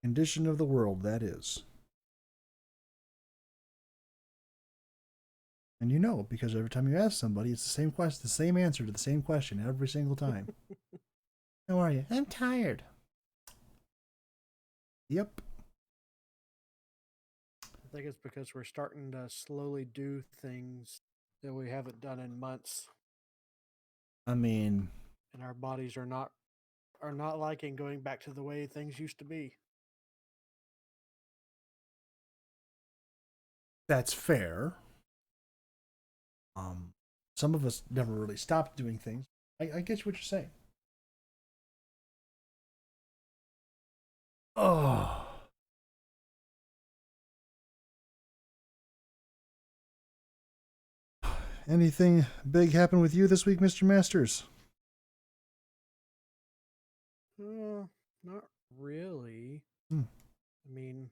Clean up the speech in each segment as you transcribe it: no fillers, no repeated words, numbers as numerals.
Condition of the world, that is. And you know, because every time you ask somebody, it's the same question, the same answer to the same question every single time. How are you? I'm tired. Yep. I think it's because we're starting to slowly do things that we haven't done in months, I mean, and our bodies are not liking going back to the way things used to be. that's fair. Um, some of us never really stopped doing things. I get what you're saying. Oh, anything big happen with you this week, Mr. Masters? Not really. Hmm. I mean,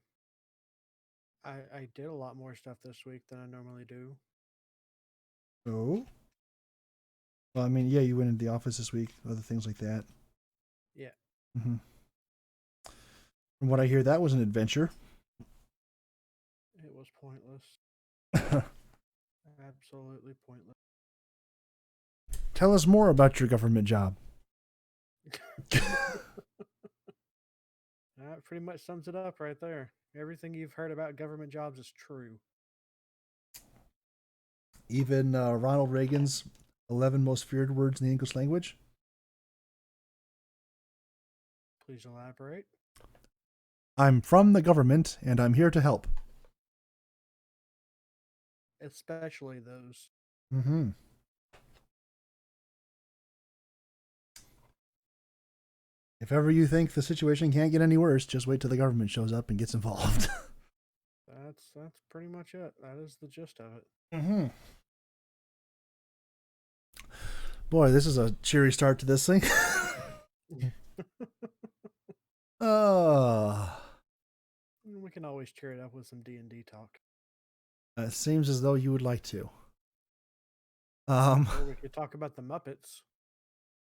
I did a lot more stuff this week than I normally do. Oh, well, I mean, yeah, you went into the office this week, other things like that. Yeah, Mm-hmm. From what I hear, that was an adventure. it was pointless. Absolutely pointless. Tell us more about your government job. That pretty much sums it up right there. Everything you've heard about government jobs is true. Even Ronald Reagan's 11 most feared words in the English language. Please elaborate. I'm from the government and I'm here to help. Especially those. Mm-hmm. If ever you think the situation can't get any worse, just wait till the government shows up and gets involved. That's pretty much it. That is the gist of it. Mm-hmm. Boy, this is a cheery start to this thing. Oh, We can always cheer it up with some D&D talk. it seems as though you would like to. Um, Or we could talk about the Muppets.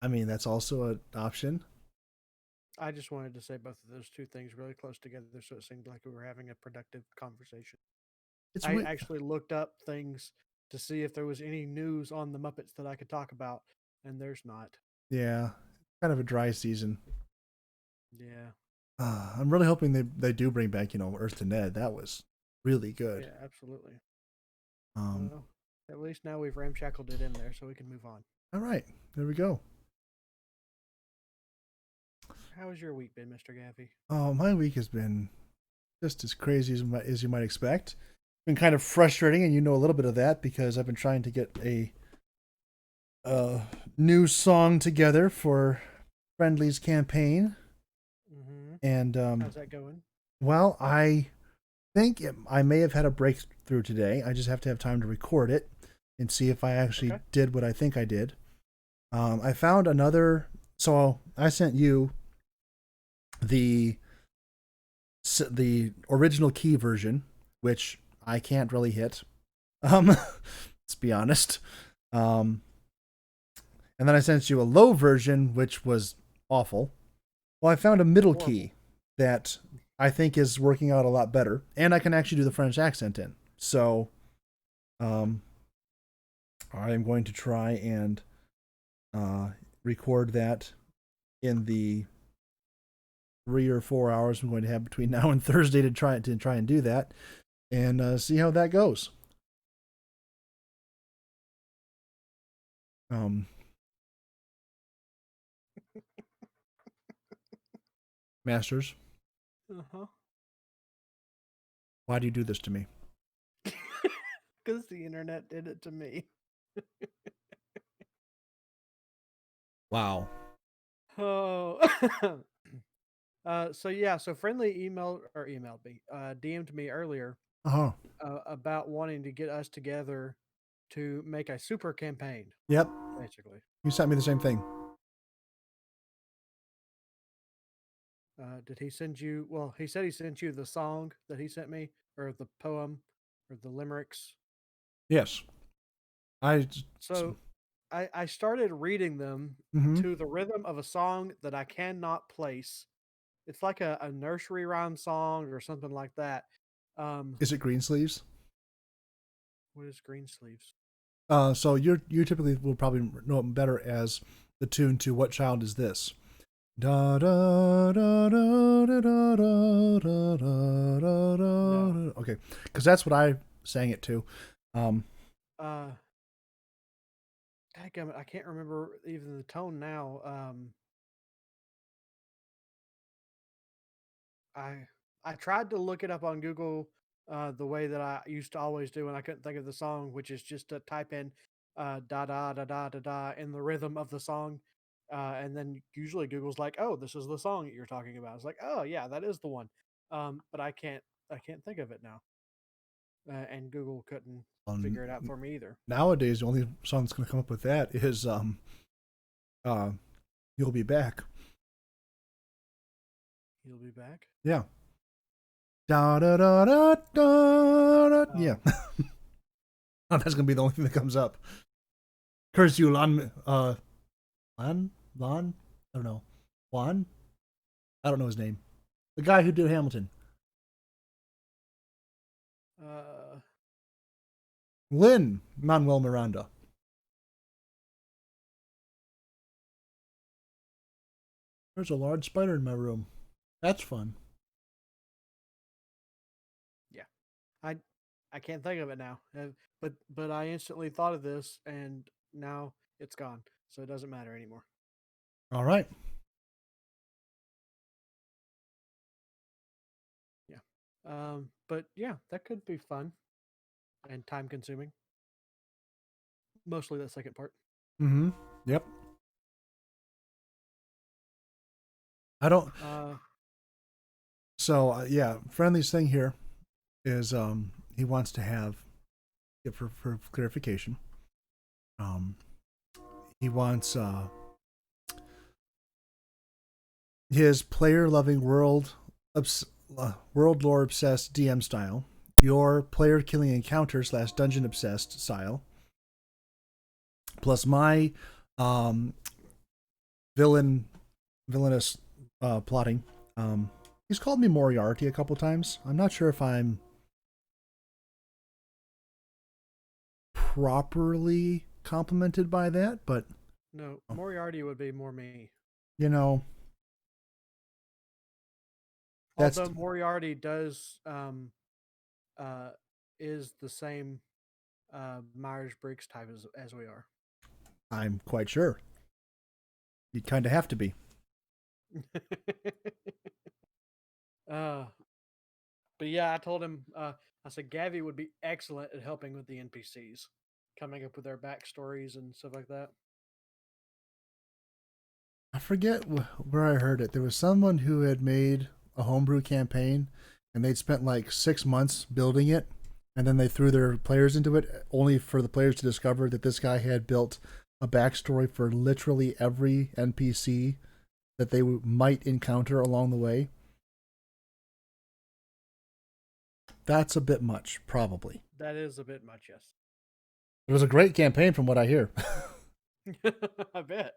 I mean that's also an option. I just wanted to say both of those two things really close together so it seemed like we were having a productive conversation. It's I weird. actually looked up things to see if there was any news on the Muppets that I could talk about, and there's not. Yeah, kind of a dry season. Yeah. I'm really hoping they do bring back Earth to Ned. That was really good. Yeah, absolutely. Um, Well, at least now we've ramshackled it in there so we can move on. all right, there we go. How has your week been, Mr. Gaffey? Oh, my week has been just as crazy as you might expect. Been kind of frustrating, and you know a little bit of that because I've been trying to get a new song together for Friendly's campaign, Mm-hmm. and How's that going? well, I think I may have had a breakthrough today. I just have to have time to record it and see if I actually Okay. did what I think I did. I found another. So I sent you the the original key version, which I can't really hit. Let's be honest. Um, and then I sent you a low version, which was awful. Well, I found a middle Horrible. key that I think is working out a lot better, and I can actually do the French accent in. So, um, I am going to try and uh, record that in the 3 or 4 hours I'm going to have between now and Thursday to try and do that, and see how that goes. Um, Masters, Uh-huh. why do you do this to me? Because the internet did it to me. Wow. Oh. So friendly emailed me, DM'd me earlier Uh huh. about wanting to get us together to make a super campaign, Yep. basically. You sent me the same thing. Did he send you? Well, he said he sent you the song that he sent me, or the poem, or the limericks. Yes. I. So I started reading them Mm-hmm. to the rhythm of a song that I cannot place It's like a nursery rhyme song or something like that. Is it Greensleeves? What is Green Sleeves? So you typically will probably know it better as the tune to "What Child Is This?" Da da da da da da da da da da No. da. Okay, because that's what I sang it to. Um, Uh, Dadgummit, I can't remember even the tone now. I I tried to look it up on Google the way that I used to always do, and I couldn't think of the song, which is just to type in da da da da da da in the rhythm of the song, and then usually Google's like, "Oh, this is the song that you're talking about." It's like, "Oh yeah, that is the one," but I can't think of it now, and Google couldn't um, figure it out for me either. nowadays, the only song that's going to come up with that is uh, "You'll Be Back." He'll be back. Yeah. Da da da da da. Da. Yeah. Oh, That's going to be the only thing that comes up. Curse you, Lon. Lon. I don't know. Juan. I don't know his name. The guy who did Hamilton. uh, Lynn Manuel Miranda. There's a large spider in my room. That's fun. yeah. I can't think of it now. But I instantly thought of this, and now it's gone, so it doesn't matter anymore. All right. Yeah. But yeah, that could be fun and time consuming. Mostly that second part. Mm-hmm. Yep. I don't. Uh, So yeah, friendly's thing here is he wants to have for clarification. Um, he wants his player loving world lore obsessed DM style, your player killing encounter / dungeon obsessed style, plus my um, villainous plotting. He's called me Moriarty a couple times. I'm not sure if I'm properly complimented by that, but no, Moriarty would be more me. you know, that's Although Moriarty does uh is the same Myers Briggs type as we are. I'm quite sure. You kind of have to be. uh but yeah, I told him I said Gavi would be excellent at helping with the NPCs, coming up with their backstories and stuff like that. I forget where I heard it. There was someone who had made a homebrew campaign, and they'd spent like 6 months building it, and then they threw their players into it, only for the players to discover that this guy had built a backstory for literally every NPC that they might encounter along the way. That's a bit much, probably. That is a bit much, yes. It was a great campaign from what I hear. I bet.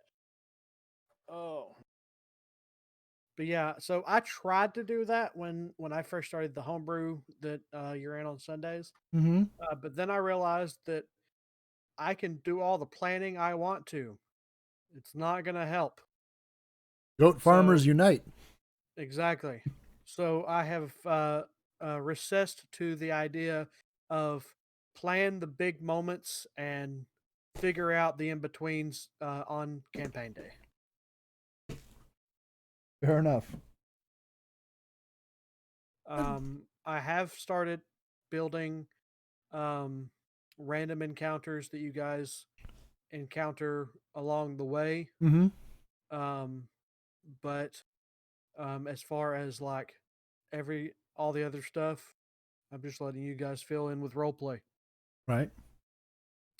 Oh. But yeah, so I tried to do that when I first started the homebrew that you're in on Sundays. Mm-hmm. But then I realized that I can do all the planning I want to. It's not going to help. Goat So farmers unite. exactly. So I have recessed to the idea of plan the big moments and figure out the in betweens on campaign day. Fair enough. I have started building um, random encounters that you guys encounter along the way. Mm-hmm. Um, but as far as like all the other stuff, I'm just letting you guys fill in with role play, Right.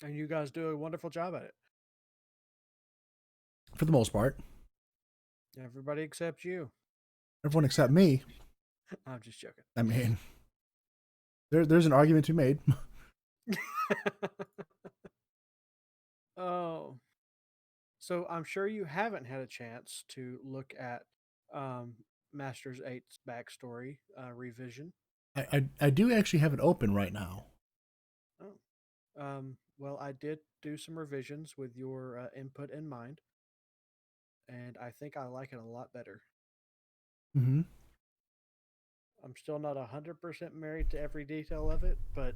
and you guys do a wonderful job at it. For the most part. Everybody except you. Everyone except me. I'm just joking. I mean, there's an argument to be made. Oh, so I'm sure you haven't had a chance to look at Masters 8's backstory revision. I do actually have it open right now. Oh. Well, I did do some revisions with your input in mind, and I think I like it a lot better. Mm-hmm. I'm still not 100% married to every detail of it, but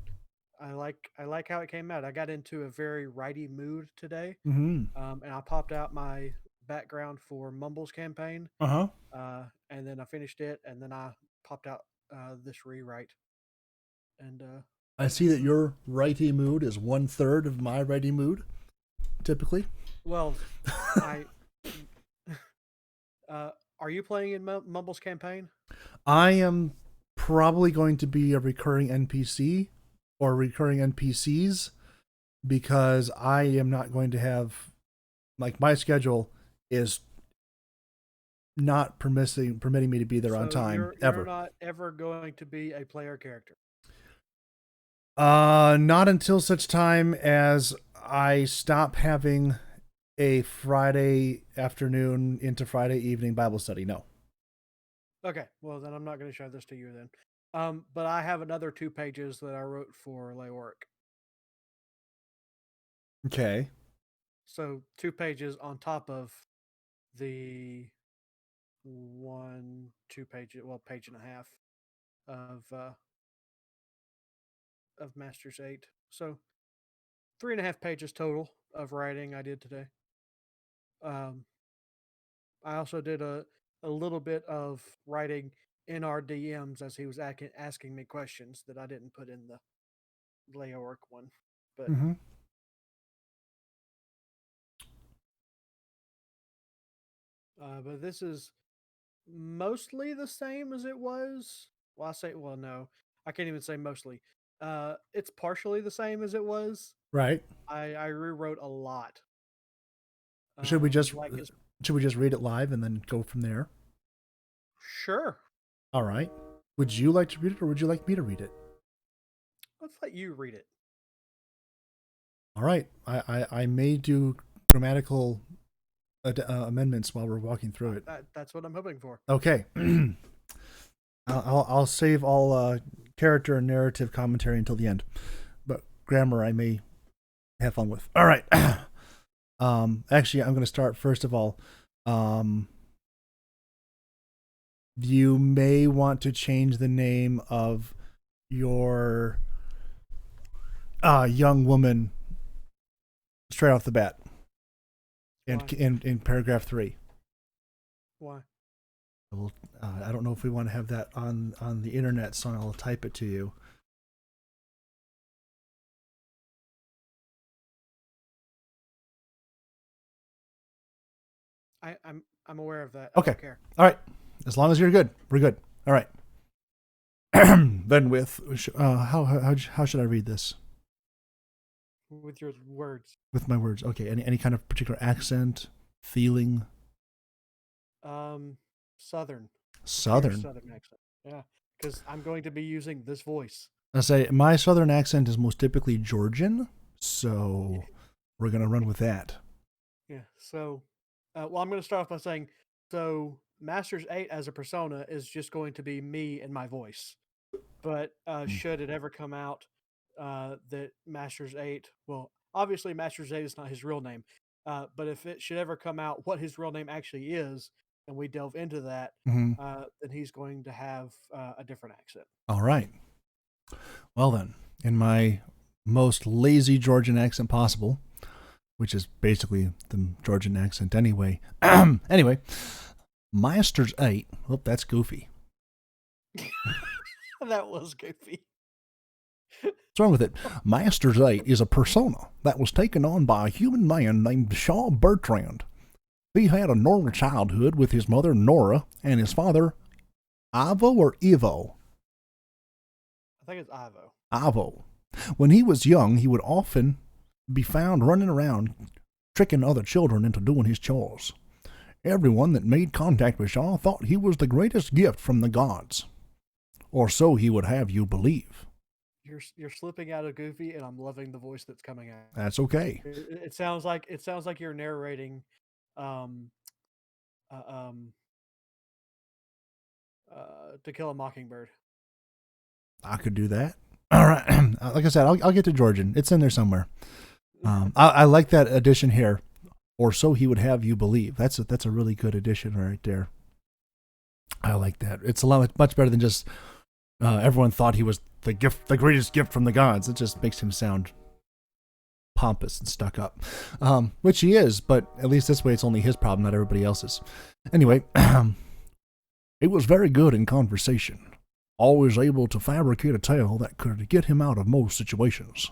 I like how it came out. I got into a very righty mood today, Mm-hmm. and I popped out my background for Mumble's campaign, Uh-huh. and then I finished it, and then I popped out this rewrite, and I see that your righty mood is 1/3 of my righty mood, typically. well, I uh, are you playing in Mumble's campaign? I am probably going to be a recurring NPC or recurring NPCs because I am not going to have, like, my schedule is not permitting me to be there on So time you're ever. not ever going to be a player character. Not until such time as I stop having a Friday afternoon into Friday evening Bible study. No. Okay, well then I'm not going to show this to you then. But I have another 2 pages that I wrote for Leoric. Okay. So 2 pages on top of the 1 2 pages, well, page and a half of Masters 8. So 3.5 pages total of writing I did today. Um, I also did a little bit of writing in our DMs as he was asking me questions that I didn't put in the Leoric one. But Mm-hmm. but this is mostly the same as it was. Well, no, I can't even say mostly. It's partially the same as it was. Right. I rewrote a lot. Should we just Like it's should we just read it live and then go from there? sure. All right. Would you like to read it or would you like me to read it? Let's let you read it. All right. I may do grammatical amendments while we're walking through it. That's what I'm hoping for. Okay. I'll save all character and narrative commentary until the end, but grammar I may have fun with. All right. Actually, I'm going to start first of all. You may want to change the name of your young woman straight off the bat in paragraph 3. Why? I don't know if we want to have that on the internet, so I'll type it to you. I'm aware of that. Okay. I don't care. All right. As long as you're good, we're good. All right. Then with how should I read this? With your words. With my words. Okay. Any kind of particular accent, feeling? Southern. Southern. Southern accent. Yeah, because I'm going to be using this voice. I say my southern accent is most typically Georgian, so we're gonna run with that. Yeah. So, well, I'm going to start off by saying, so Masters 8 as a persona is just going to be me and my voice. But should it ever come out that Masters 8, well, obviously Masters 8 is not his real name, but if it should ever come out what his real name actually is, and we delve into that, Mm-hmm. then he's going to have a different accent. All right. Well then, in my most lazy Georgian accent possible, which is basically the Georgian accent anyway. Anyway, Masters 8. Oh, that's goofy. That was goofy. What's wrong with it? Masters 8 is a persona that was taken on by a human man named Shaw Bertrand. He had a normal childhood with his mother Nora and his father Ivo or Ivo? I think it's Ivo. Ivo. When he was young, he would often be found running around tricking other children into doing his chores. Everyone that made contact with Shaw thought he was the greatest gift from the gods. Or so he would have you believe. You're slipping out of Goofy, and I'm loving the voice that's coming out. That's okay. It sounds like you're narrating, um, To Kill a Mockingbird. I could do that. All right. Like I said, I'll get to Georgian. It's in there somewhere. I like that addition here. Or so he would have you believe. That's a really good addition right there. I like that. It's much better than just everyone thought he was the greatest gift from the gods. It just makes him sound pompous and stuck up, which he is. But at least this way, it's only his problem, not everybody else's. Anyway, he was very good in conversation, always able to fabricate a tale that could get him out of most situations.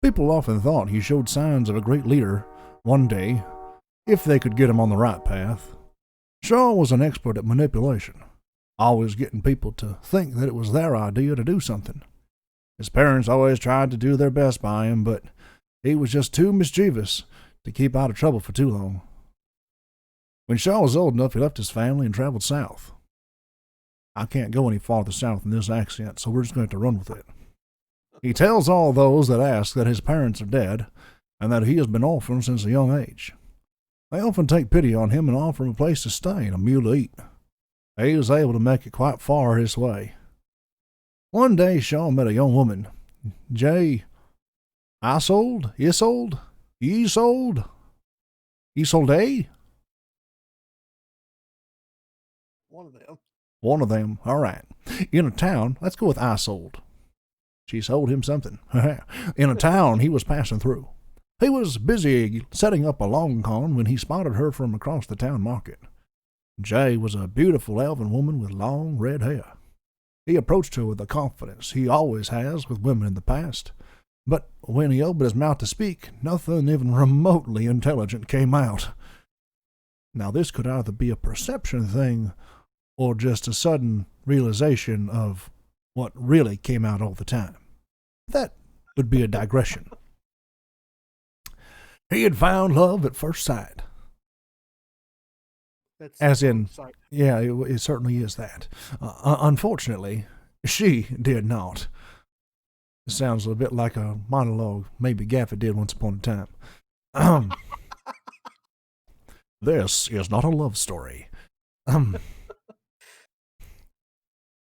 People often thought he showed signs of a great leader one day, if they could get him on the right path. Shaw was an expert at manipulation, always getting people to think that it was their idea to do something. His parents always tried to do their best by him, but he was just too mischievous to keep out of trouble for too long. When Shaw was old enough, he left his family and traveled south. I can't go any farther south in this accent, so we're just going to have to run with it. He tells all those that ask that his parents are dead, and that he has been orphaned since a young age. They often take pity on him and offer him a place to stay and a meal to eat. He was able to make it quite far his way. One day Shaw met a young woman, Isolde, One of them. One of them, all right. In a town, let's go with Isolde. She sold him something. In a town he was passing through. He was busy setting up a long con when he spotted her from across the town market. Jay was a beautiful elven woman with long red hair. He approached her with the confidence he always has with women in the past, but when he opened his mouth to speak, nothing even remotely intelligent came out. Now this could either be a perception thing or just a sudden realization of what really came out all the time. That would be a digression. He had found love at first sight. As in, yeah, it certainly is that. Unfortunately, she did not. It sounds a bit like a monologue maybe Gaffer did once upon a time. This is not a love story.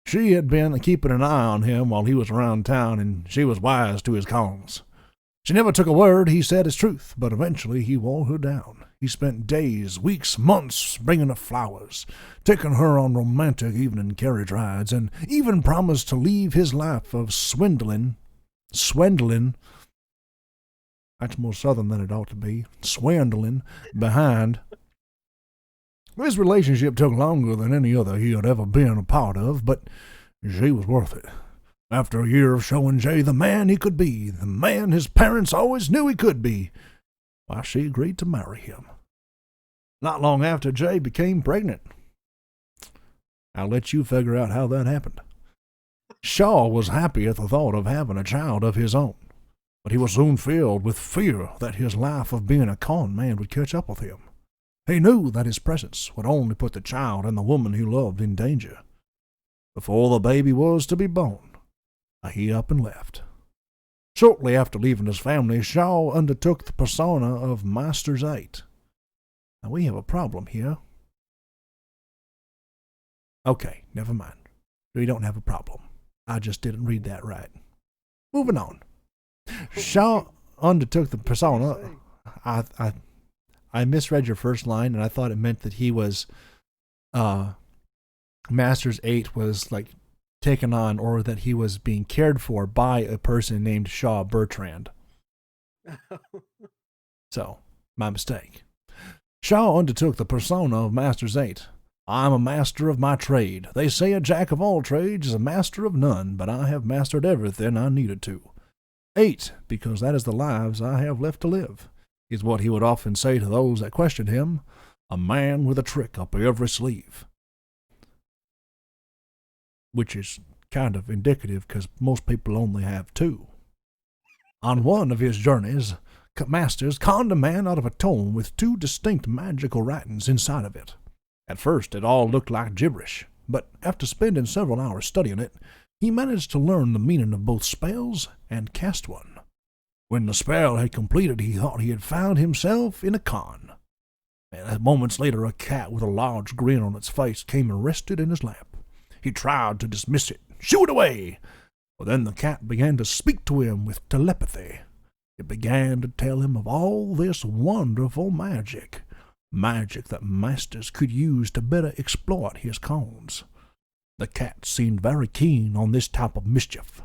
She had been keeping an eye on him while he was around town, and she was wise to his cons. She never took a word he said as truth, but eventually he wore her down. He spent days, weeks, months bringing her flowers, taking her on romantic evening carriage rides, and even promised to leave his life of swindling, that's more southern than it ought to be, swindling, behind. This relationship took longer than any other he had ever been a part of, but she was worth it. After a year of showing Jay the man he could be, the man his parents always knew he could be, why, she agreed to marry him. Not long after, Jay became pregnant. I'll let you figure out how that happened. Shaw was happy at the thought of having a child of his own, but he was soon filled with fear that his life of being a con man would catch up with him. He knew that his presence would only put the child and the woman he loved in danger. Before the baby was to be born, he up and left. Shortly after leaving his family, Shaw undertook the persona of Master's 8. Now we have a problem here. Okay, never mind. We don't have a problem. I just didn't read that right. Moving on. Shaw undertook the persona. I misread your first line, and I thought it meant that he was, Master's 8 was like taken on, or that he was being cared for by a person named Shaw Bertrand. So, my mistake. Shaw undertook the persona of Master's 8. I'm a master of my trade. They say a jack of all trades is a master of none, but I have mastered everything I needed to. 8, because that is the lives I have left to live, is what he would often say to those that questioned him, a man with a trick up every sleeve. Which is kind of indicative because most people only have 2. On one of his journeys, Masters conned a man out of a tome with 2 distinct magical writings inside of it. At first it all looked like gibberish, but after spending several hours studying it, he managed to learn the meaning of both spells and cast one. When the spell had completed, he thought he had found himself in a con. And moments later, a cat with a large grin on its face came and rested in his lap. He tried to dismiss it. Shoo it away! But then the cat began to speak to him with telepathy. It began to tell him of all this wonderful magic that masters could use to better exploit his cons. The cat seemed very keen on this type of mischief.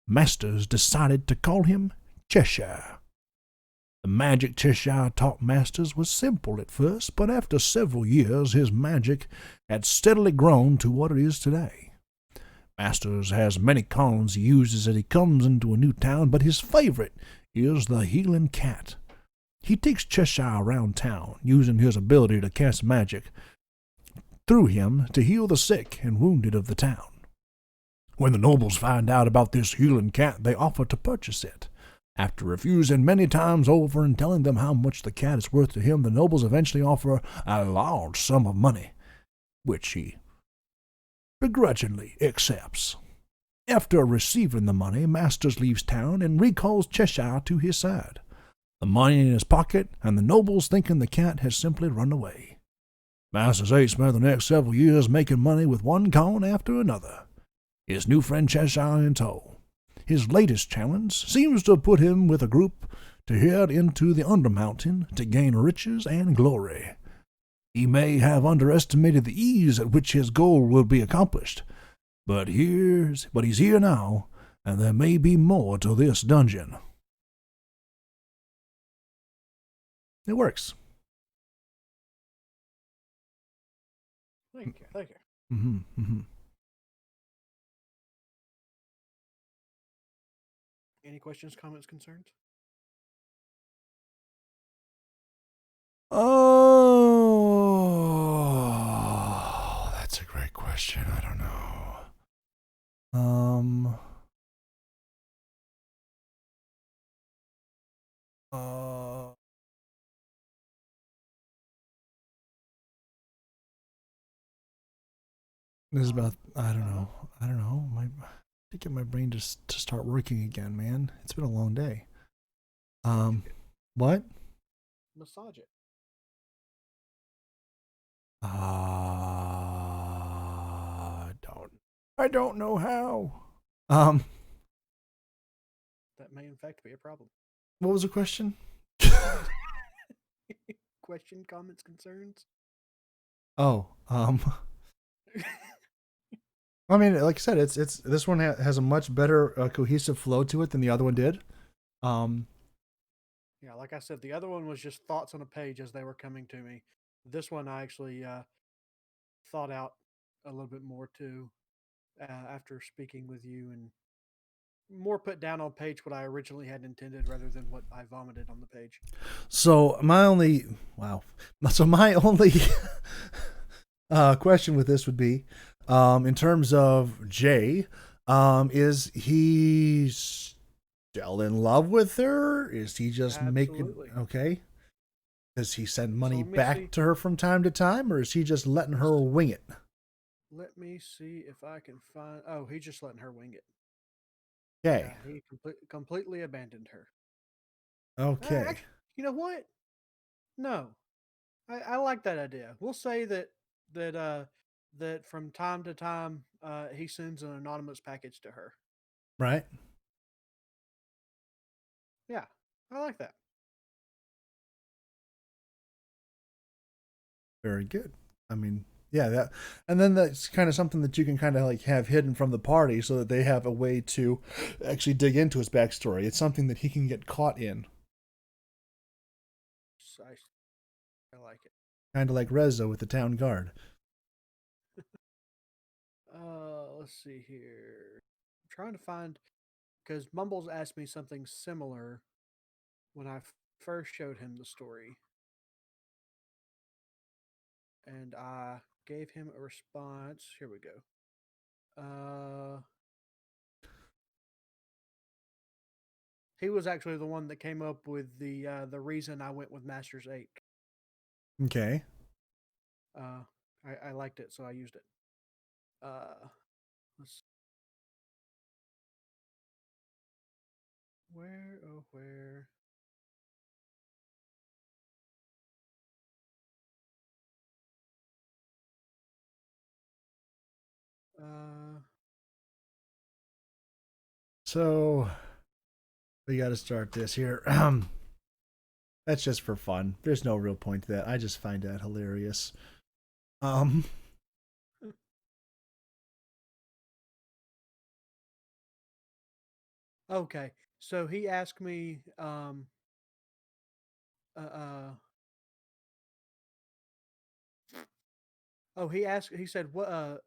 Masters decided to call him Cheshire. The magic Cheshire taught Masters was simple at first, but after several years his magic had steadily grown to what it is today. Masters has many cons he uses as he comes into a new town, but his favorite is the healing cat. He takes Cheshire around town, using his ability to cast magic through him to heal the sick and wounded of the town. When the nobles find out about this healing cat, they offer to purchase it. After refusing many times over and telling them how much the cat is worth to him, the nobles eventually offer a large sum of money, which he begrudgingly accepts. After receiving the money, Masters leaves town and recalls Cheshire to his side. The money in his pocket, and the nobles thinking the cat has simply run away. Masters 8 spent the next several years making money with one con after another, his new friend Cheshire in tow. His latest challenge seems to put him with a group to head into the Undermountain to gain riches and glory. He may have underestimated the ease at which his goal will be accomplished, but he's here now, and there may be more to this dungeon. It works. Thank you. Thank you. Mm-hmm, mm-hmm. Any questions, comments, concerns? Oh, that's a great question. I don't know. This is about, I don't know. To get my brain to start working again, man. It's been a long day. What? Massage it. I don't know how. That may in fact be a problem. What was the question? Question, comments, concerns? Oh, I mean, like I said, it's this one has a much better cohesive flow to it than the other one did. Yeah, like I said, the other one was just thoughts on a page as they were coming to me. This one I actually thought out a little bit more too after speaking with you, and more put down on page what I originally had intended rather than what I vomited on the page. So my only question with this would be, in terms of Jay, is he still in love with her? Is he just making okay? Does he send money back to her from time to time, or is he just letting her wing it? Let me see if I can find. Oh, he's just letting her wing it. Okay. Yeah, he completely abandoned her. Okay. Actually, you know what? No, I like that idea. We'll say that from time to time he sends an anonymous package to her. Right. Yeah, I like that. Very good. I mean, yeah, that, and then that's kind of something that you can kind of like have hidden from the party so that they have a way to actually dig into his backstory. It's something that he can get caught in. I like it. Kind of like Rezzo with the town guard. Let's see here. I'm trying to find, because Mumbles asked me something similar when I first showed him the story, and I gave him a response. Here we go. He was actually the one that came up with the reason I went with Masters 8. Okay. I liked it, so I used it. Let's where. So we got to start this here. That's just for fun. There's no real point to that. I just find that hilarious. Um, Okay, so he asked me, uh, uh, he said, what,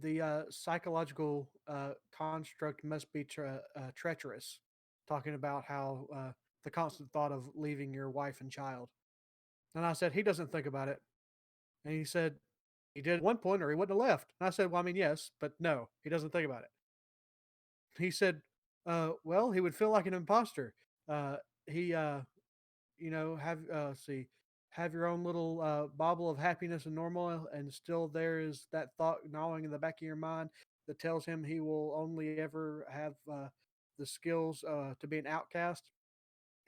the psychological construct must be treacherous, talking about how the constant thought of leaving your wife and child. And I said, he doesn't think about it. And he said, he did at one point or he wouldn't have left. And I said, well, I mean, yes, but no, he doesn't think about it. He said, well, he would feel like an imposter. He, see, have your own little bauble of happiness and normal, and still there is that thought gnawing in the back of your mind that tells him he will only ever have the skills to be an outcast.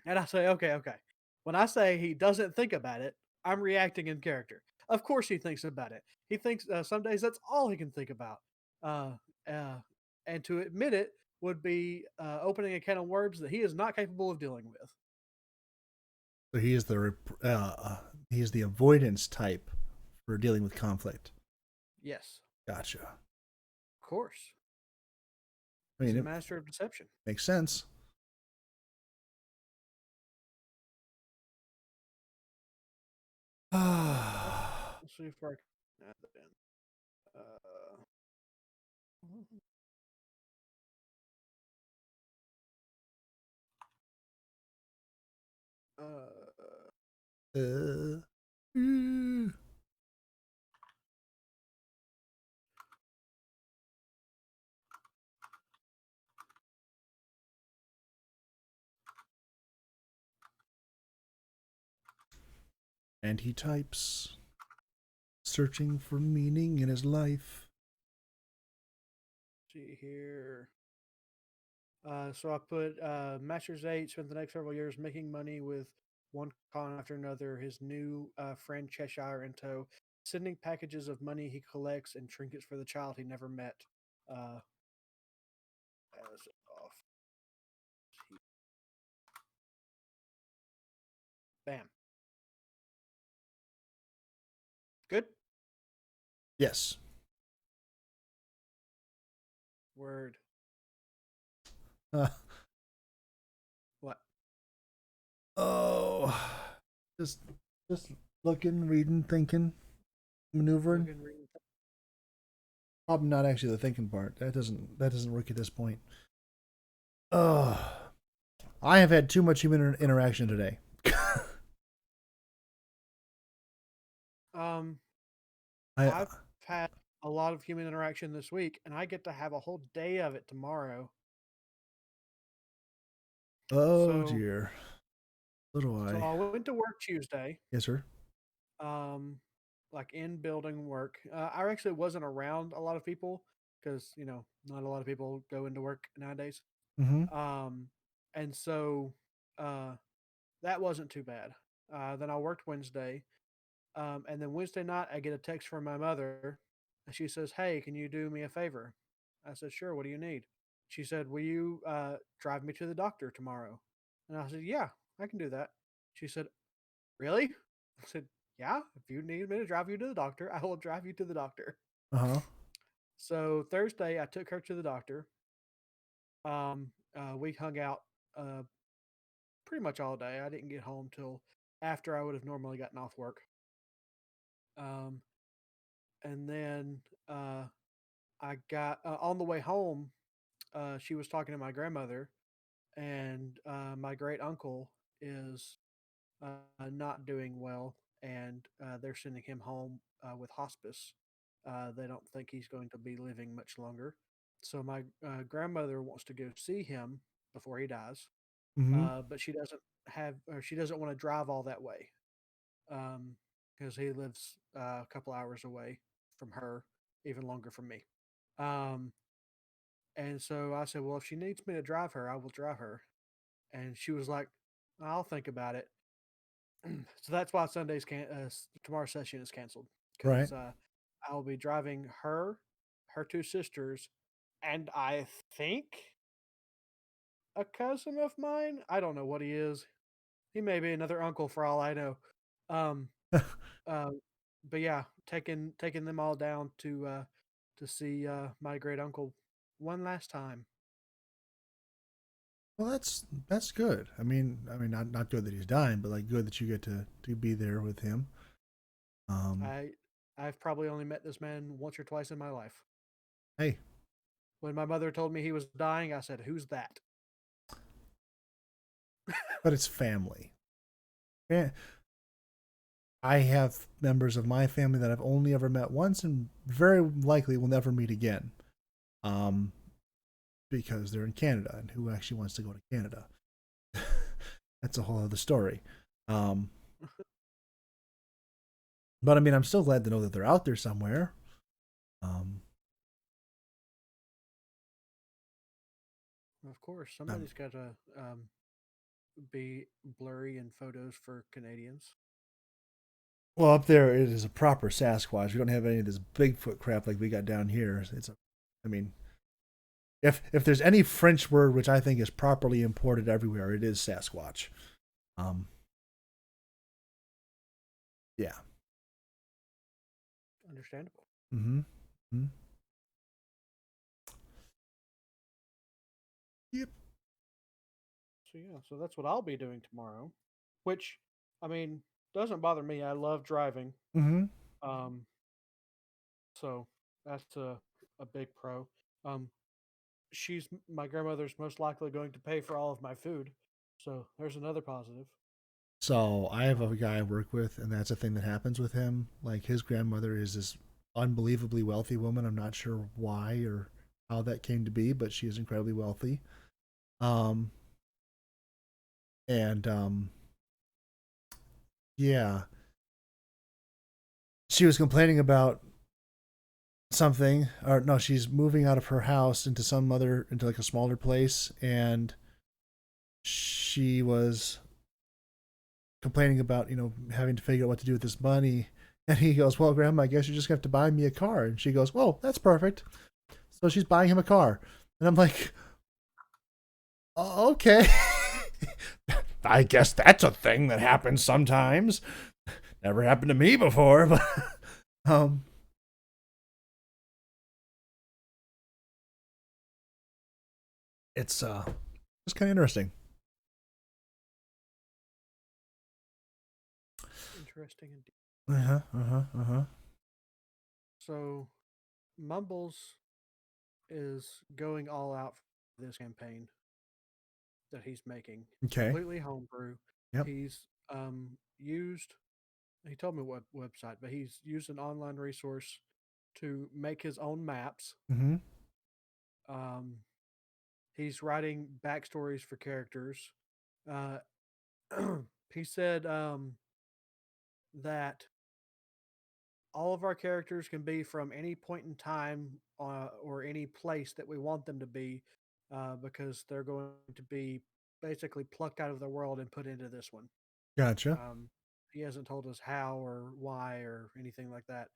And I say, okay, okay. When I say he doesn't think about it, I'm reacting in character. Of course, he thinks about it. He thinks some days that's all he can think about. Uh, uh, and to admit it would be opening a can of worms that he is not capable of dealing with. so he is the avoidance type for dealing with conflict. Yes, Gotcha. of course. I He's mean, a it master of deception. makes sense. Let's see if I can add that in. Uh, uh, uh, mm. And he types, searching for meaning in his life. see here. So I put Masters 8 spent the next several years making money with one con after another. His new friend Cheshire in tow, sending packages of money he collects and trinkets for the child he never met. Uh, as off. Bam. Good. Yes. Word. Uh, What? oh, just just looking, reading, thinking, maneuvering. Looking, reading. Probably not actually the thinking part. That doesn't work at this point. Oh, I have had too much human interaction today. Um, I I've had a lot of human interaction this week, and I get to have a whole day of it tomorrow. oh So, dear. So do so I. I went to work Tuesday. Yes, sir. um, like in building work. I actually wasn't around a lot of people because not a lot of people go into work nowadays. Mm-hmm. Um, and so uh, that wasn't too bad. Then I worked Wednesday, and then Wednesday night I get a text from my mother, and she says, "Hey, can you do me a favor?" I said, "Sure. What do you need?" She said, "Will you drive me to the doctor tomorrow?" And I said, "Yeah, I can do that." She said, "Really?" I said, "Yeah, if you need me to drive you to the doctor, I will drive you to the doctor." Uh huh. So Thursday, I took her to the doctor. We hung out uh, pretty much all day. I didn't get home till after I would have normally gotten off work. Um, and then I got on the way home. She was talking to my grandmother, and my great uncle is not doing well, and they're sending him home with hospice. They don't think he's going to be living much longer. So my grandmother wants to go see him before he dies, Mm-hmm. but she doesn't want to drive all that way because he lives a couple hours away from her, even longer from me. Um, and so I said, well, if she needs me to drive her, I will drive her. And she was like, I'll think about it. So that's why tomorrow's session is canceled Right. because I'll be driving her, her two sisters, and I think a cousin of mine. I don't know what he is. He may be another uncle for all I know. Um, uh, but yeah, taking them all down to see my great uncle one last time. Well, that's good. I mean, not good that he's dying, but like good that you get to be there with him. Um, I I've probably only met this man once or twice in my life. hey, When my mother told me he was dying, I said, "Who's that?" but it's family. Yeah, I have members of my family that I've only ever met once, and very likely will never meet again. Um, because they're in Canada, and who actually wants to go to Canada? That's a whole other story. Um, but I mean, I'm still glad to know that they're out there somewhere. Um, Of course, um, somebody's got to be blurry in photos for Canadians. well, up there it is a proper Sasquatch. We don't have any of this Bigfoot crap like we got down here. I mean, if there's any French word which I think is properly imported everywhere, it is Sasquatch. Um, yeah. Understandable. Mm-hmm. Mm-hmm. Yep. So yeah, so that's what I'll be doing tomorrow, which I mean doesn't bother me. I love driving. Mm-hmm. Um, so that's a big pro. Um, she's my grandmother's most likely going to pay for all of my food, so there's another positive. So I have Uh, a guy I work with, and that's a thing that happens with him. Like his grandmother is this unbelievably wealthy woman. I'm not sure why or how that came to be, but she is incredibly wealthy. Um, and yeah, she was complaining about something, or no, she's moving out of her house into like a smaller place, and she was complaining about having to figure out what to do with this money. And he goes, "Well, Grandma, I guess you just have to buy me a car." And she goes, "Well, that's perfect." So she's buying him a car, and I'm like, "Okay." I guess that's a thing that happens sometimes. Never happened to me before, but um, it's kind of interesting. Interesting indeed. Uh huh. Uh huh. Uh huh. So Mumbles is going all out for this campaign that he's making. It's Okay. completely homebrew. Yep. He's used. He told me what website, but he's used an online resource to make his own maps. Mm-hmm. Um, he's writing backstories for characters. Uh, he said that all of our characters can be from any point in time or any place that we want them to be because they're going to be basically plucked out of the world and put into this one. Gotcha. Um, he hasn't told us how or why or anything like that.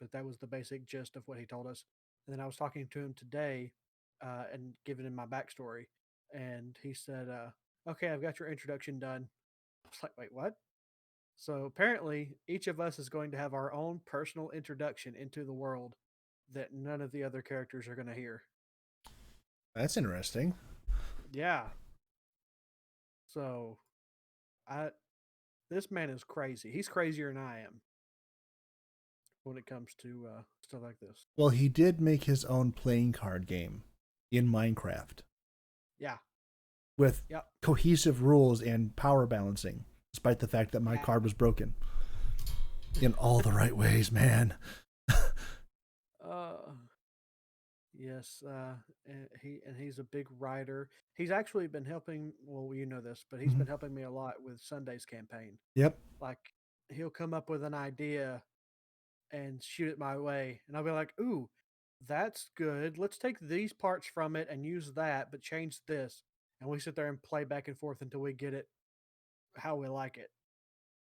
But that was the basic gist of what he told us. And then I was talking to him today and giving him my backstory. And he said, "Okay, I've got your introduction done." I was like, "Wait, what?" So apparently, each of us is going to have our own personal introduction into the world that none of the other characters are going to hear. That's interesting. Yeah. So I this man is crazy. He's crazier than I am when it comes to stuff like this. Well, he did make his own playing card game in Minecraft Yeah. with Yep. cohesive rules and power balancing, despite the fact that my Yeah. card was broken in all the right ways, man. Uh yes, he's a big writer. He's actually been helping, well, you know this, but he's Mm-hmm. been helping me a lot with Sunday's campaign. Yep. Like he'll come up with an idea and shoot it my way. And I'll be like, "Ooh, that's good. Let's take these parts from it and use that, but change this." And we sit there and play back and forth until we get it how we like it.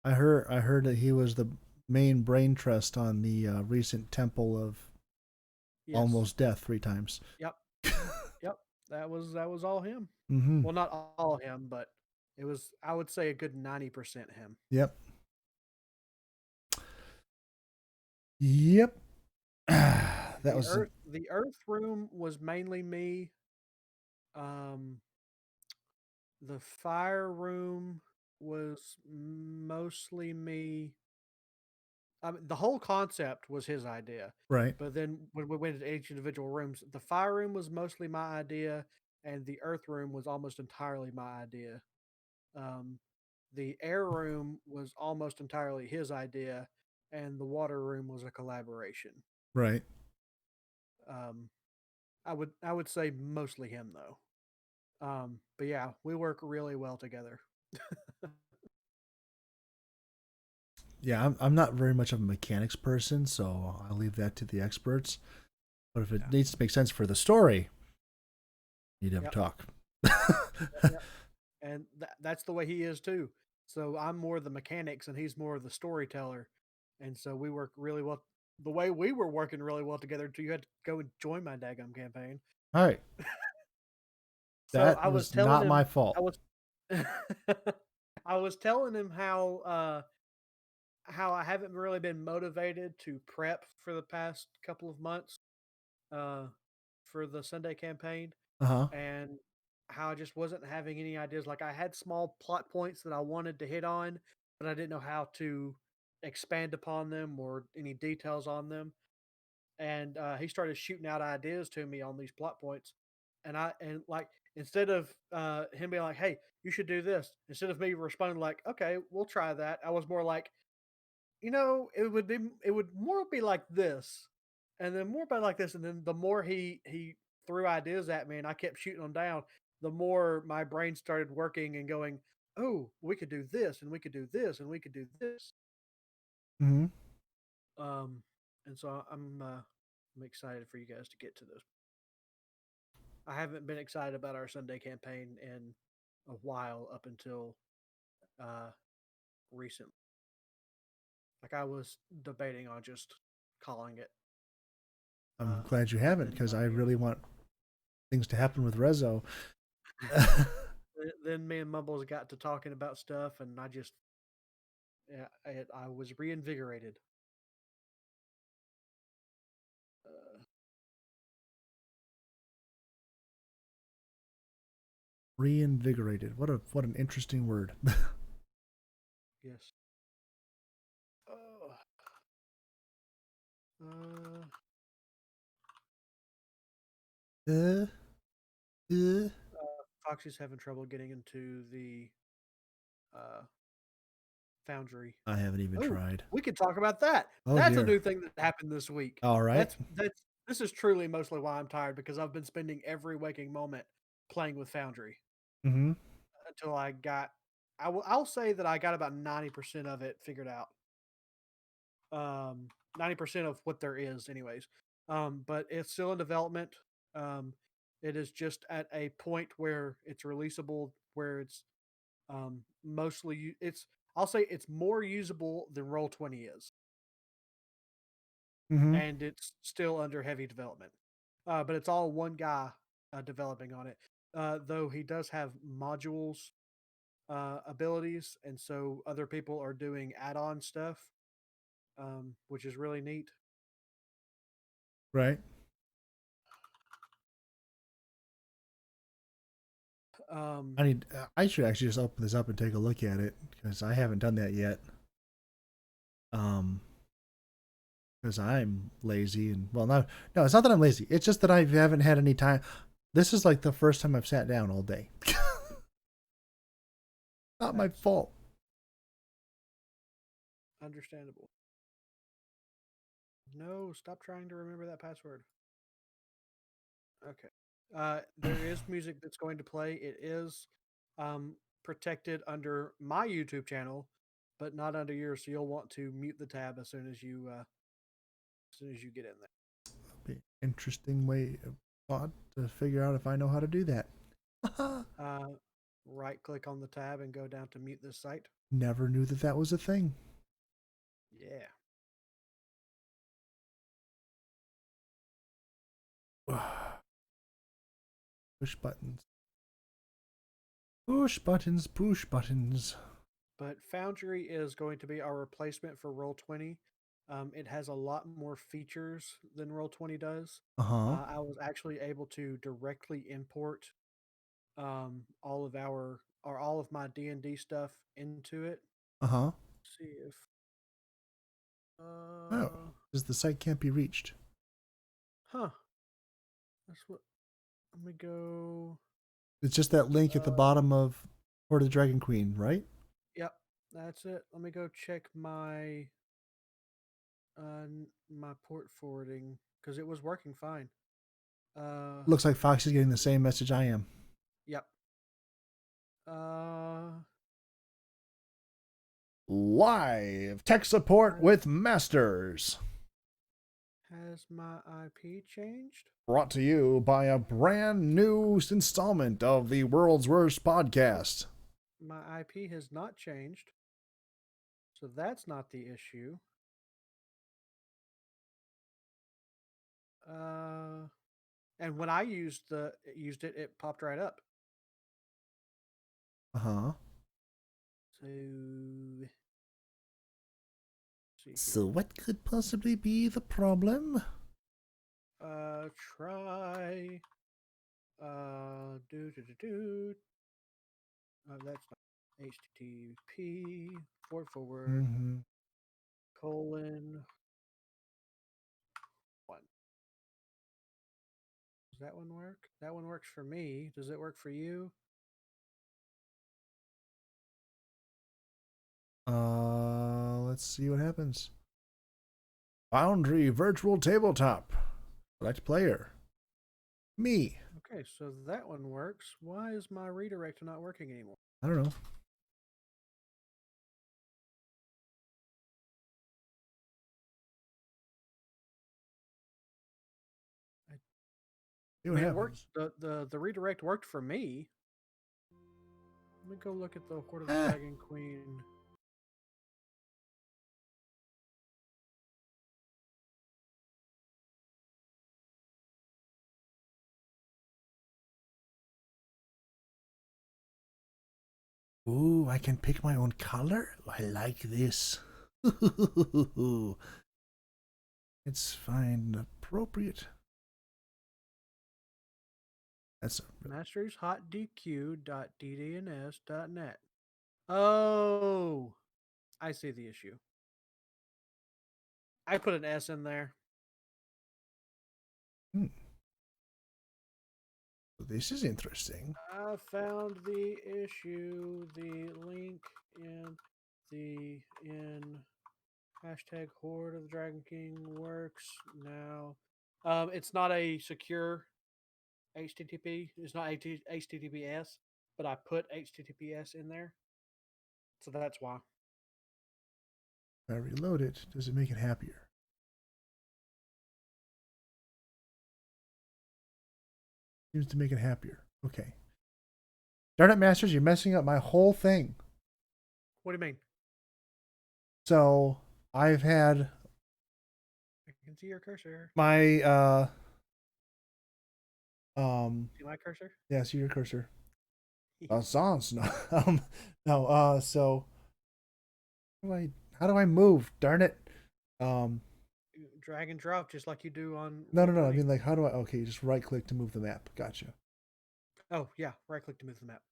I heard that he was the main brain trust on the recent Temple of Yes. Almost Death 3 times. Yep. Yep. that was all him. Mm-hmm. Well, not all him, but it was, I would say, a good 90% him. Yep. Yep. That was a, The Earth room was mainly me. Um, the fire room was mostly me. I mean, the whole concept was his idea, right. but then when we went to each individual rooms, the fire room was mostly my idea, and the earth room was almost entirely my idea. Um, the air room was almost entirely his idea, and the water room was a collaboration. Right. Um, I would say mostly him though. But yeah, we work really well together. Yeah, I'm not very much of a mechanics person, so I'll leave that to the experts. But if it Yeah. needs to make sense for the story, you need to have a Yep. talk. Yep. Yep. And that's the way he is too. So I'm more the mechanics, and he's more the storyteller, and so we work really well. The way we were working really well together, until you had to go and join my daggum campaign. All right. So That I was was telling not my him, fault. I was, I was telling him how I haven't really been motivated to prep for the past couple of months, uh, for the Sunday campaign, Uh-huh. and how I just wasn't having any ideas. Like I had small plot points that I wanted to hit on, but I didn't know how to expand upon them or any details on them. And he started shooting out ideas to me on these plot points, and like instead of him being like, "Hey, you should do this," instead of me responding like, "Okay, we'll try that," I was more like, it would more be like this, and then more by like this, and then the more he threw ideas at me, and I kept shooting them down, the more my brain started working and going, "Oh, we could do this, and we could do this, and we could do this." Mm-hmm. Um, and so I'm excited for you guys to get to this. I haven't been excited about our Sunday campaign in a while up until uh recently. Like I was debating on just calling it, I'm glad you and haven't then because I really want things to happen with Rezo. then me and Mumbles got to talking about stuff, and I just, yeah, I was reinvigorated. Uh, Reinvigorated. What an interesting word. yes. Uh, uh, uh, uh. Foxy's having trouble getting into the uh, foundry. I haven't even Oh, tried. we could talk about that. Oh That's a dear. new thing that happened this week. All right. That's this is truly mostly why I'm tired, because I've been spending every waking moment playing with Foundry Mm-hmm. until I got. I'll say that I got about 90% of it figured out. 90% of what there is, anyways. But it's still in development. Um, it is just at a point where it's releasable, where it's mostly it's. I'll say it's more usable than Roll 20 is, Mm-hmm. and it's still under heavy development. But it's all one guy developing on it. Though he does have modules abilities, and so other people are doing add-on stuff, which is really neat. Right. Um, I need. I should actually just open this up and take a look at it because I haven't done that yet. Um, because I'm lazy and well, no, it's not that I'm lazy. It's just that I haven't had any time. This is like the first time I've sat down all day. Not my that's fault. understandable. No, stop trying to remember that password. Okay. There is music that's going to play. It is protected under my YouTube channel, but not under yours. So you'll want to mute the tab as soon as you get in there. Be an interesting way of thought to figure out if I know how to do that. Uh, right click on the tab and go down to mute this site. Never knew that that was a thing. Yeah. Push buttons. Push buttons, push buttons. But Foundry is going to be our replacement for Roll20. It has a lot more features than Roll20 does. Uh-huh. I was actually able to directly import all of all of my D&D stuff into it. Uh-huh. Let's see if Oh, because the site can't be reached. huh. That's what. Let me go. It's just that link at the bottom of Court of the Dragon Queen, right? Yep, that's it. Let me go check my port forwarding because it was working fine. Looks like Fox is getting the same message I am. Yep. Live tech support with Masters. Has my IP changed? Brought to you by a brand new installment of the World's Worst Podcast. My IP has not changed. So that's not the issue. And when I used it, it popped right up. Uh-huh. So what could possibly be the problem? Try that's not HTTP forward colon 1. Does that one work? That one works for me. Does it work for you? Let's see what happens. Foundry Virtual Tabletop. Select player. Me. Okay, so that one works. Why is my redirect not working anymore? I don't know. See what happens. It worked. The redirect worked for me. Let me go look at the Horde of the Dragon Queen. Ooh, I can pick my own color? I like this. It's fine, appropriate. That's mastershotdq.ddns.net. Oh, I see the issue. I put an S in there. This is interesting. I found the issue. The link in hashtag Horde of the Dragon King works now. It's not a secure HTTP. It's not HTTPS, but I put HTTPS in there, so that's why. If I reload it, does it make it happier? Seems to make it happier. Okay. Darn it, Masters, you're messing up my whole thing. What do you mean? So I've had I can see your cursor. my See my cursor? yeah, see your cursor. Sans no so how do I move? Darn it. Drag and drop just like you do on No. I Roll20. mean, like, how do I? Okay, just right click to move the map. Gotcha. Oh yeah, right click to move the map.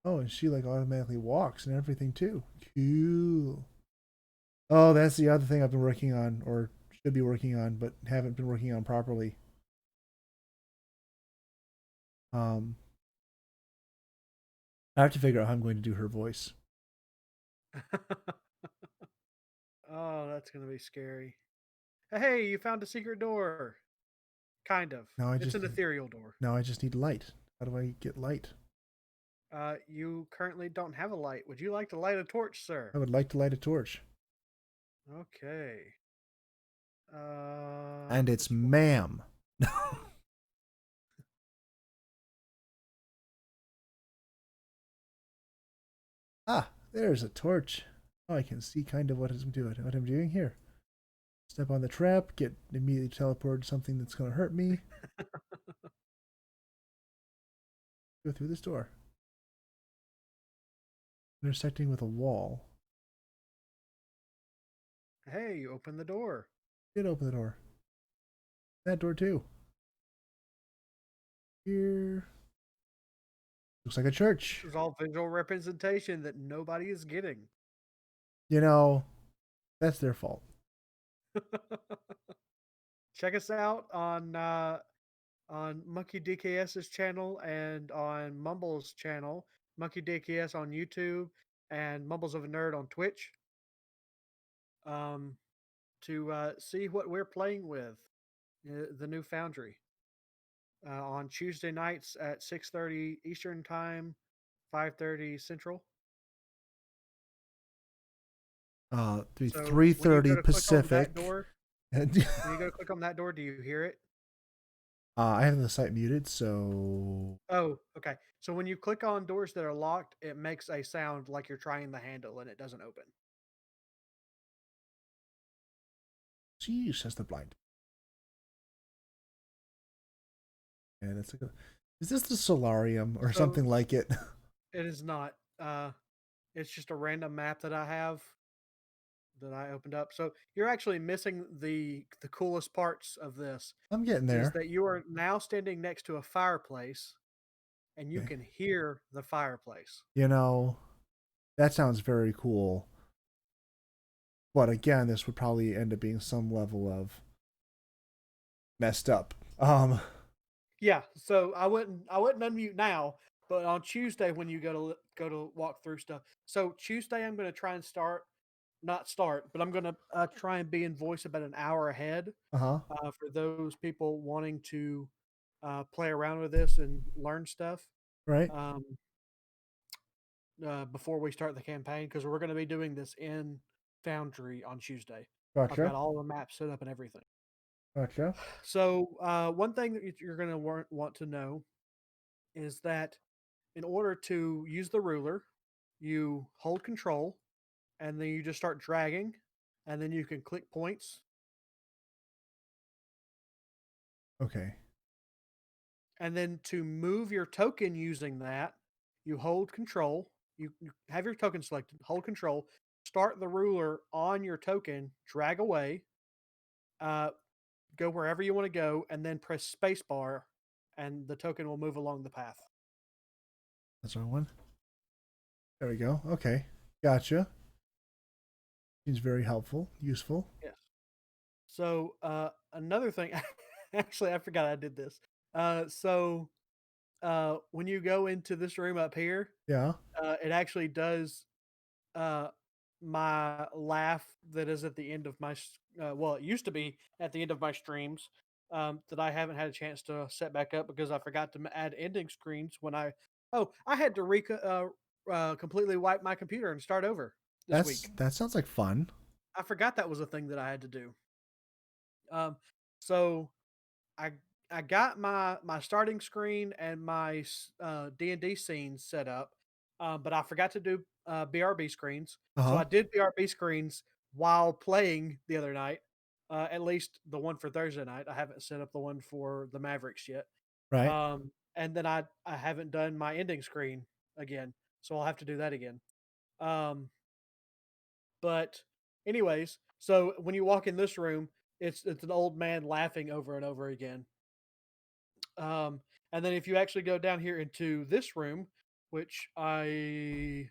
Oh, and she like automatically walks and everything too. Cool. Oh, that's the other thing I've been working on, or should be working on, but haven't been working on properly. I have to figure out how I'm going to do her voice. Oh, that's gonna be scary. Hey, you found a secret door. Kind of. It's an ethereal door. Now I just need light. How do I get light? You currently don't have a light. Would you like to light a torch, sir? I would like to light a torch. Okay. And it's ma'am. Ah, there's a torch. Oh, I can see kind of what I'm doing here. Step on the trap, get immediately teleported to something that's going to hurt me. Go through this door. Intersecting with a wall. Hey, you open the door. Did open the door. That door too. Here. Looks like a church. This is all visual representation that nobody is getting. You know, that's their fault. Check us out on Monkey DKS's channel and on Mumble's channel. Monkey DKS on YouTube and Mumbles of a Nerd on Twitch. To see what we're playing with, the new Foundry. On Tuesday nights at 6:30 Eastern Time, 5:30 Central. So when you 3:30 go to click on that Pacific. door, And when you go to click on that door, do you hear it? I have the site muted, so Oh, okay. So when you click on doors that are locked, it makes a sound like you're trying the handle and it doesn't open. geez, says the blind. And it's like, is this the solarium or So something like it? it is not. It's just a random map that I have that I opened up. So you're actually missing the coolest parts of this I'm getting is there. that you are now standing next to a fireplace and you Okay. can hear the fireplace. You know, that sounds very cool. But again, this would probably end up being some level of messed up. Yeah, so I wouldn't unmute now, but on Tuesday when you go to walk through stuff. So Tuesday I'm going to try and not start, but I'm going to try and be in voice about an hour ahead Uh-huh. for those people wanting to play around with this and learn stuff Right. um, before we start the campaign because we're going to be doing this in Foundry on Tuesday. I've Gotcha. got all the maps set up and everything. Gotcha. So one thing that you're going to want to know is that in order to use the ruler, you hold control and then you just start dragging and then you can click points. Okay. And then to move your token using that, you hold control. You have your token selected, hold control, start the ruler on your token, drag away, uh, go wherever you want to go, and then press spacebar, and the token will move along the path. That's the wrong one. There we go. Okay. Gotcha. Seems very helpful, useful. Yes. So another thing, actually, I forgot I did this. When you go into this room up here, Yeah. it actually does uh, my laugh that is at the end of my well, it used to be at the end of my streams that I haven't had a chance to set back up because I forgot to add ending screens when I had to completely wipe my computer and start over this week. That sounds like fun. I forgot that was a thing that I had to do. So I I got my starting screen and my D&D scenes set up, but I forgot to do BRB screens. So Uh-huh. I did BRB screens while playing the other night. At least the one for Thursday night. I haven't set up the one for the Mavericks yet. Right. And then I haven't done my ending screen again, so I'll have to do that again. Um, but anyways, so when you walk in this room, it's an old man laughing over and over again. And then if you actually go down here into this room, which I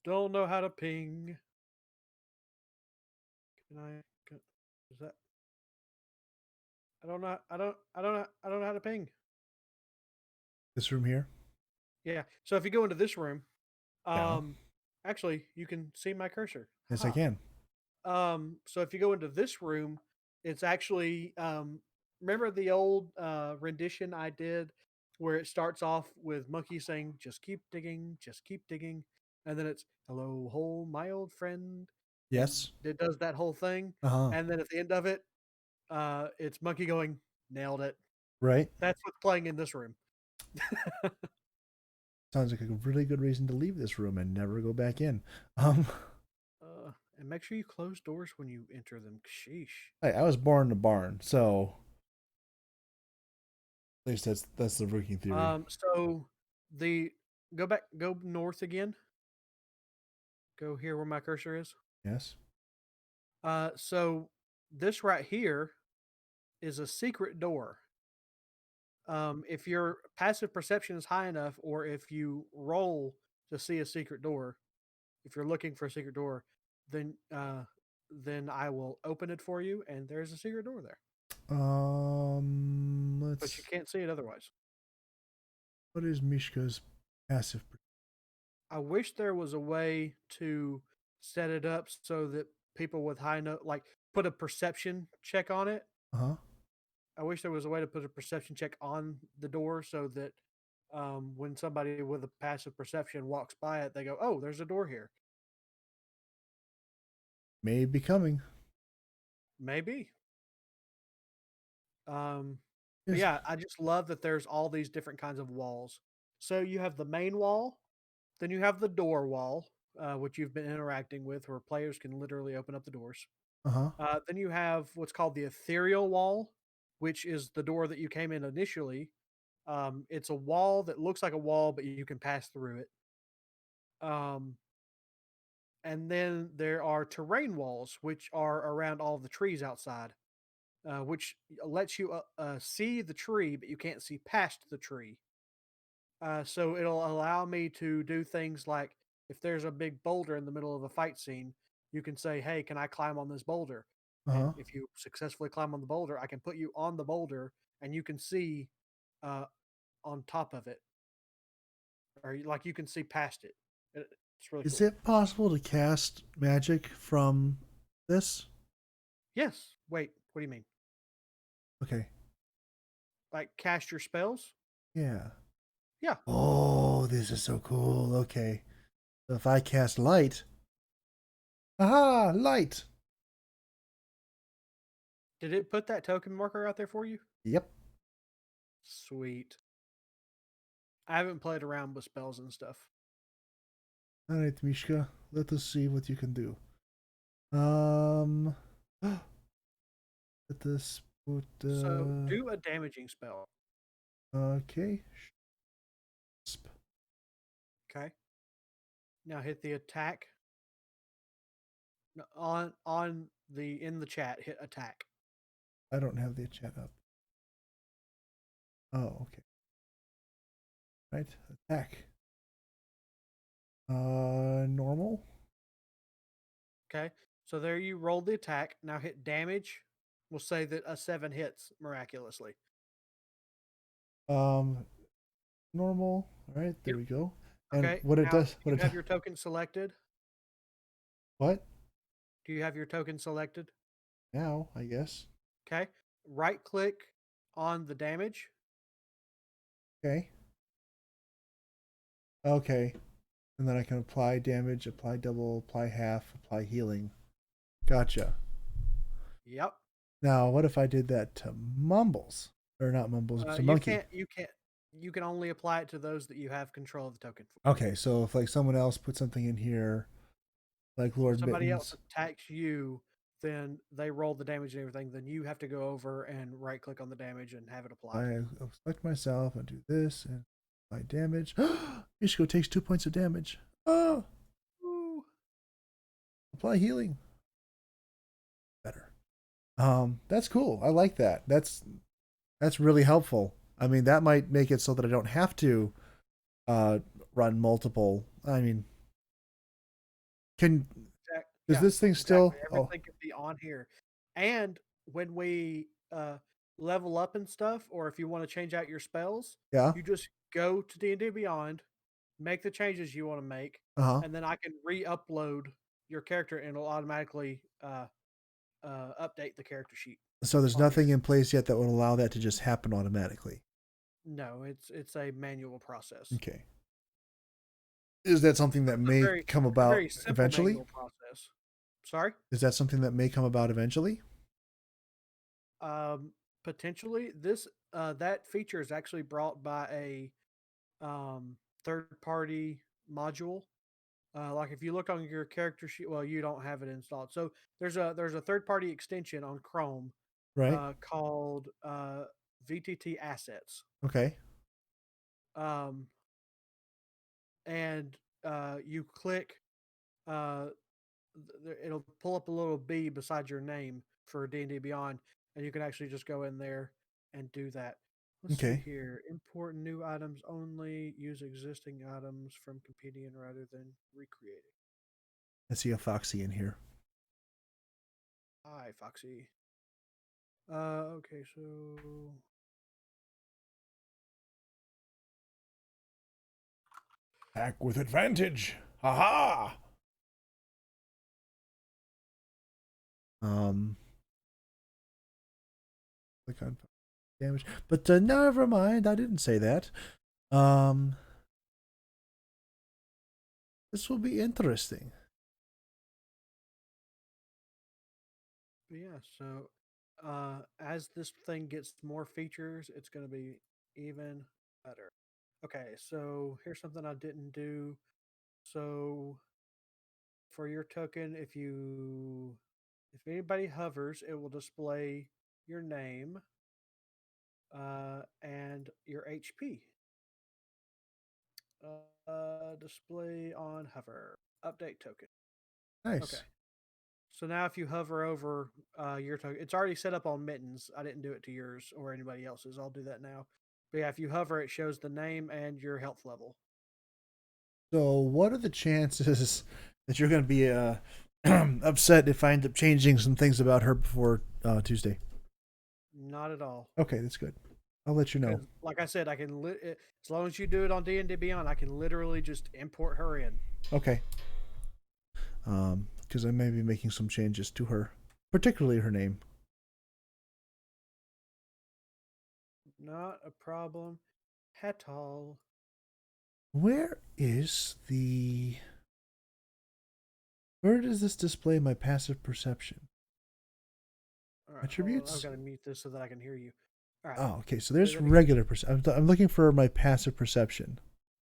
don't know how to ping. Can I? Is that? I don't know. I don't know how to ping. This room here. Yeah. So if you go into this room, Yeah. actually you can see my cursor. Yes, I can. So if you go into this room, it's actually remember the old rendition I did where it starts off with Monkey saying, just keep digging, and then it's hello, hole, my old friend, and Yes. it does that whole thing, Uh-huh. and then at the end of it, it's Monkey going, nailed it. Right. That's what's playing in this room. Sounds like a really good reason to leave this room and never go back in. Um, And make sure you close doors when you enter them. Sheesh. Hey, I was born in a barn, so at least that's the working theory. So the go north again. Go here where my cursor is. Yes. So this right here is a secret door. If your passive perception is high enough, or if you roll to see a secret door, if you're looking for a secret door, then then I will open it for you, and there's a secret door there. But you Let's. can't see it otherwise. What is Mishka's passive? I wish there was a way to set it up so that people with high note, like put a perception check on it. Uh huh. I wish there was a way to put a perception check on the door so that when somebody with a passive perception walks by it, they go, "Oh, there's a door here." May be coming. Maybe. But Yes. yeah, I just love that there's all these different kinds of walls. So you have the main wall, then you have the door wall, which you've been interacting with, where players can literally open up the doors. Uh huh. Then you have what's called the ethereal wall, which is the door that you came in initially. It's a wall that looks like a wall, but you can pass through it. Um, and then there are terrain walls, which are around all the trees outside, which lets you see the tree, but you can't see past the tree. So it'll allow me to do things like if there's a big boulder in the middle of a fight scene, you can say, "Hey, can I climb on this boulder?" Uh huh. And if you successfully climb on the boulder, I can put you on the boulder, and you can see uh, on top of it, or like you can see past it. It's really Is cool. it possible to cast magic from this? Yes. Wait. What do you mean? Okay. Like cast your spells? Yeah. Yeah. Oh, this is so cool. Okay. So if I cast light, aha, light. Did it put that token marker out there for you? Yep. Sweet. I haven't played around with spells and stuff. All right, Mishka. Let us see what you can do. Um, let us put. So do a damaging spell. Okay. Okay. Now hit the attack. No, on the in the chat, hit attack. I don't have the chat up. Oh, okay. Right. Attack. Normal. Okay. So there you rolled the attack. Now hit damage. We'll say that a 7 hits miraculously. Um, Normal. All right. There Yep. we go. And Okay. what it Now does? do you have your token selected? What? Do you have your token selected? Now, I guess. Okay. Right click on the damage. Okay. Okay. And then I can apply damage, apply double, apply half, apply healing. Gotcha. Yep. Now, what if I did that to Mumbles? Or not Mumbles, to Monkey? You can only apply it to those that you have control of the token for. Okay, so if like someone else put something in here, like If Lord somebody else Mittens, attacks you, then they roll the damage and everything. Then you have to go over and right click on the damage and have it applied. I select myself and do this and apply damage. Mishko takes 2 points of damage. Oh, Ooh. apply healing. Better. That's cool. I like that. That's really helpful. I mean, that might make it so that I don't have to uh run multiple. I mean, can does Yeah, this thing exactly. still? Oh, Everything can be on here. And when we level up and stuff, or if you want to change out your spells, yeah. you just go to D&D Beyond, make the changes you want to make, Uh-huh. and then I can re-upload your character and it'll automatically update the character sheet So there's on here. nothing in place yet that would allow that to just happen automatically. No, it's a manual process. Okay. Is that something that may come It's a about very simple eventually? manual process. Sorry? Is that something that may come about eventually? Um, Potentially, this that feature is actually brought by a third party module. Like if you look on your character sheet, well, you don't have it installed. So there's a third party extension on Chrome Right. called VTT Assets, Okay. um, and you click, uh, it'll pull up a little B beside your name for D&D Beyond, and you can actually just go in there and do that. Let's see Okay. here. Import new items only. Use existing items from competing rather than recreating. I see a Foxy in here. Hi, Foxy. Okay, so Act with advantage. Haha. Um, click on damage, but never mind. I didn't say that. Um, this will be interesting. but yeah, so as this thing gets more features, it's going to be even better. Okay, so here's something I didn't do. So for your token, if anybody hovers, it will display your name and your HP. Display on hover. Update token. Okay. Nice. So now if you hover over your token, it's already set up on Mittens. I didn't do it to yours or anybody else's. I'll do that now. But yeah, if you hover, it shows the name and your health level. So, what are the chances that you're going to be upset if I end up changing some things about her before Tuesday? Not at all. Okay, that's good. I'll let you know. Because, like I said, I can as long as you do it on D&D Beyond, I can literally just import her in. Okay. Because I may be making some changes to her, particularly her name. Not a problem at all. Where is the? Where does this display my passive perception? All right, hold on. I've Attributes? got to mute this so that I can hear you. All right, Oh, okay. So say there's that again. regular perception. I'm looking for my passive perception.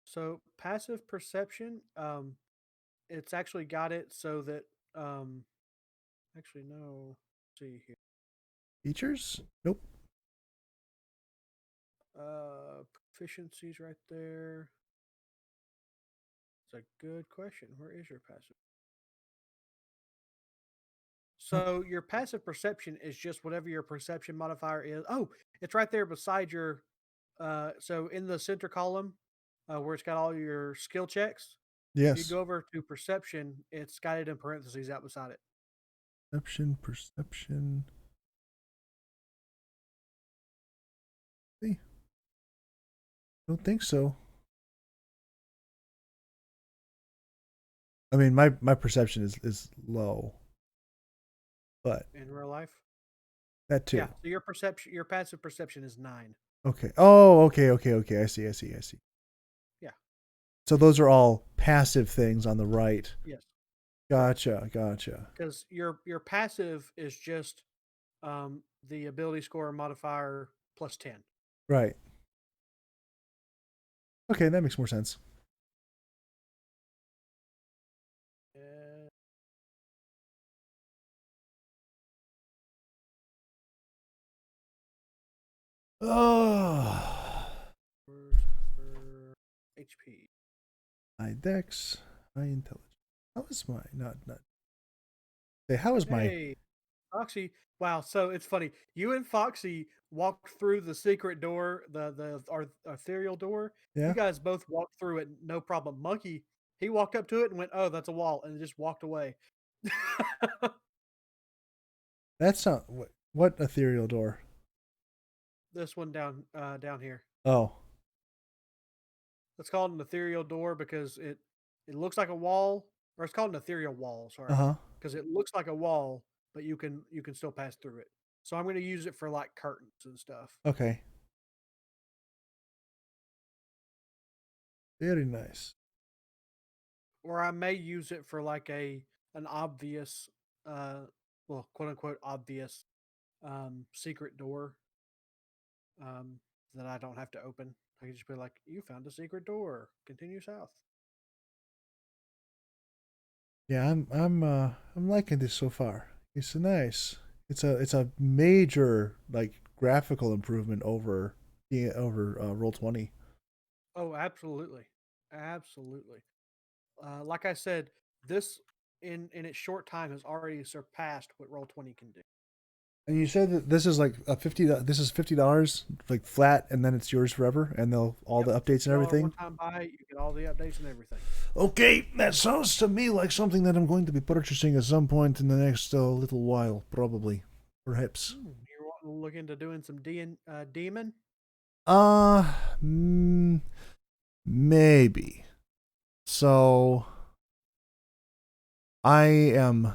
So passive perception, it's actually got it so that actually no. Let's see here. Features? Nope. Proficiencies right there. It's a good question. Where is your passive? Oh, So your passive perception is just whatever your perception modifier is. Oh, it's right there beside your. So in the center column, where it's got all your skill checks, if you yes. go over to perception, it's got it in parentheses out beside it. Perception. Perception. See, don't think so. I mean, my perception is low, but In real life. that Yeah. too. So your passive perception is 9. Okay. Oh, okay, okay, okay. I see, I see, I see. Yeah. So those are all passive things on the right. Yes. Correct. Gotcha, gotcha. Because your passive is just the ability score modifier plus 10. Right. Okay, that makes more sense. Uh, Oh, for HP. high dex, high intelligence. How is my not? Say, how is my? Hey, Foxy. Wow. So it's funny. You and Foxy walked through the secret door, the ethereal door. You Yeah, guys both walked through it, no problem. Monkey, he walked up to it and went, "Oh, that's a wall," and just walked away. that's not what ethereal door. This one down here. Oh, It's called an ethereal door because it looks like a wall, or it's called an ethereal wall. uh Sorry, huh. because it looks like a wall, but you can still pass through it. So I'm going to use it for like curtains and stuff, Okay, very nice. or I may use it for like an obvious, uh, well, quote unquote obvious secret door um, that I don't have to open. I can just be like, "You found a secret door. Continue south." Yeah, I'm liking this so far. It's nice. It's a major like graphical improvement over Roll 20. Oh, absolutely, absolutely. Like I said, this in its short time has already surpassed what Roll 20 can do. And you said that this is like a 50. This is $50 like flat, and then it's yours forever, and they'll all Yep, the updates and $50 one everything. time buy. You get all the updates and everything. Okay, that sounds to me like something that I'm going to be purchasing at some point in the next little while, probably, perhaps. You're wanting to look into doing some demon? Uh, mm, maybe. So I am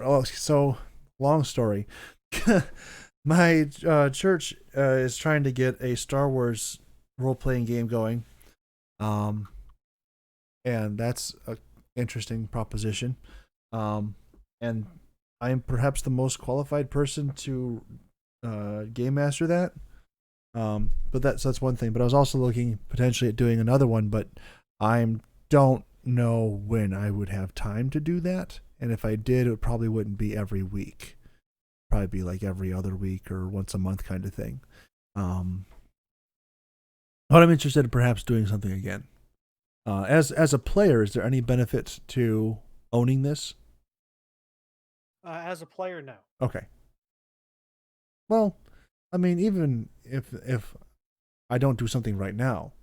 Oh, so long story. My church is trying to get a Star Wars role playing game going, um, and that's a interesting proposition. Um, and I am perhaps the most qualified person to game master that. But that's one thing. But I was also looking potentially at doing another one, but I don't know when I would have time to do that. And if I did, it probably wouldn't be every week. Probably be like every other week or once a month kind of thing. Um, but I'm interested in perhaps doing something again. As a player, is there any benefit to owning this? As a player, no. Okay. Well, I mean, even if I don't do something right now,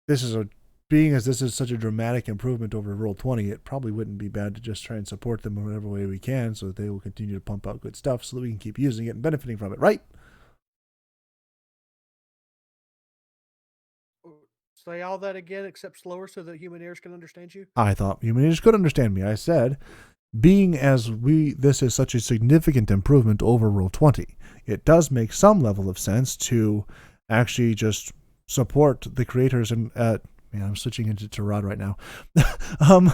this is a being as this is such a dramatic improvement over Roll 20, it probably wouldn't be bad to just try and support them in whatever way we can so that they will continue to pump out good stuff so that we can keep using it and benefiting from it, right? Say all that again, except slower, so that human ears can understand you. I thought humans could understand me. I said, being as this is such a significant improvement over Roll 20, it does make some level of sense to actually just support the creators and man, I'm switching into Tarot right now. um,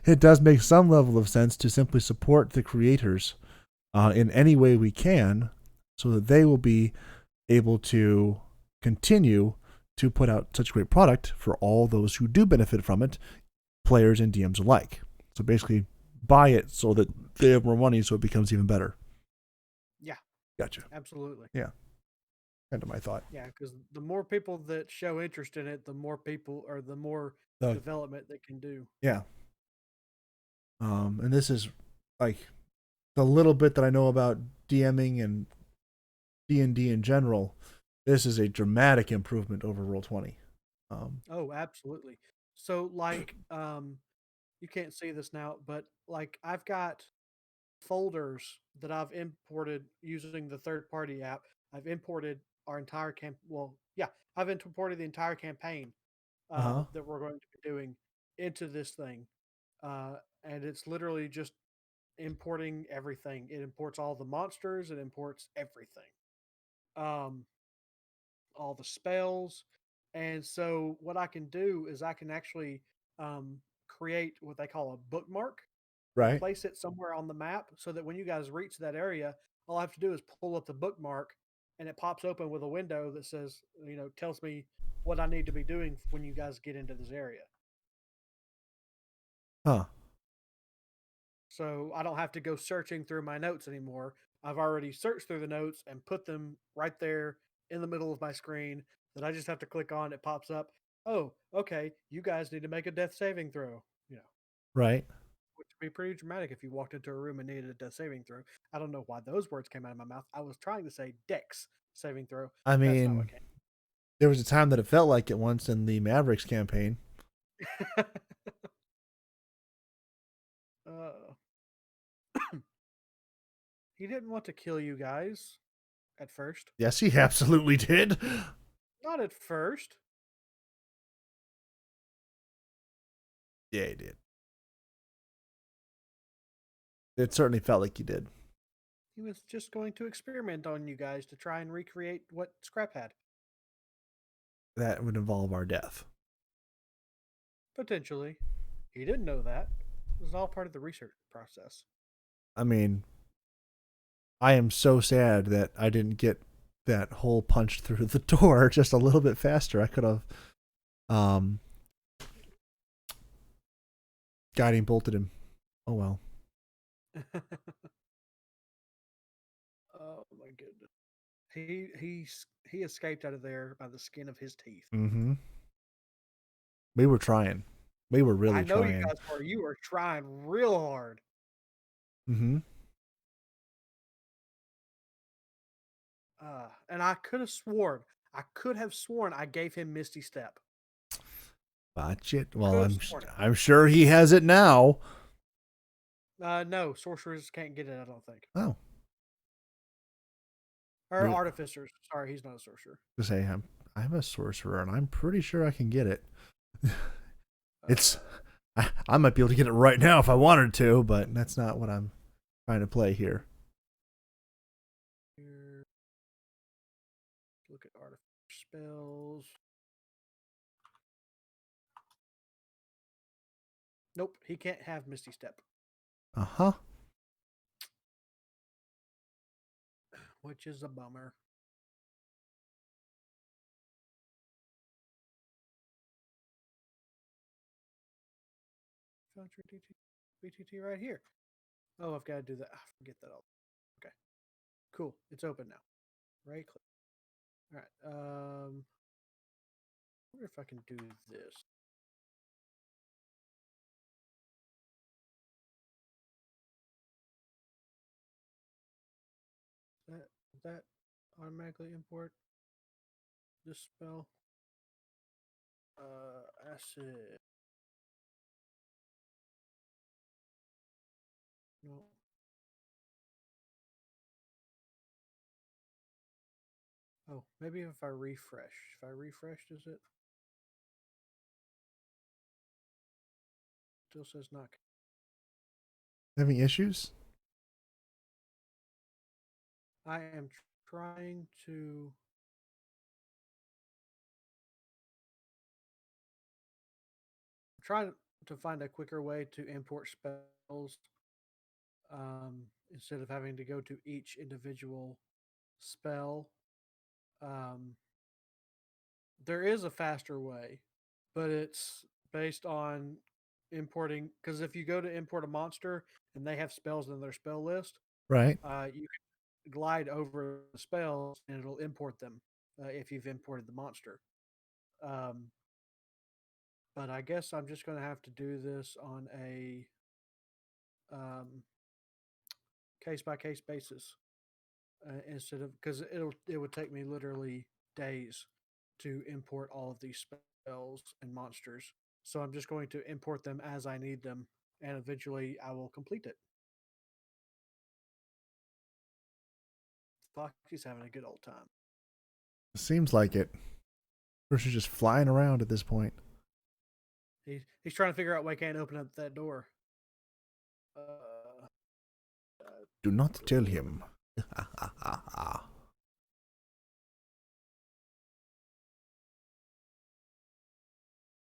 it does make some level of sense to simply support the creators in any way we can, so that they will be able to continue to put out such great product for all those who do benefit from it, players and DMs alike. So basically, buy it so that they have more money, so it becomes even better. Yeah, Gotcha. absolutely. Yeah, kind of my thought. Yeah, because the more people that show interest in it, the more people or the more So development they can do. yeah, and this is like the little bit that I know about DMing and D&D in general. This is a dramatic improvement over Roll 20. Oh, absolutely. So, like, you can't see this now, but like, I've got folders that I've imported using the third party app. I've imported our entire yeah, I've imported the entire campaign Uh huh. that we're going to be doing into this thing. And it's literally just importing everything. It imports all the monsters, it imports everything. Um, all the spells. And so what I can do is I can actually create what they call a bookmark and Right. place it somewhere on the map so that when you guys reach that area, all I have to do is pull up the bookmark and it pops open with a window that says, tells me what I need to be doing when you guys get into this area. Huh. So I don't have to go searching through my notes anymore. I've already searched through the notes and put them right there in the middle of my screen that I just have to click on. It pops up. Oh, okay. You guys need to make a death saving throw. Right. Which would be pretty dramatic if you walked into a room and needed a death saving throw. I don't know why those words came out of my mouth. I was trying to say Dex saving throw. I That's not what mean, there was a time that it felt like it once in the Mavericks campaign. came. uh, he didn't want to kill you guys at first. Yes, he absolutely did. Not at first. Yeah, he did. It certainly felt like he did. He was just going to experiment on you guys to try and recreate what Scrap had. That would involve our death. Potentially. He didn't know that. It was all part of the research process. I mean, I am so sad that I didn't get that hole punched through the door just a little bit faster. I could have, um, Guiding bolted him. Oh well. Oh my goodness. He escaped out of there by the skin of his teeth. Mm-hmm. We were trying. We were I really know you trying. guys were. You were trying real hard. Mm-hmm. And I could have sworn I gave him Misty Step. Botch it. Well, Could have sworn it. I'm sure he has it now. No, sorcerers can't get it. I don't think. Oh, Or we artificers. Sorry, he's not a sorcerer. to say I'm a sorcerer and I'm pretty sure I can get it. It's Uh, I might be able to get it right now if I wanted to, but that's not what I'm trying to play here. here, look at artificer spells. Nope, he can't have Misty Step, Uh-huh. which is a bummer. Foundry BTT right here. Oh, I've got to do that. I forget that all. Okay, cool. It's open now. Right click. All right. I wonder if I can do this. That automatically import this spell? Acid. No. Oh, maybe if I refresh. If I refresh, does it? Still says not. Having issues? I am trying to. Trying to find a quicker way to import spells instead of having to go to each individual spell. Um, there is a faster way, but it's based on importing. Because if you go to import a monster and they have spells in their spell list, Right. you can glide over the spells and it'll import them if you've imported the monster. Um, but I guess I'm just going to have to do this on a case by case basis instead of because it would take me literally days to import all of these spells and monsters. So I'm just going to import them as I need them, and eventually I will complete it. Fuck, he's having a good old time. Seems like it. Or she's just flying around at this point. He's trying to figure out why he can't open up that door. Do not tell him.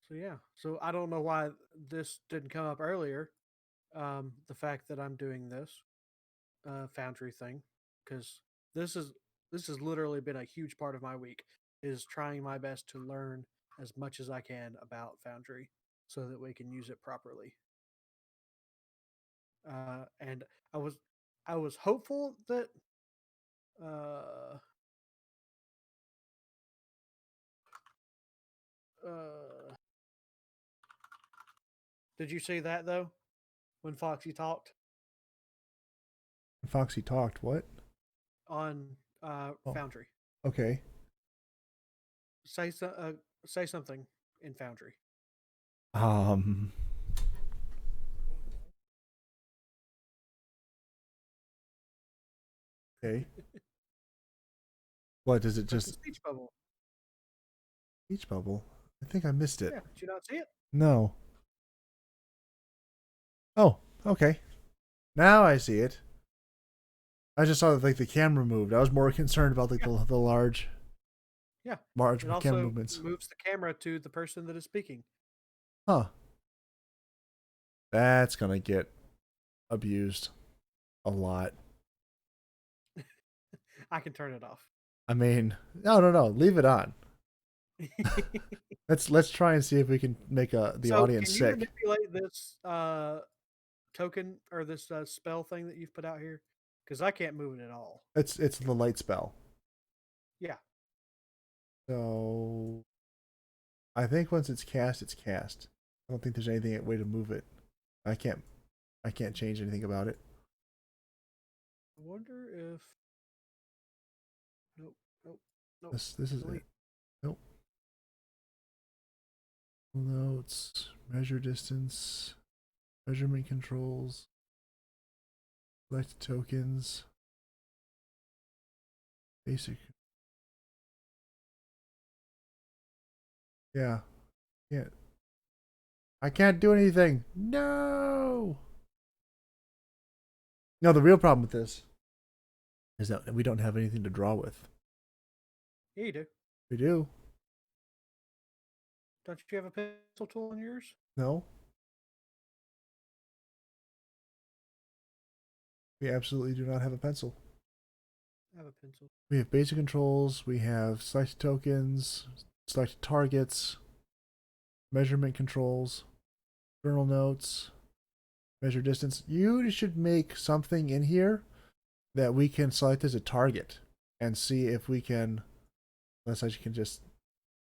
So yeah, so I don't know why this didn't come up earlier. The fact that I'm doing this Foundry thing, because this is this has literally been a huge part of my week is trying my best to learn as much as I can about Foundry so that we can use it properly. And I was hopeful that uh, uh, did you see that though when Foxy talked Foxy talked. What? on Oh, Foundry? okay. Say say something in Foundry. Um. Okay. What does it Press the just speech bubble. speech bubble? I think I missed it. Yeah, did you not see it? No. Oh, okay. Now I see it. I just saw that like the camera moved. I was more concerned about like Yeah, the yeah. large It camera also movements. moves the camera to the person that is speaking. Huh. That's gonna get abused a lot. I can turn it off. I mean, no, no, no. Leave it on. Let's try and see if we can make the So, audience can you sick. manipulate this token or this spell thing that you've put out here? Because I can't move it at all. It's the light spell. Yeah. So I think once it's cast, it's cast. I don't think there's anything way to move it. I can't I can't change anything about it. I wonder if. Nope. Nope. Nope. This is it. Delete. Nope. Notes, measure distance, measurement controls, select tokens, basic. Yeah. Can't. I can't do anything. No. No, the real problem with this is that we don't have anything to draw with. Yeah, you do. We do. Don't you have a pencil tool in yours? No. We absolutely do not have a pencil. I have a pencil. We have basic controls. We have select tokens, select targets, measurement controls, journal notes, measure distance. You should make something in here that we can select as a target and see if we can. Unless I can just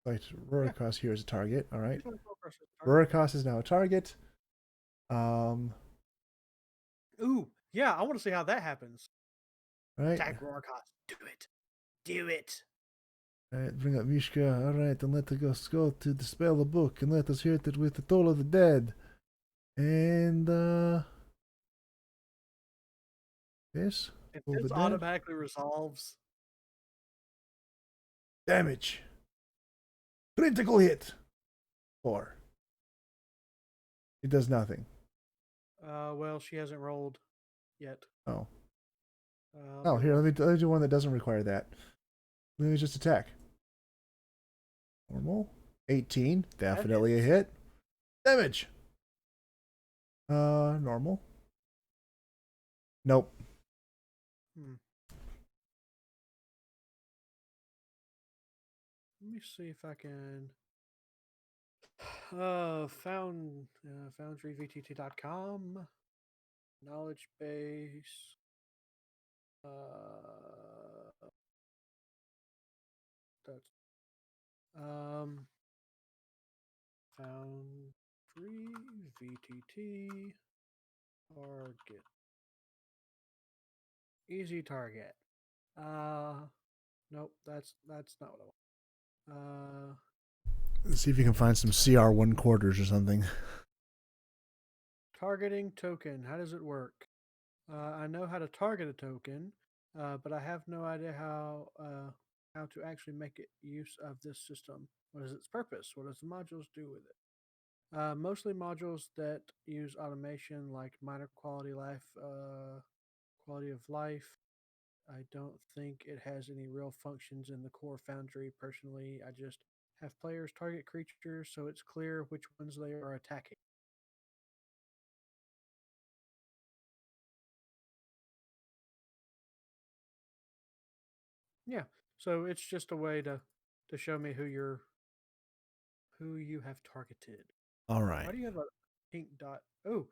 select Yeah. Rurikos here as a target. All right. Just wanna go across this target. Rurikos is now a target. Um. Ooh, yeah, I want to see how that happens. Right. Attack Rorcos. Do it. Do it. All right. Bring up Mishka. All right. And let us go to dispel the book and let us hear it with the toll of the dead. And this If toll of the this dead. automatically resolves, Damage. Critical hit. 4. It does nothing. well, she hasn't rolled yet. Oh. I'll Oh, do here, one. let me do one that doesn't require that. Let me just attack. Normal. 18. That Definitely a hits. hit. Damage. Normal. Nope. Hmm. Let me see if I can. Foundryvtt.com. Knowledge base. That's Foundry VTT target. Easy target. Nope, that's not what I want. Let's see if you can find some CR1 quarters or something. Targeting token. How does it work? I know how to target a token, but I have no idea how to actually make it use of this system. What is its purpose? What does the modules do with it? Mostly modules that use automation, like minor quality of life. I don't think it has any real functions in the core Foundry. Personally, I just have players target creatures, so it's clear which ones they are attacking. Yeah, so it's just a way to show me who you have targeted. All right. Why do you have a pink dot? Oh,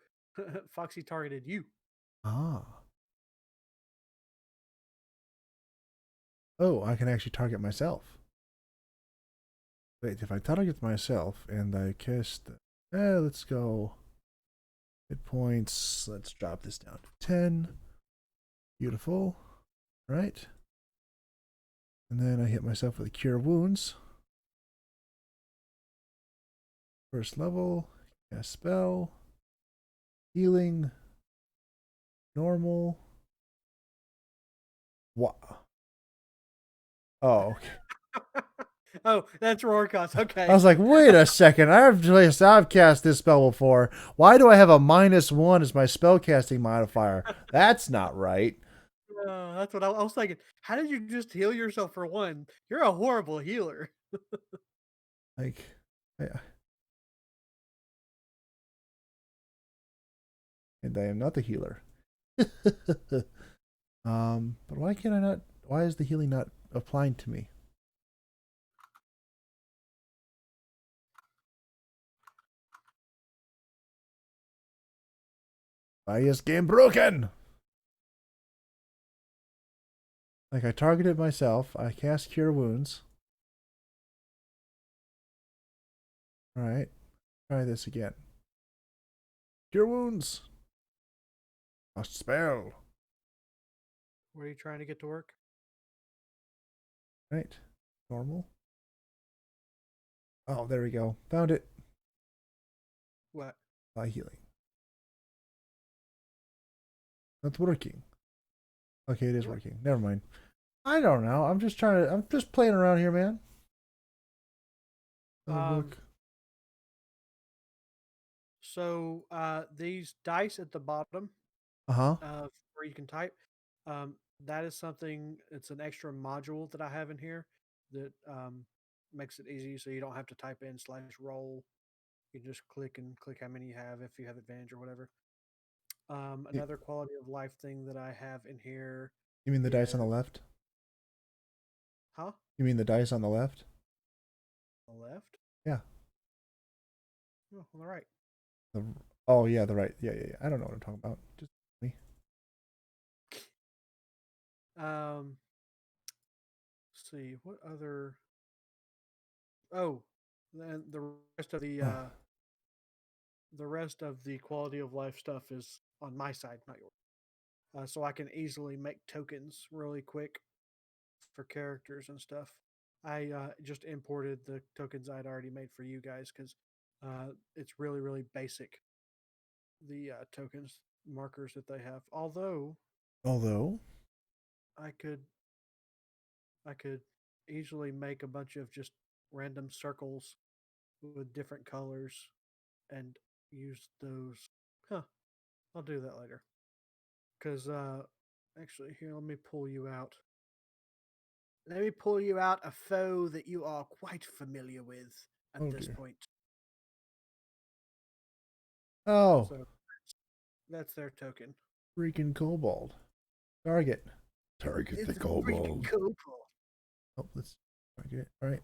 Foxy targeted you. Ah. Oh, I can actually target myself. Wait, if I target myself and I cast. Let's go. Hit points. Let's drop this down to 10. Beautiful. Right. And then I hit myself with a Cure Wounds. First level. Cast spell. Healing. Normal. What? Oh, okay. Oh, that's Rorcos. I Okay. was like, wait a second. I've cast this spell before. Why do I have a -1 as my spellcasting modifier? That's not right. That's what I was thinking. How did you just heal yourself for one? You're a horrible healer. Like, I, and I am not the healer. But why can't I not? Why is the healing not applying to me? Why is game broken? Like, I targeted myself. I cast Cure Wounds. Alright. Try this again. Cure Wounds. A spell. What are you trying to get to work? Right. Normal. Oh, there we go. Found it. What? By healing. That's working. Okay, it is What? working. Never mind. I don't know. I'm just playing around here, man. Look. So these dice at the bottom Uh-huh. of where you can type, that is something. It's an extra module that I have in here that makes it easy, so you don't have to type in /roll. You just click and click how many you have if you have advantage or whatever. Another quality of life thing that I have in here You mean the dice is, on the left? huh? You mean the dice on the left? The left? Yeah. Oh, on the right. The Oh yeah, the right. Yeah, yeah, yeah. I don't know what I'm talking about. Just me. Um, let's see what other. Oh, then Oh, the rest of the quality of life stuff is on my side, not yours. So I can easily make tokens really quick for characters and stuff. I just imported the tokens I'd already made for you guys because it's really basic. The tokens markers that they have. although I could I could easily make a bunch of just random circles with different colors and use those. Huh. I'll do that later. Because actually, here, let me pull you out. Let me pull you out a foe that you are quite familiar with at oh this dear. point. Oh, So that's their token. freaking kobold. Target. Target the It's a freaking kobold. kobold. Oh, let's target it. All right.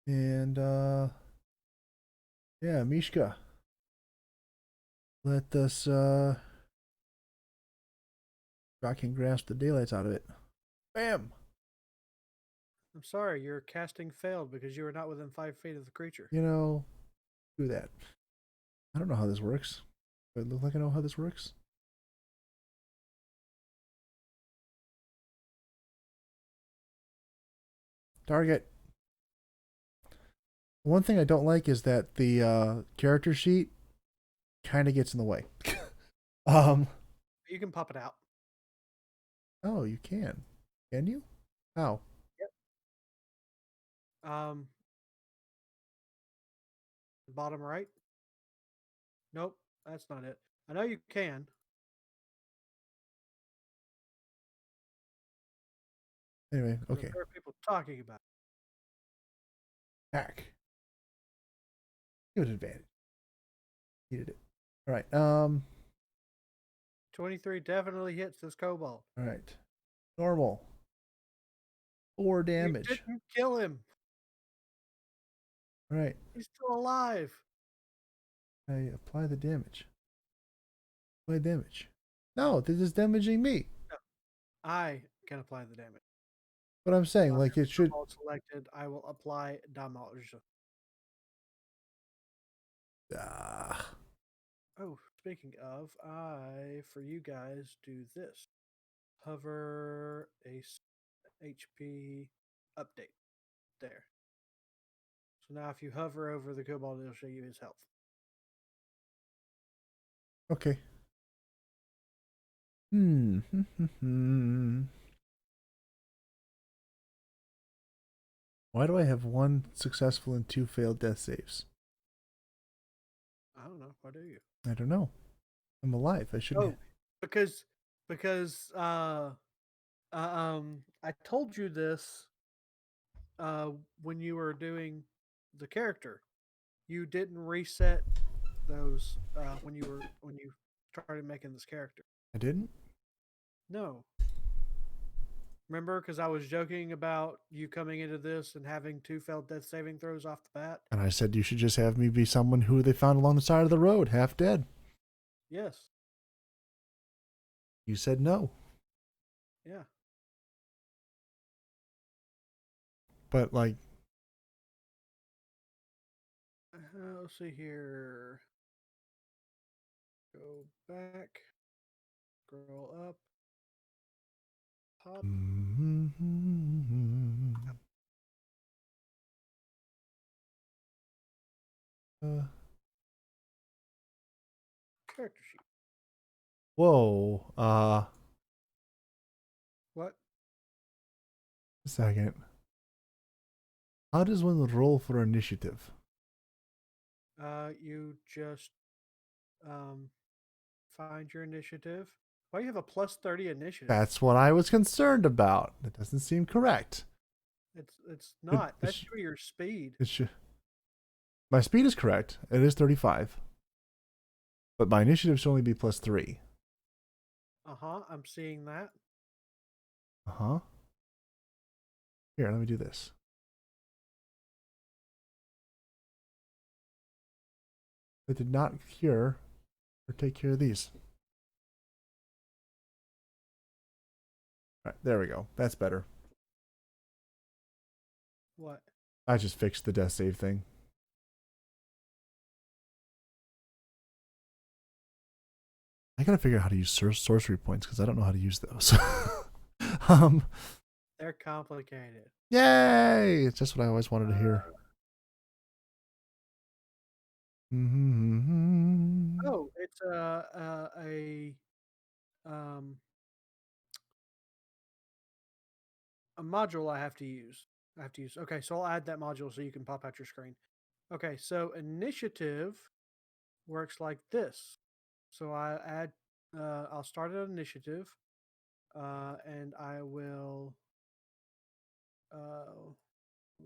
And yeah, Mishka. Let us rock and grasp the daylights out of it. Bam. I'm sorry, your casting failed because you were not within 5 feet of the creature. You know, do that. I don't know how this works. Do I look like I know how this works? Target. One thing I don't like is that the character sheet kind of gets in the way. um. You can pop it out. Oh, you can. Can you? How? Yep. Bottom right. Nope, that's not it. I know you can. Anyway, Because okay. there are people talking about Hack. Give it advantage. Needed it. All right. it. 23 definitely hits this kobold. All right. Normal. 4 You damage. didn't kill him. All right. He's still alive. I apply the damage. Apply damage. No, this is damaging me. No, I can apply the damage. What I'm saying, While like it should. kobold selected, I will apply damage. Ah. Oh, speaking of, I for you guys do this. Hover a HP update there. So now if you hover over the kobold, it'll show you his health. Okay. Why do I have 1 successful and 2 failed death saves? I don't know. Why do you? I don't know. I'm alive. I shouldn't. Oh, because because I told you this when you were doing the character. You didn't reset those when you started making this character. I didn't. No. Remember, because I was joking about you coming into this and having 2 failed death saving throws off the bat. And I said you should just have me be someone who they found along the side of the road, half dead. Yes. You said no. Yeah. But like, Let's see here. Go back. Scroll up. Pop. Character sheet. whoa. What? A second. How does one roll for initiative? You just find your initiative. Why you have a plus 30 initiative? That's what I was concerned about. That doesn't seem correct. It's not. That should be your speed. It should. My speed is correct. It is 35. But my initiative should only be plus 3. Uh-huh. I'm seeing that. Uh-huh. Here, let me do this. It did not cure or take care of these. All right, there we go. That's better. What? I just fixed the death save thing. I gotta figure out how to use sorcery points because I don't know how to use those. um, They're complicated. Yay! It's just what I always wanted to hear. Oh, it's um a module I have to use. Okay, so I'll add that module so you can pop out your screen. Okay, so initiative works like this. So I'll start an initiative, and I we'll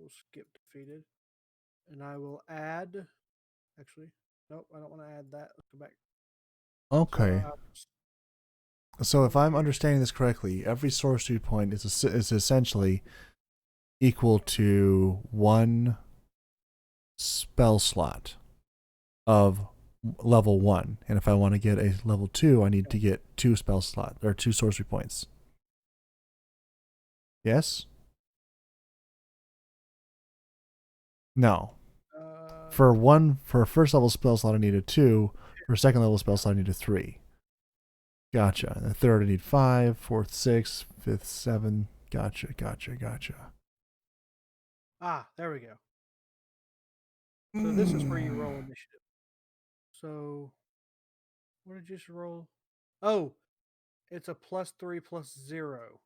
skip defeated, and I will add. Actually, nope, I don't want to add that. Let's go back. So Okay. So if over I'm here. understanding this correctly, every sorcery point is essentially equal to 1 spell slot of level 1. And if I want to get a level 2, I need to get 2 spell slot or 2 sorcery points. Yes? No. For first level spell slot I need a 2. For second level spell slot I need a 3. Gotcha. And the third I need 5, fourth 6, fifth 7. Gotcha. Ah, there we go. So this is where you roll initiative. So what did you just roll? Oh, it's a +3 +0.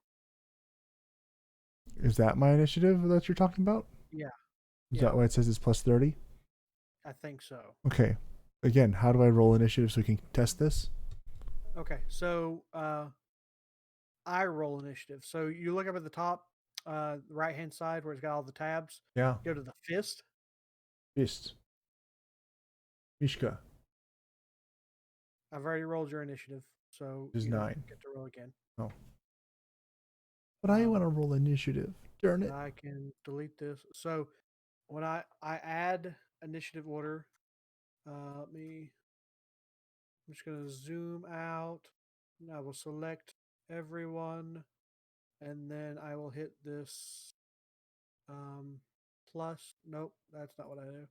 Is that my initiative that you're talking about? Yeah. Is that why it says it's plus 30? I think so. Okay. Again, how do I roll initiative so we can test this? Okay, so I roll initiative. So you look up at the top, right hand side where it's got all the tabs. Yeah. Go to the fist. Fist. Mishka. I've already rolled your initiative, so Is you don't 9. get to roll again. Oh. But I want to roll initiative. Darn it. I can delete this. So when I add initiative order, I'm just gonna zoom out. And I will select everyone, and then I will hit this plus. Nope, that's not what I do.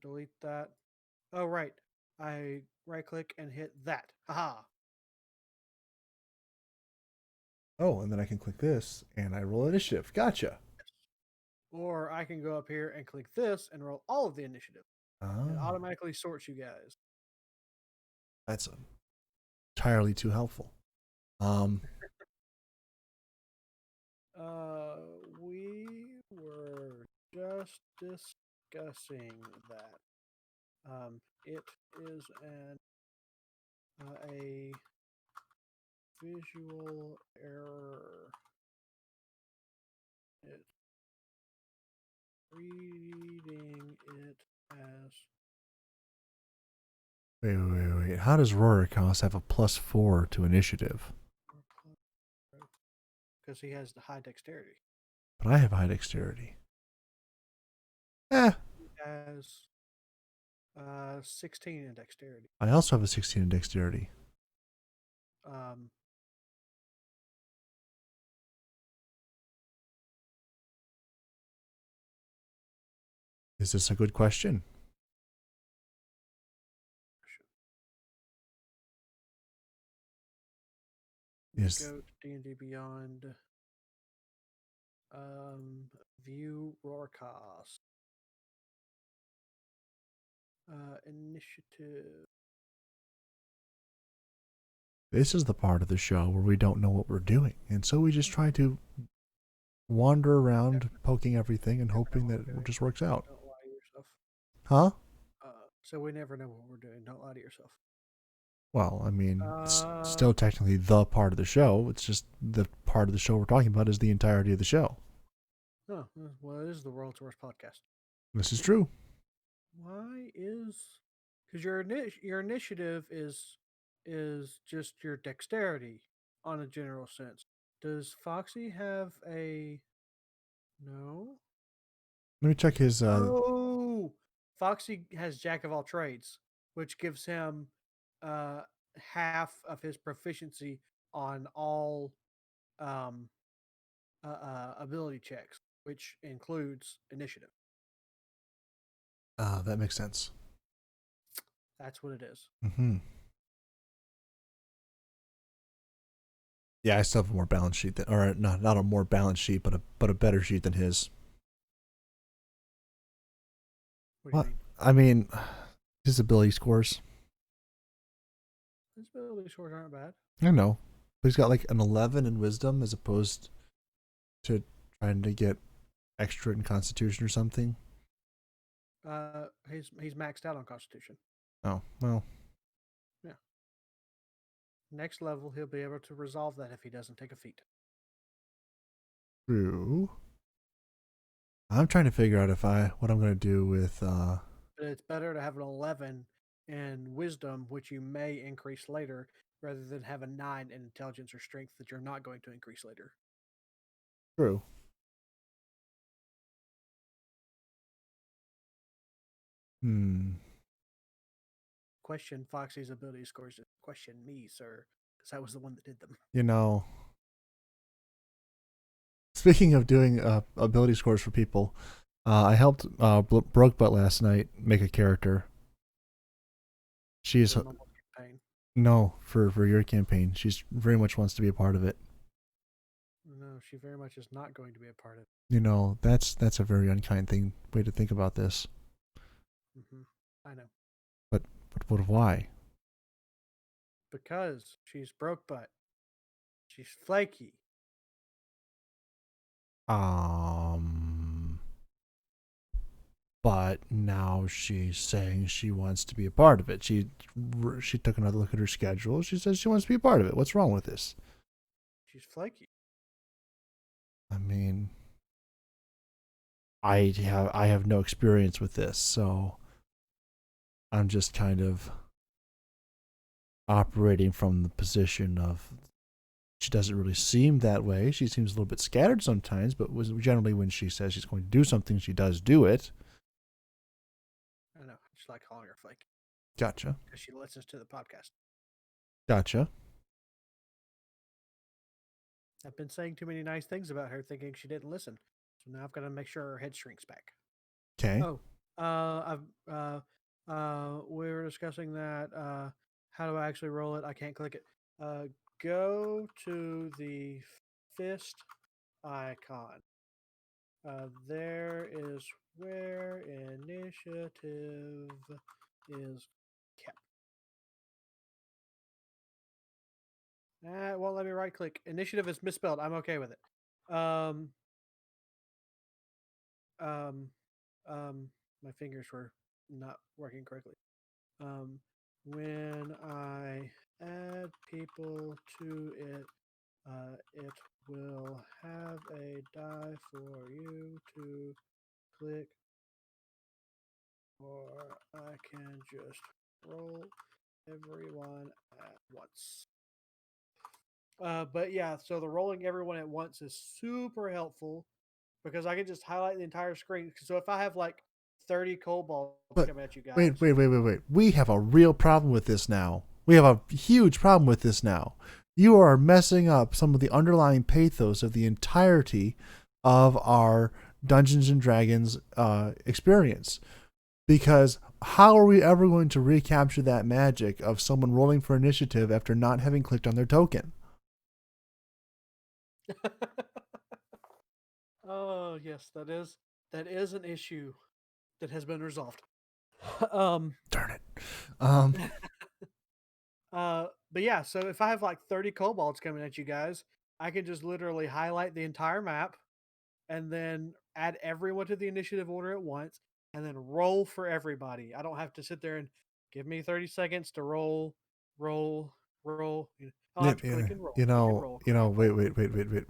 Delete that. Oh right, I right click and hit that. Haha. Oh, and then I can click this and I roll initiative. Gotcha. Or I can go up here and click this and roll all of the initiative. It Oh, automatically sorts you guys. that's entirely too helpful. We were just discussing that. It is a visual error. It's reading it as Wait. How does Rorikos have a plus 4 to initiative? because he has the high dexterity. But I have high dexterity. Eh. He has 16 in dexterity. I also have a 16 in dexterity. Um, Is this a good question? Yes. Go to D&D Beyond. View Roarcast. Initiative. This is the part of the show where we don't know what we're doing, and so we just try to wander around, poking everything and hoping that it just works out. Don't lie to yourself. Huh? So we never know what we're doing. Don't lie to yourself. Well, I mean, it's still technically the part of the show. It's just the part of the show we're talking about is the entirety of the show. Oh, well, it is the world's worst podcast. This is true. Why is because your initiative is just your dexterity on a general sense. Does Foxy have a no? Let me check his. Oh, Foxy has Jack of all trades, which gives him uh, half of his proficiency on all um, ability checks, which includes initiative. That makes sense. That's what it is. Mm-hmm. Yeah, I still have a more balanced sheet than, or not a more balanced sheet, but a better sheet than his. What do you What? mean? I mean, his ability scores. His ability scores aren't bad. I know, but he's got like an 11 in wisdom as opposed to trying to get extra in Constitution or something. He's maxed out on Constitution. Oh well. Yeah. Next level, he'll be able to resolve that if he doesn't take a feat. True. I'm trying to figure out what I'm gonna do with. But it's better to have an 11 in wisdom, which you may increase later, rather than have a 9 in intelligence or strength that you're not going to increase later. True. Hmm. Question Foxy's ability scores. Question me, sir, because I was the one that did them. You know, speaking of doing ability scores for people, I helped Broke Butt last night make a character. She's no for your campaign. She's very much wants to be a part of it. No, she very much is not going to be a part of it. You know, that's a very unkind way to think about this. Mm-hmm. I know. But why? Because she's broke butt. She's flaky. But now she's saying she wants to be a part of it. She took another look at her schedule. She says she wants to be a part of it. What's wrong with this? She's flaky. I mean, I have no experience with this, so I'm just kind of operating from the position of she doesn't really seem that way. She seems a little bit scattered sometimes, but generally when she says she's going to do something, she does do it. I know. I just like calling her flaky. Gotcha. Because she listens to the podcast. Gotcha. I've been saying too many nice things about her, thinking she didn't listen. So now I've got to make sure her head shrinks back. Okay. Oh, we were discussing that. How do I actually roll it? I can't click it. Go to the fist icon. There is where initiative is kept. It won't let me right click. Initiative is misspelled. I'm okay with it. My fingers were not working correctly. When I add people to it, it will have a die for you to click, or I can just roll everyone at once. But yeah, so the rolling everyone at once is super helpful because I can just highlight the entire screen. So if I have like 30 kobolds But coming at you guys. wait. We have a real problem with this now. We have a huge problem with this now. You are messing up some of the underlying pathos of the entirety of our Dungeons and Dragons experience. Because how are we ever going to recapture that magic of someone rolling for initiative after not having clicked on their token? Oh yes, that is an issue that has been resolved. um Darn it. but yeah, so if I have like 30 kobolds coming at you guys, I can just literally highlight the entire map and then add everyone to the initiative order at once and then roll for everybody. I don't have to sit there and give me 30 seconds to roll. I'll have to click and roll, click and roll, click and Wait.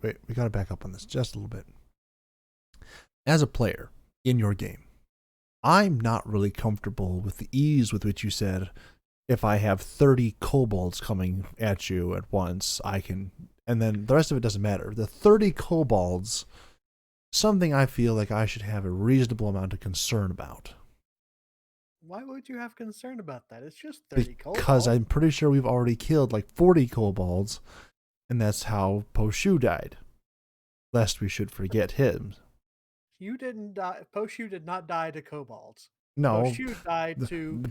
roll. We got to back up on this just a little bit. As a player in your game, I'm not really comfortable with the ease with which you said, if I have 30 kobolds coming at you at once, I can, and then the rest of it doesn't matter. The 30 kobolds, something I feel like I should have a reasonable amount of concern about. Why would you have concern about that? It's just 30 kobolds. Because I'm pretty sure we've already killed like 40 kobolds, and that's how Poshu died. Lest we should forget him. You didn't die. Poshu did not die to kobolds. No. Poshu died to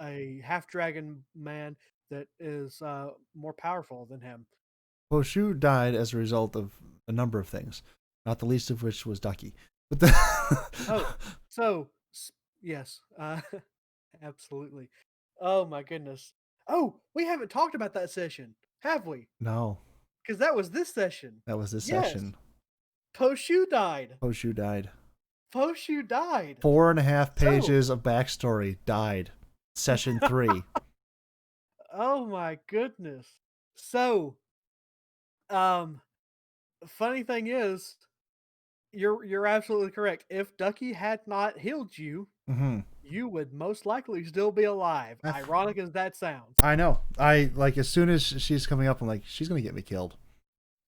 a half dragon man that is more powerful than him. Poshu died as a result of a number of things, not the least of which was Ducky. But Yes, absolutely. Oh my goodness. Oh, we haven't talked about that session, have we? No. Because that was this session. That was this Yes. session. Poshu died. Poshu died. 4.5 pages of backstory. Died. Session 3. Oh my goodness. So, funny thing is, you're absolutely correct. If Ducky had not healed you, you would most likely still be alive. Ironic as that sounds. I know. I like as soon as she's coming up, I'm like, she's gonna get me killed,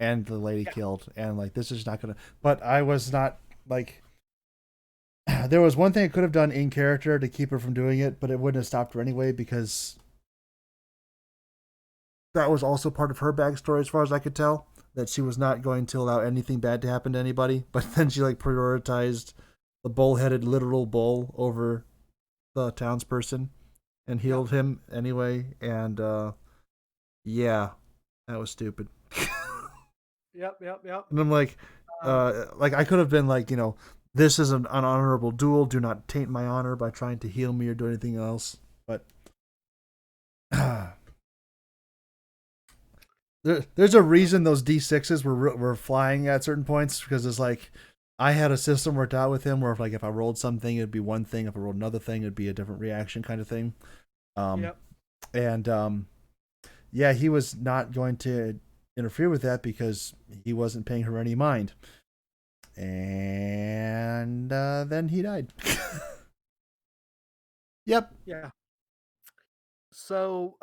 and the lady killed, and like this is not gonna. But I was not like. There was one thing I could have done in character to keep her from doing it, but it wouldn't have stopped her anyway because that was also part of her backstory, as far as I could tell, that she was not going to allow anything bad to happen to anybody. But then she like prioritized the bull-headed literal bull over the townsperson and healed him anyway. And yeah, that was stupid. Yep. And I'm like I could have been like, this is an unhonorable duel. Do not taint my honor by trying to heal me or do anything else. But there's a reason those D6s were flying at certain points, because it's like I had a system worked out with him where if I rolled something, it'd be one thing. If I rolled another thing, it'd be a different reaction kind of thing. And yeah, he was not going to interfere with that because he wasn't paying her any mind. And then he died. Yep. Yeah. So,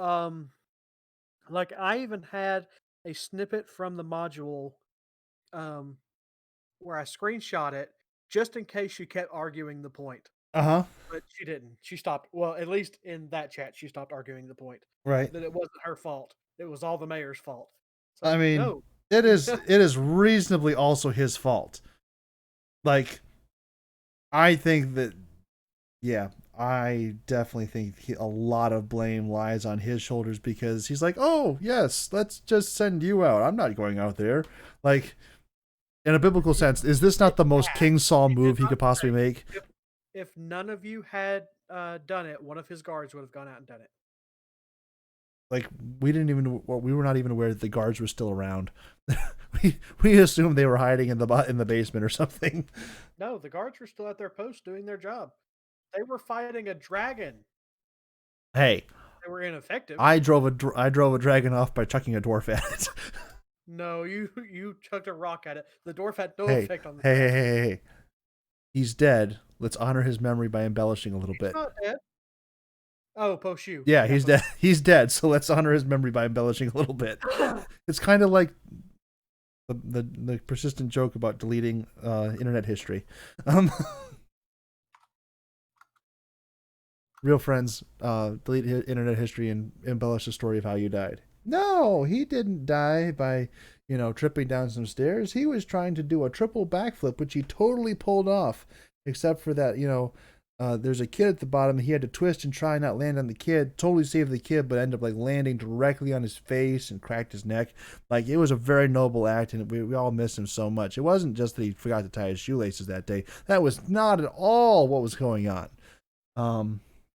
like I even had a snippet from the module, where I screenshot it just in case she kept arguing the point. Uh-huh. But she didn't. She stopped. Well, at least in that chat, she stopped arguing the point. Right. That it wasn't her fault. It was all the mayor's fault. So, I mean, no. it is reasonably also his fault. Like, I think that, yeah, I definitely think a lot of blame lies on his shoulders, because he's like, oh, yes, let's just send you out. I'm not going out there. Like, in a biblical sense, is this not the most King Saul move he could possibly make? If none of you had done it, one of his guards would have gone out and done it. Like, we were not even aware that the guards were still around. we assumed they were hiding in the basement or something. No, the guards were still at their post doing their job. They were fighting a dragon. Hey, they were ineffective. I drove a dragon off by chucking a dwarf at it. No, you chucked a rock at it. The dwarf had no effect on the Hey. He's dead. Let's honor his memory by embellishing a little bit. Not dead. Oh, Poshu. Yeah, he's dead. He's dead. So let's honor his memory by embellishing a little bit. It's kind of like the persistent joke about deleting internet history. real friends delete internet history and embellish the story of how you died. No, he didn't die by, tripping down some stairs. He was trying to do a triple backflip, which he totally pulled off, except for that, there's a kid at the bottom. He had to twist and try not land on the kid. Totally saved the kid, but ended up like landing directly on his face and cracked his neck. Like it was a very noble act, and we all miss him so much. It wasn't just that he forgot to tie his shoelaces that day. That was not at all what was going on.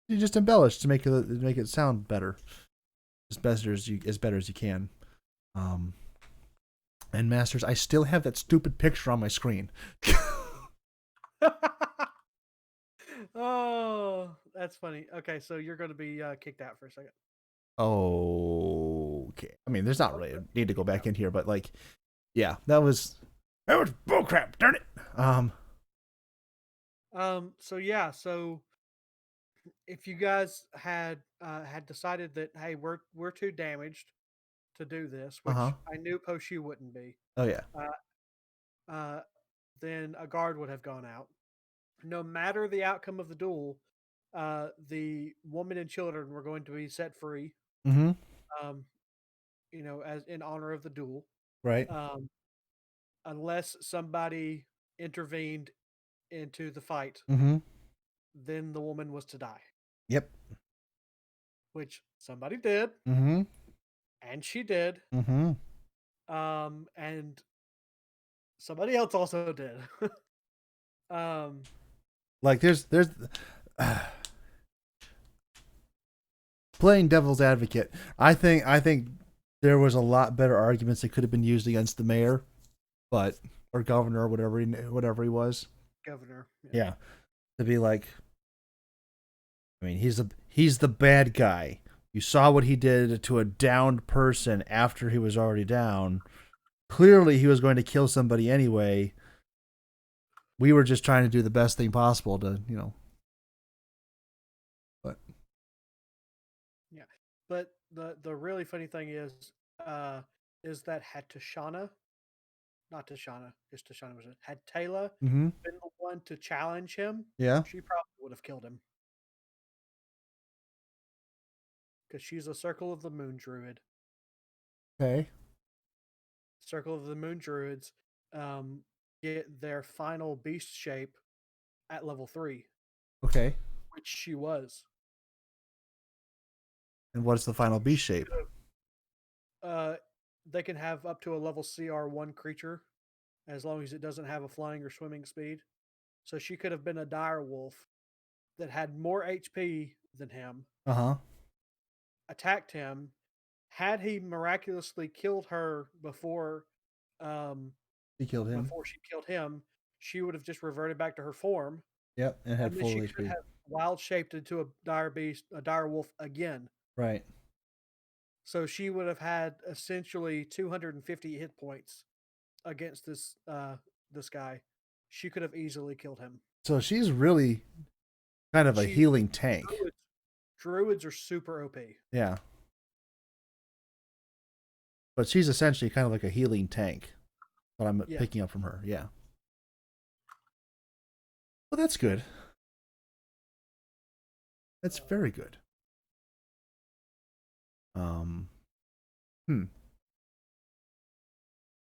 You just embellish to make it sound better, as better as you can. Um, and Masters, I still have that stupid picture on my screen. Oh, that's funny. Okay, so you're going to be kicked out for a second. Okay. I mean, there's not Oh, really a okay. need to go Kicked back out. in here, but like, yeah, that was bullcrap. Darn it. So yeah, so if you guys had decided that hey, we're too damaged to do this, Uh huh. which I knew Poshu wouldn't be, Oh yeah. uh, uh, then a guard would have gone out. No matter the outcome of the duel, the woman and children were going to be set free. Mm-hmm. Um, as in honor of the duel, Right. um, unless somebody intervened into the fight, Mm-hmm. then the woman was to die, Yep. which somebody did, Mm-hmm. and she did, Mm-hmm. and somebody else also did. um, Like there's playing devil's advocate. I think there was a lot better arguments that could have been used against the mayor, but or governor or whatever he was. governor, yeah, Yeah, to be like, I mean, he's the bad guy. You saw what he did to a downed person after he was already down. Clearly, he was going to kill somebody anyway. We were just trying to do the best thing possible to. But yeah. But the really funny thing uh, is that had Tashana, not Tashana, because Tashana was it, had Taylor mm-hmm. been the one to challenge him, Yeah. she probably would have killed him because she's a Circle of the Moon druid. Okay. Circle of the Moon druids um, get their final beast shape at level 3, Okay. which she was. And what's the final B shape? Uh, they can have up to a level CR1 creature as long as it doesn't have a flying or swimming speed. So she could have been a dire wolf that had more HP than him, Uh huh. attacked him. Had he miraculously killed her um, He killed him. before she killed him, she would have just reverted back to her form, Yep, and had and then full she could HP. have wild shaped into a dire beast, a dire wolf again. Right. So she would have had essentially 250 hit points against this guy. She could have easily killed him. So she's really kind of a She healing tank. druids, druids are super OP. Yeah. But she's essentially kind of like a healing tank. What I'm Yeah. picking up from her. Yeah. Well, that's good. That's very good. Um. Hmm.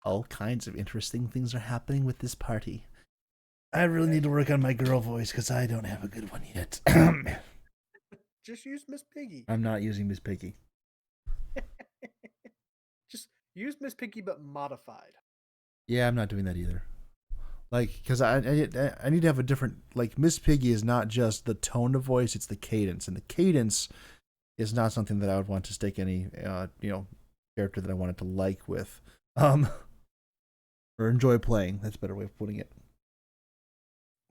All kinds of interesting things are happening with this party. I really need to work on my girl voice because I don't have a good one yet. Just use Miss Piggy. I'm not using Miss Piggy. Just use Miss Piggy, but modified. Yeah, I'm not doing that either. Like, because I need to have a different. Like, Miss Piggy is not just the tone of voice; it's the cadence, and the cadence is not something that I would want to stick any character that I wanted to like with, or enjoy playing. That's a better way of putting it.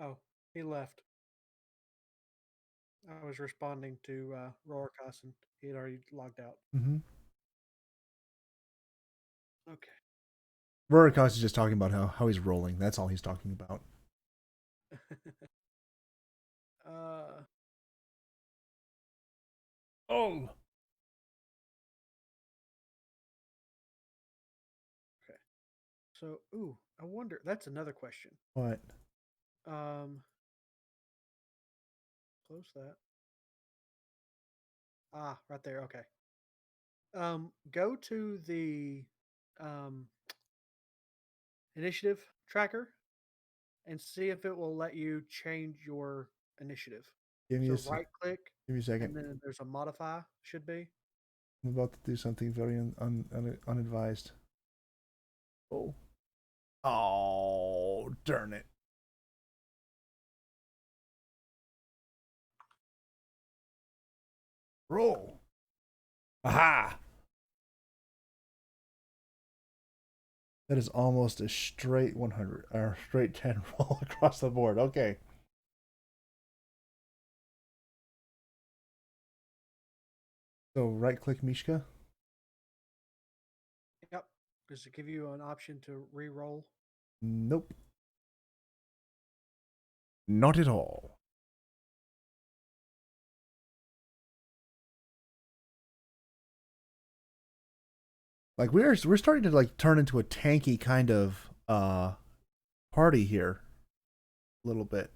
Oh, he left. I was responding to Roricos and he had already logged out. Mm-hmm. Okay. Rurikos is just talking about how he's rolling. That's all he's talking about. uh, Oh. okay. So, I wonder. That's another question. What? Um, close that. Right there. Okay. Go to the um, initiative tracker and see if it will let you change your initiative. Give me So a right click, give me a second. and then there's a modify. Should be. I'm about to do something very unadvised. Oh. Oh, darn it. Roll. Aha. That is almost a straight 100 or straight 10 roll across the board. Okay. So right click Mishka. Yep. Does it give you an option to re-roll? Nope. Not at all. Like we're starting to like turn into a tanky kind of party here a little bit.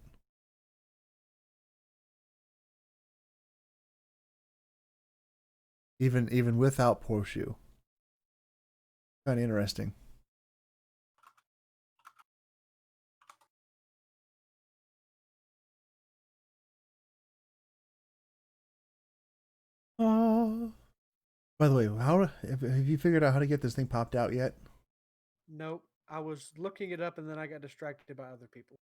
Even without Porsche. Kind of interesting. By the way, how have you figured out how to get this thing popped out yet? Nope. I was looking it up and then I got distracted by other people.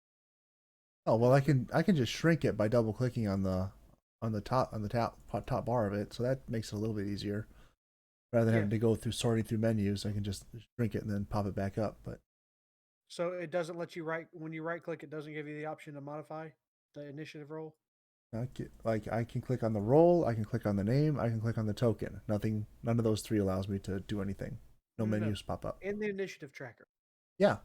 Oh well, I can just shrink it by double clicking on the top bar of it, so that makes it a little bit easier. Rather than Yeah. having to go through sorting through menus, I can just shrink it and then pop it back up. But So it doesn't let you when you right click, it doesn't give you the option to modify the initiative roll. I can click on the role, I can click on the name, I can click on the token. None of those three allows me to do anything. No No, no, no. menus pop up. In the initiative tracker. Yeah.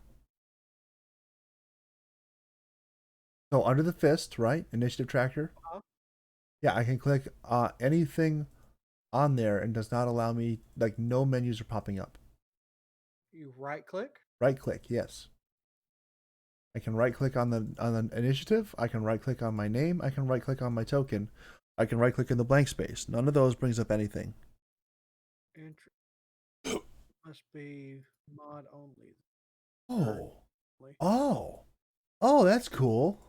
So under the fist, right? Initiative tracker. Uh-huh. Yeah, I can click anything on there and does not allow me like no menus are popping up. You right click. Right click, yes. I can right click on the initiative, I can right click on my name, I can right click on my token, I can right click in the blank space. None of those brings up anything. Must be mod only. Oh. Only. Oh. Oh, that's cool.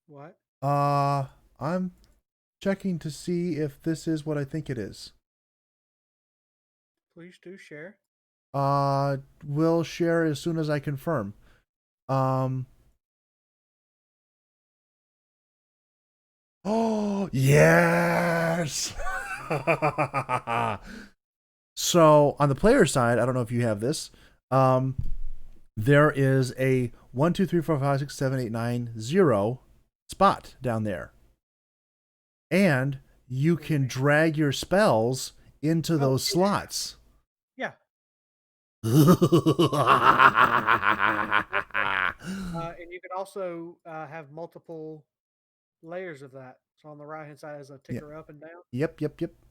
What? I'm checking to see if this is what I think it is. Please do share. Will share as soon as I confirm. Um. Oh yes. So on the player side, I don't know if you have this. Um, there is a 1, 2, 3, 4, 5, 6, 7, 8, 9, 0 spot down there, and you can drag your spells into those slots. Yeah. And you can also have multiple layers of that. So on the right hand side is a Yep. ticker up and down. Yep.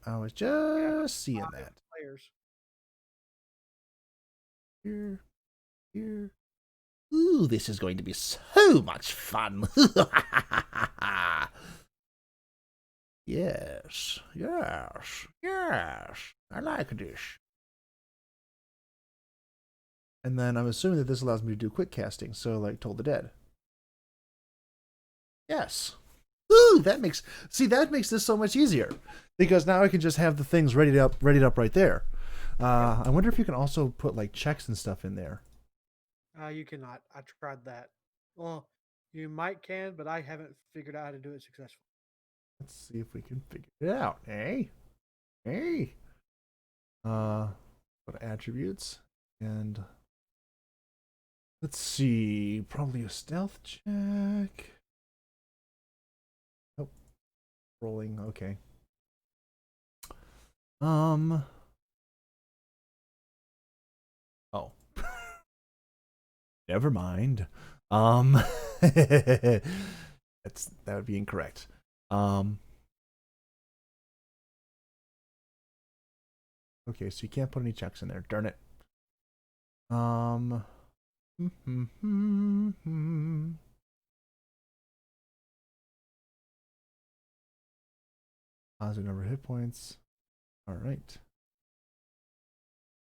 I was just seeing that. Layers. Here. Ooh, this is going to be so much fun. Yes. I like this. And then I'm assuming that this allows me to do quick casting, so like Toll the Dead. Yes. Ooh, that makes this so much easier. Because now I can just have the things readied up right there. I wonder if you can also put like checks and stuff in there. You cannot. I tried that. Well, you might can, but I haven't figured out how to do it successfully. Let's see if we can figure it out. Hey. Go to attributes and let's see. Probably a stealth check. Nope. Rolling. Okay. Oh. Never mind. That would be incorrect. Okay, so you can't put any checks in there. Darn it. Positive number of hit points. All right.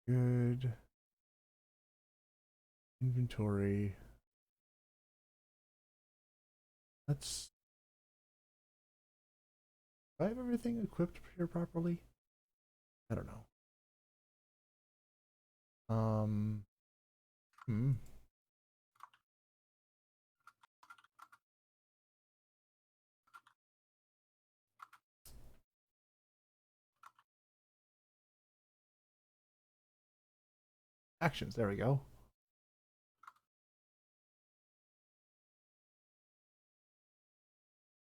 Good. Inventory. Let's. Do I have everything equipped here properly? I don't know. Hmm. Actions. There we go.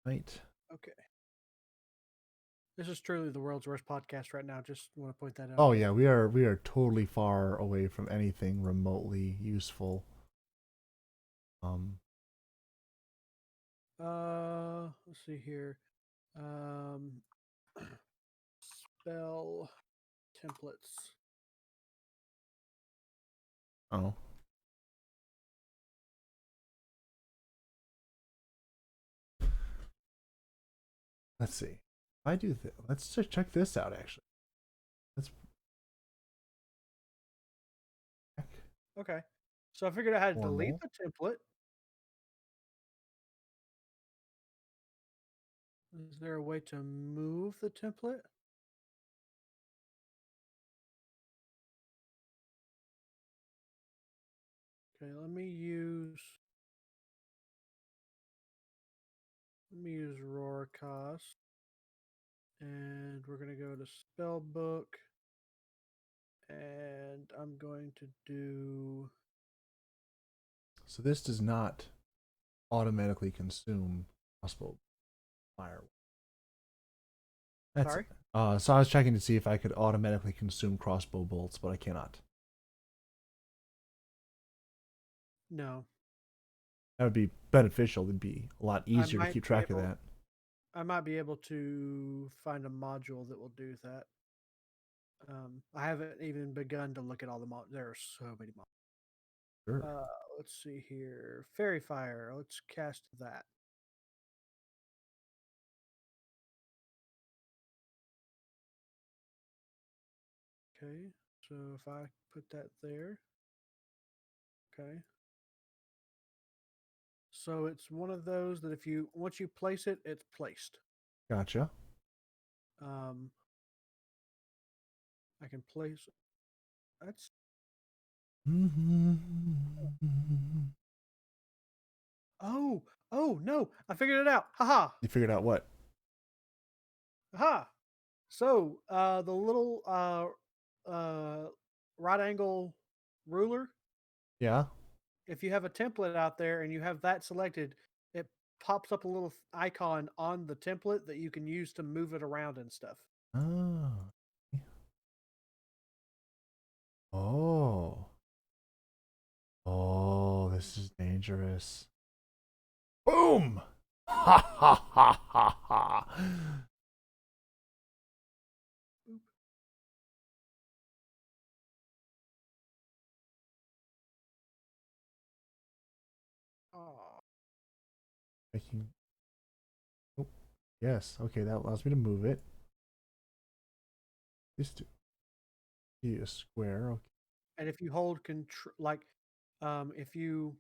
Right. Okay. This is truly the world's worst podcast right now. Just want to point that out. Oh yeah, we are totally far away from anything remotely useful. Let's see here. Spell templates. Oh. Let's see. I do. Let's just check this out. Actually, let's. Okay. So I figured out how to delete Formal. the template. Is there a way to move the template? Okay, let me use Rorcos. And we're gonna go to spellbook. And I'm going to do So this does not automatically consume crossbow fire. That's sorry? so I was checking to see if I could automatically consume crossbow bolts, but I cannot. No. That would be beneficial. It'd be a lot easier to keep track of that. I might be able to find a module that will do that. I haven't even begun to look at all the mods. There are so many mods. Sure. Let's see here. Fairy Fire. Let's cast that. Okay. So if I put that there. Okay. So it's one of those that if you once you place it, it's placed. Gotcha. I can place that's oh no, I figured it out. Haha. You figured out what? Haha. So the little right angle ruler, Yeah. if you have a template out there and you have that selected, it pops up a little icon on the template that you can use to move it around and stuff. Oh. Oh. Oh, this is dangerous. Boom! Ha ha ha ha ha. Oh. Making. Oh, yes. Okay, that allows me to move it. Just to be a square. Okay. And if you hold control, like if you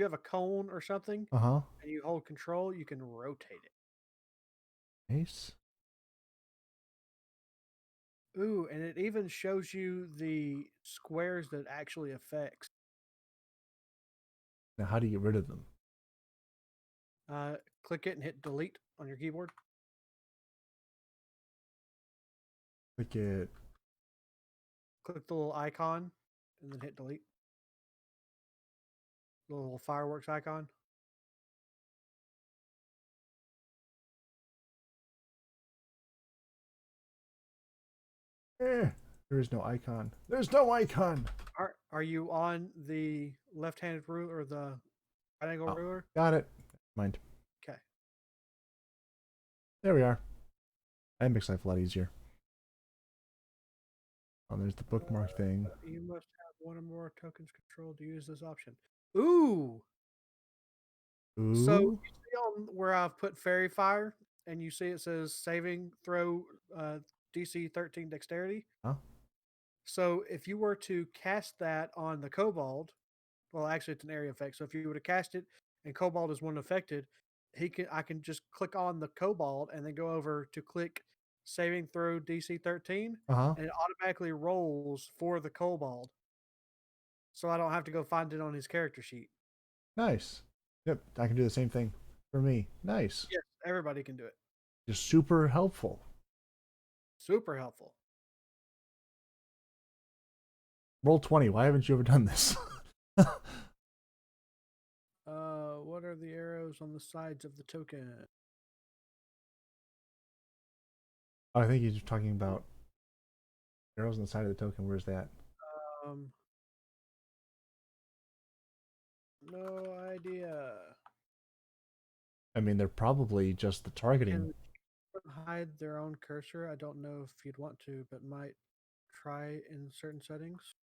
have a cone or something Uh huh. and you hold control, you can rotate it. Nice. Ooh, and it even shows you the squares that actually affects. Now, how do you get rid of them? Click it and hit delete on your keyboard. Click it. Click the little icon and then hit delete. The little fireworks icon. There is no icon. There's no icon. Are you on the left-handed ruler or the right angle Oh, ruler? got it. Mind. Okay. There we are. That makes life a lot easier. Oh, there's the bookmark thing. You must have one or more tokens controlled to use this option. Ooh. So Ooh. you see on where I've put Fairy Fire, and you see it says saving throw DC 13 dexterity. Huh? So if you were to cast that on the kobold, well, actually, it's an area effect. So if you were to cast it and kobold is one affected, I can just click on the kobold and then go over to click saving throw DC 13, Uh-huh. and it automatically rolls for the kobold. So I don't have to go find it on his character sheet. Nice. Yep, I can do the same thing for me. Nice. Yes, everybody can do it. Just super helpful. Super helpful. Roll 20. Why haven't you ever done this? What are the arrows on the sides of the token? I think he's talking about arrows on the side of the token. Where's that? Um, no idea. I mean, they're probably just the targeting. Can hide their own cursor? I don't know if you'd want to, but might try in certain settings.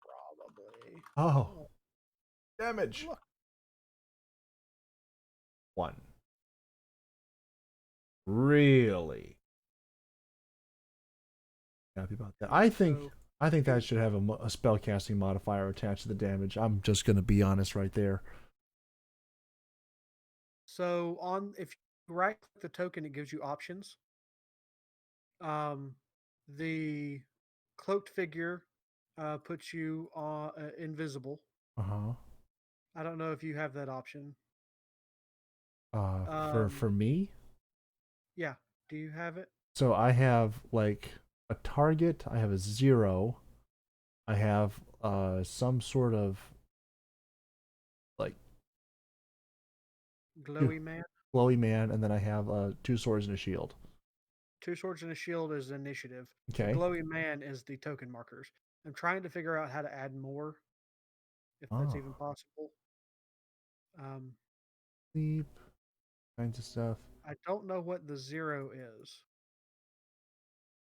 Probably. Oh, Oh, damage. look. 1. Really? Happy about that. I think that should have a spell casting modifier attached to the damage. I'm just gonna be honest right there. So on if you right click the token, it gives you options. The cloaked figure puts you on invisible. Uh-huh. I don't know if you have that option. For me, Yeah. Do you have it? so I have like a target, I have a 0, I have some sort of like Glowy man. glowy man, and then I have 2 swords and a shield. Two swords and a shield is initiative. The Okay. glowy man is the token markers. I'm trying to figure out how to add more, if that's Oh, even possible. Um, sleep kinds of stuff. I don't know what the 0 is.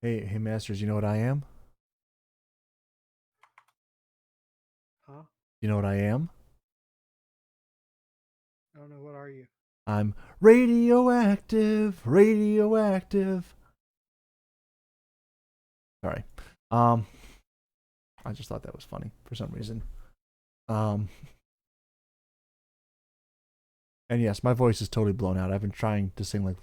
Hey, masters, you know what I am? Huh? You know what I am? I don't know. What are you? I'm radioactive, radioactive. Sorry. Um, I just thought that was funny for some reason. Um, and yes, my voice is totally blown out. I've been trying to sing like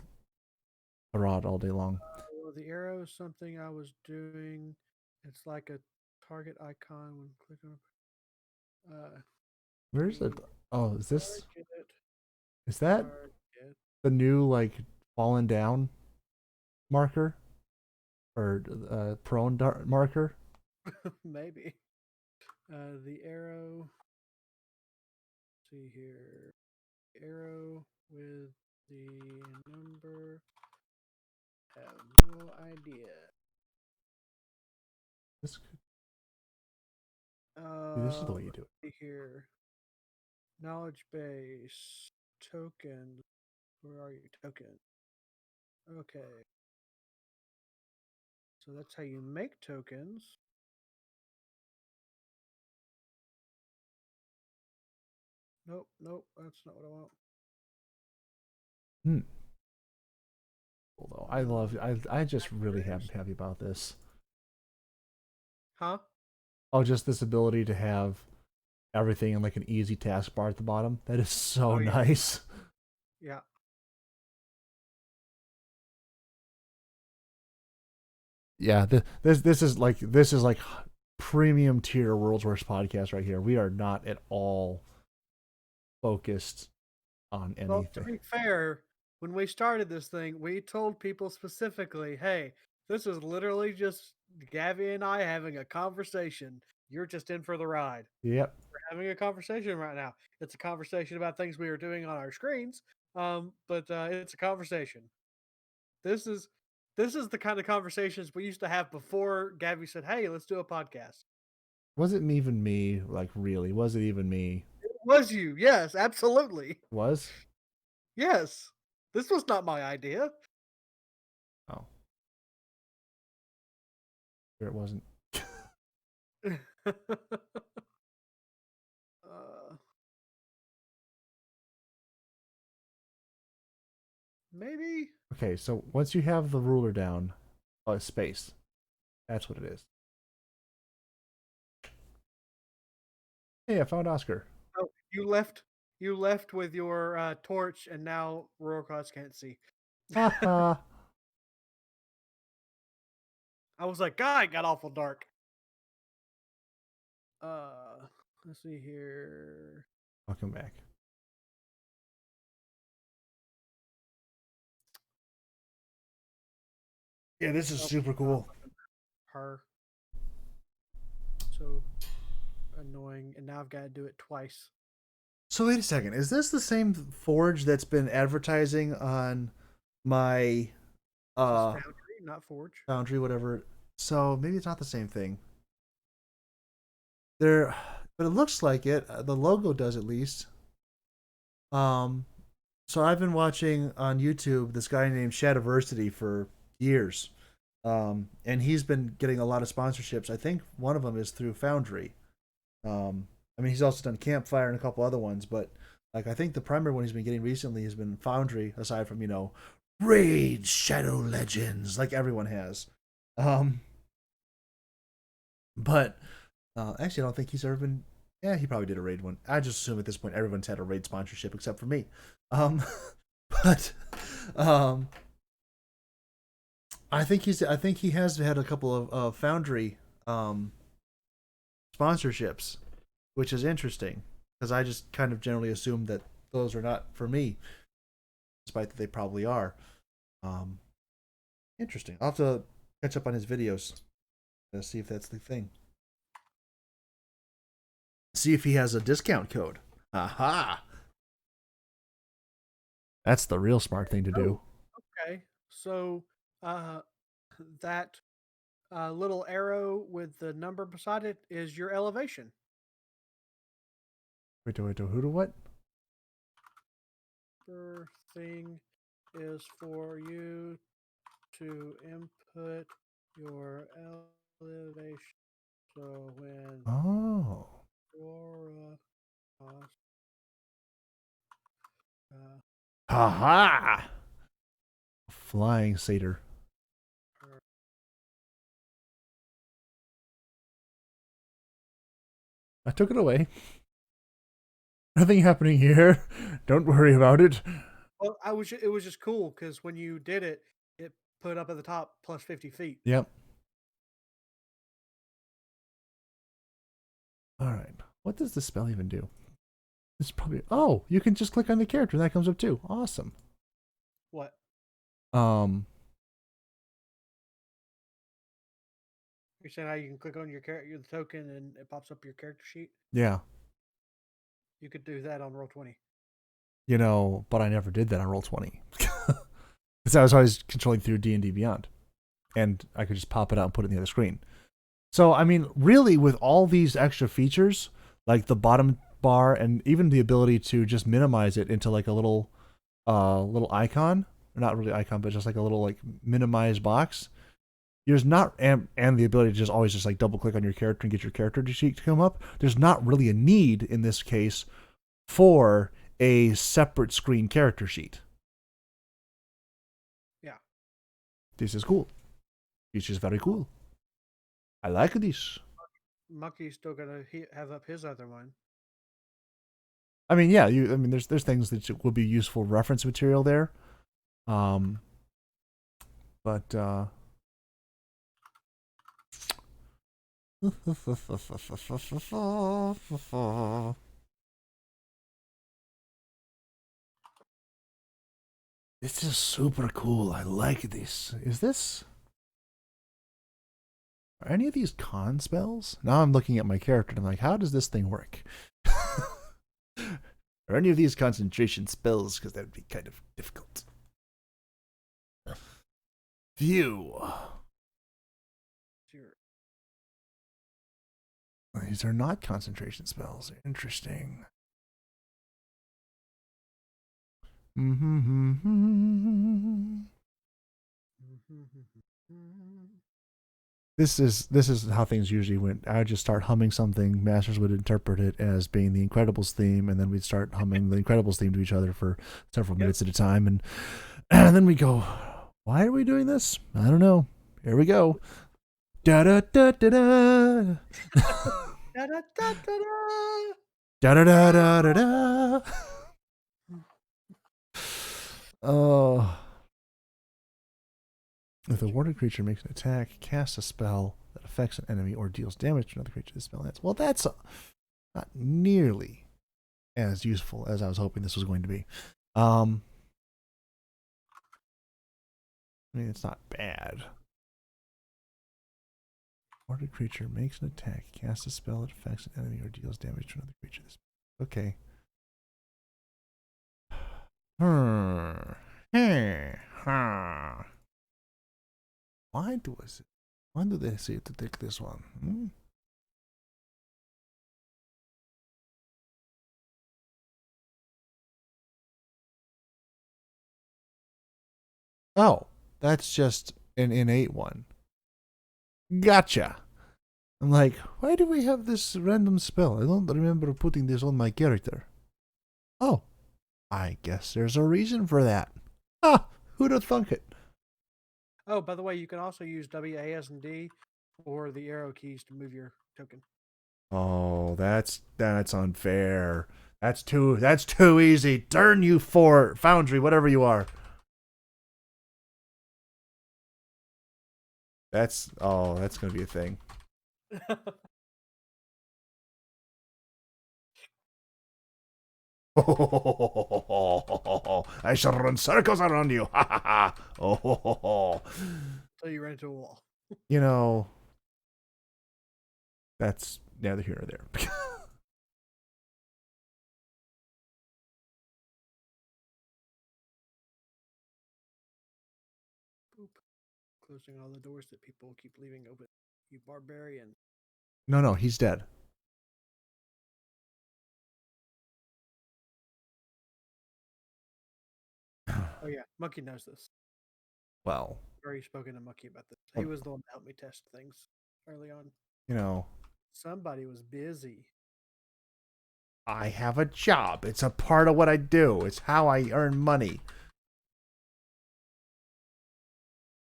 a rod all day long. Well, the arrow is something I was doing. It's like a target icon when clicking. Where's it? The Oh, is this? target, Is that target. the new like fallen down marker or prone marker? Maybe. The arrow. See here. Arrow with the number. Have no idea. This this is the way you do it. See here. Knowledge base. Token. Where are you? Token. Okay. So that's how you make tokens. Nope, nope, that's not what I want. Hmm. Although I just really happy about this. Huh? Oh, just this ability to have everything in like an easy taskbar at the bottom. That is so Oh, yeah. nice. Yeah. Yeah, this is like premium tier World's Worst podcast right here. We are not at all focused on Well, to anything. be fair, when we started this thing, we told people specifically, hey, this is literally just Gabby and I having a conversation. You're just in for the ride. Yep. We're having a conversation right now. It's a conversation about things we are doing on our screens, but it's a conversation. This is this is the kind of conversations we used to have before Gabby said, "Hey, let's do a podcast." Was it even me? Like really? Was it even me? It was you? Yes, absolutely. Was? Yes, this was not my idea. Oh, sure it wasn't. uh, Maybe. Okay, so once you have the ruler down, oh, it's space. That's what it is. Hey, I found Oscar. Oh, you left with your torch, and now Rorcross can't see. Haha. I was like, God, it got awful dark. Let's see here. Welcome back. Yeah, this is Oh, super cool. her so annoying, and now I've got to do it twice. So wait a second. Is this the same forge that's been advertising on my This is uh Foundry, not Forge. Foundry, whatever? So maybe it's not the same thing. There, but it looks like it. The logo does at least. Um, so I've been watching on YouTube this guy named Shadiversity for years. And he's been getting a lot of sponsorships. I think one of them is through Foundry. I mean, he's also done Campfire and a couple other ones, but like I think the primary one he's been getting recently has been Foundry. Aside from Raid Shadow Legends, like everyone has. Um, but actually, I don't think he's ever been. Yeah, he probably did a raid one. I just assume at this point everyone's had a raid sponsorship except for me. Um, but um, I think he has had a couple of Foundry sponsorships, which is interesting because I just kind of generally assumed that those are not for me, despite that they probably are. Um, Interesting. I'll have to catch up on his videos to see if that's the thing. See if he has a discount code. Aha! That's the real smart thing to do. Oh, okay. So, uh, that little arrow with the number beside it is your elevation. Wait, who to what? First thing is for you to input your elevation. So when Oh. Aurora uh, Haha! Flying satyr. I took it away. Nothing happening here. Don't worry about it. well, it was just cool because when you did it, it put up at the top plus 50 feet. Yep. Alright. What does the spell even do? It's probably. Oh, you can just click on the character and that comes up too. Awesome. What? Um, You're saying how you can click on your character, the token, and it pops up your character sheet? yeah. You could do that on Roll20. But I never did that on Roll20. Because I was always controlling through D&D Beyond. And I could just pop it out and put it in the other screen. So, I mean, really, with all these extra features, like the bottom bar and even the ability to just minimize it into like a little icon, or not really icon, but just like a little like minimized box. There's not and the ability to just always just like double click on your character and get your character sheet to come up. There's not really a need in this case for a separate screen character sheet. Yeah. This is cool. This is very cool. I like this. Monkey's still gonna have up his other one. I mean, yeah, there's things that will be useful reference material there. Um but this is super cool. I like this. Are any of these con spells? Now I'm looking at my character and I'm like, how does this thing work? Are any of these concentration spells? Because that would be kind of difficult. View. Sure. These are not concentration spells. Interesting. Mm-hmm. This is how things usually went. I would just start humming something. Masters would interpret it as being the Incredibles theme, and then we'd start humming the Incredibles theme to each other for several minutes at a time, and then we go, "Why are we doing this? I don't know. Here we go." Da da da da da. Da, da, da, da, da. Da da da da da da. Oh. If a warded creature makes an attack, casts a spell that affects an enemy, or deals damage to another creature, the spell ends. Well, that's not nearly as useful as I was hoping this was going to be. I mean, it's not bad. Warded creature makes an attack, casts a spell that affects an enemy, or deals damage to another creature. Okay. Why do they say to take this one? Oh, that's just an innate one. Gotcha. I'm like, why do we have this random spell? I don't remember putting this on my character. Oh, I guess there's a reason for that. Ah, who'd have thunk it? Oh, by the way, you can also use WAS and D or the arrow keys to move your token. Oh, that's unfair. That's too easy. Darn you for Foundry, whatever you are. That's gonna be a thing. I shall run circles around you. Until you run into a wall. You know, that's neither here nor there. Boop. Closing all the doors that people keep leaving open. You barbarian. No, he's dead. Oh yeah, Monkey knows this. Well, I've already spoken to Monkey about this. He was the one that helped me test things early on. you know, Somebody was busy. I have a job. It's a part of what I do. It's how I earn money.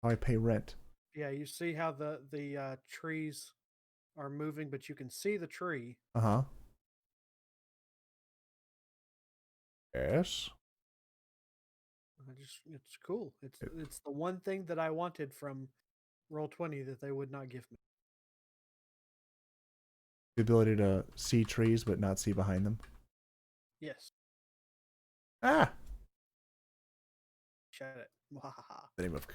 How I pay rent. Yeah, you see how the trees are moving, but you can see the tree. Uh-huh. Yes. It's cool. It's the one thing that I wanted from Roll20 that they would not give me. The ability to see trees but not see behind them. Yes. Ah. Shut it. The name of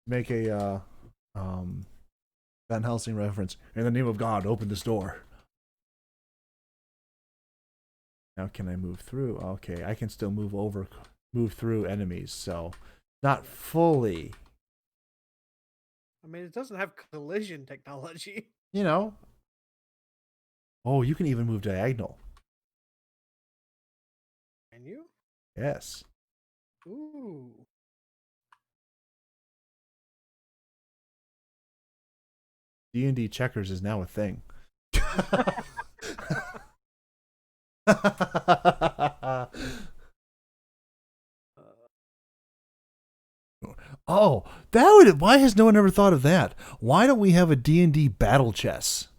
make a Van Helsing reference. In the name of God, open this door. Now can I move through? Okay, I can still move through enemies, so not fully. I mean, it doesn't have collision technology. You know. Oh, you can even move diagonal. Can you? Yes. Ooh. D&D checkers is now a thing. Oh, why has no one ever thought of that? Why don't we have a D&D battle chess?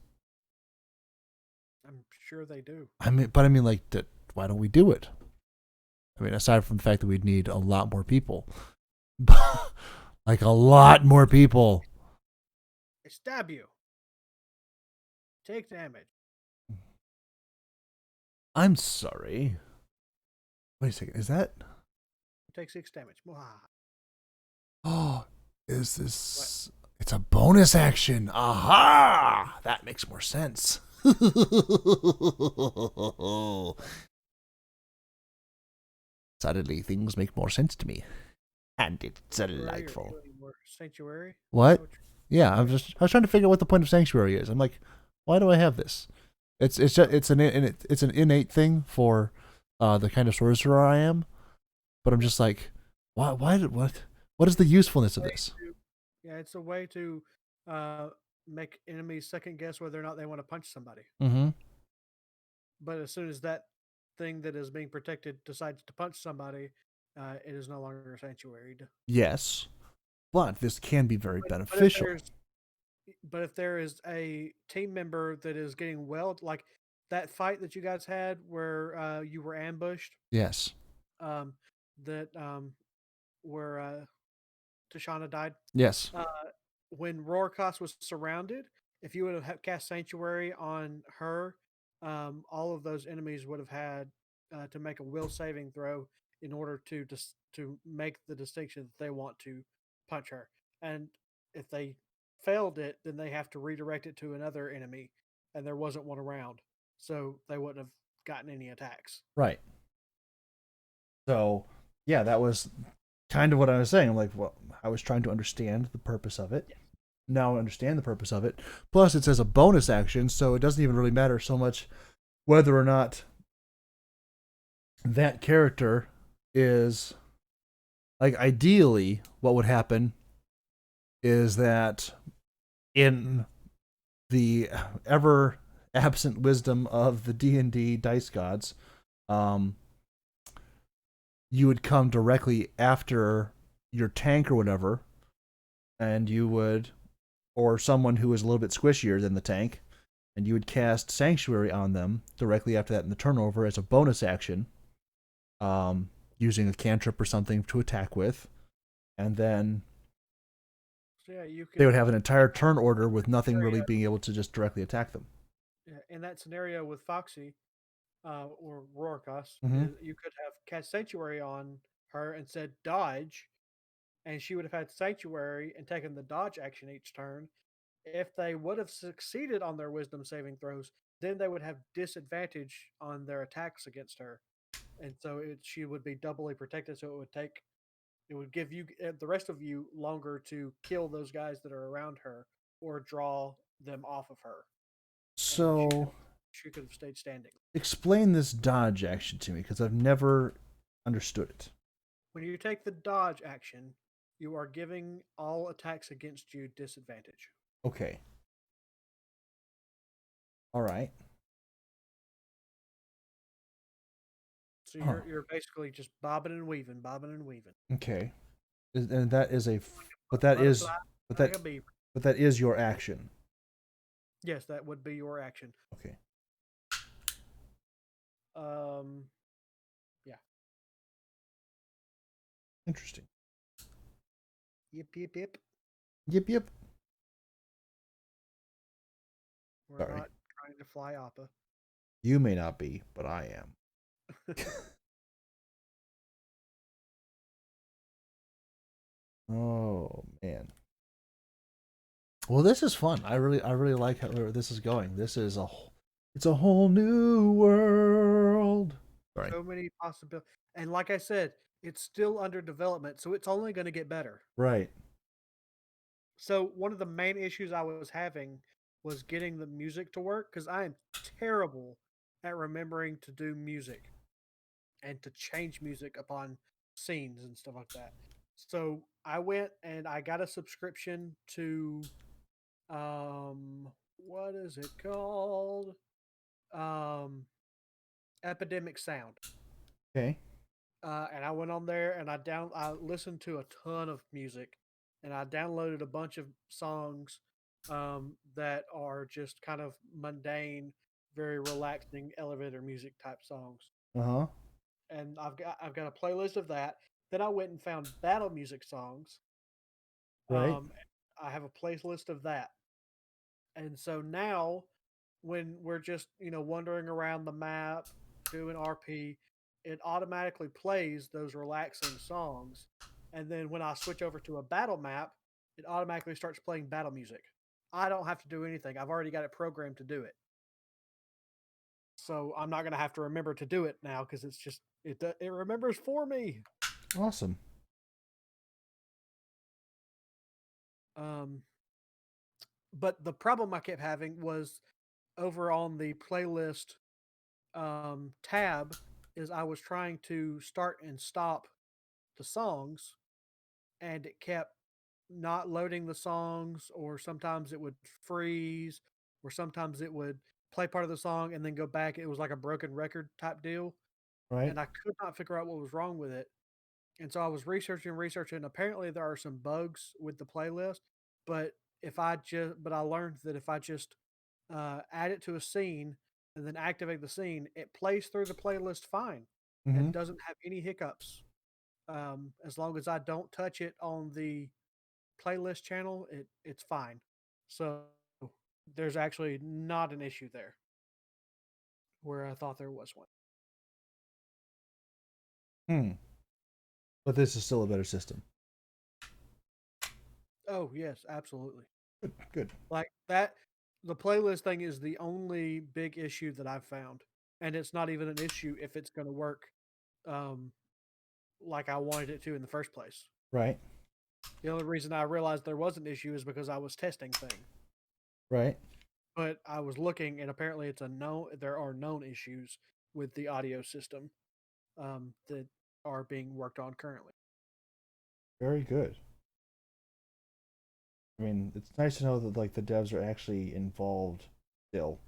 I'm sure they do. I mean, like, why don't we do it? I mean, aside from the fact that we'd need a lot more people. Like, a lot more people. They stab you. Take damage. I'm sorry. Wait a second, is that... Take 6 damage. Oh, is this... What? It's a bonus action. Aha! That makes more sense. Suddenly, things make more sense to me. And it's delightful. Sanctuary? What? Yeah, I was trying to figure out what the point of Sanctuary is. I'm like, why do I have this? It's an innate thing for the kind of sorcerer I am, but I'm just like, what is the usefulness of this? Yeah, it's a way to uh, make enemies second guess whether or not they want to punch somebody. Mm-hmm. But as soon as that thing that is being protected decides to punch somebody, it is no longer sanctuaried. Yes, but this can be very But if beneficial. there is a team member that is getting welled, like that fight that you guys had where you were ambushed, Yes. um, that where Tashana died. Yes. Uh, when Rorcos was surrounded, if you would have cast Sanctuary on her, all of those enemies would have had to make a will saving throw in order to make the distinction that they want to punch her. And if they failed it, then they have to redirect it to another enemy, and there wasn't one around, so they wouldn't have gotten any attacks. Right. So, yeah, that was kind of what I was saying. I'm like, well, I was trying to understand the purpose of it. Yes. Now I understand the purpose of it. Plus, it says a bonus action, so it doesn't even really matter so much whether or not that character is like ideally what would happen is that in the ever absent wisdom of the D&D dice gods, um, you would come directly after your tank or whatever, and you would, or someone who is a little bit squishier than the tank, and you would cast Sanctuary on them directly after that in the turnover as a bonus action, using a cantrip or something to attack with, and then So yeah, you they would can have an entire turn order with nothing really being able to just directly attack them. in that scenario with Foxy, or Rorcos, Mm-hmm. is you could have cast Sanctuary on her and said dodge, and she would have had Sanctuary and taken the dodge action each turn. If they would have succeeded on their Wisdom saving throws, then they would have disadvantage on their attacks against her, and so she would be doubly protected. So it would give you the rest of you longer to kill those guys that are around her or draw them off of her, and So, she could have stayed standing. explain this dodge action to me because I've never understood it. When you take the dodge action, you are giving all attacks against you disadvantage. Okay. All right. So Huh. you're basically just bobbing and weaving, bobbing and weaving. Okay. And that is but Butterfly but like that, a beaver. but that is your action. Yes, that would be your action. Okay. Um, yeah. Interesting. Yip yip yip. Yep. Yep. We're Sorry. not trying to fly Appa. You may not be, but I am. Oh man. Well, this is fun. I really like how this is going. It's a whole new world. Sorry. So many possibilities, and like I said, it's still under development, so it's only going to get better. Right. So one of the main issues I was having was getting the music to work because I am terrible at remembering to do music and to change music upon scenes and stuff like that. So I went and I got a subscription to what is it called? Um Epidemic Sound. Okay. And I went on there and I listened to a ton of music, and I downloaded a bunch of songs that are just kind of mundane, very relaxing elevator music type songs. Uh huh. And I've got a playlist of that. Then I went and found battle music songs. Right. I have a playlist of that. And so now, when we're just wandering around the map doing RP, it automatically plays those relaxing songs. And then when I switch over to a battle map, it automatically starts playing battle music. I don't have to do anything. I've already got it programmed to do it. So I'm not going to have to remember to do it now because it's just it remembers for me. Awesome. Um, but the problem I kept having was over on the playlist tab is I was trying to start and stop the songs, and it kept not loading the songs, or sometimes it would freeze, or sometimes it would play part of the song and then go back. It was like a broken record type deal, Right. and I could not figure out what was wrong with it. And so I was researching, and apparently there are some bugs with the playlist. But but I learned that if I just add it to a scene and then activate the scene, it plays through the playlist fine Mm-hmm. and doesn't have any hiccups. As long as I don't touch it on the playlist channel, it's fine. So there's actually not an issue there where I thought there was one. Hmm. But this is still a better system. Oh yes, absolutely. Good. Good. Like that, the playlist thing is the only big issue that I've found, and it's not even an issue if it's going to work, um, like I wanted it to in the first place. Right. The only reason I realized there was an issue is because I was testing things, Right. but I was looking, and apparently it's a known. There are known issues with the audio system that are being worked on currently. Very good. I mean, it's nice to know that like the devs are actually involved still,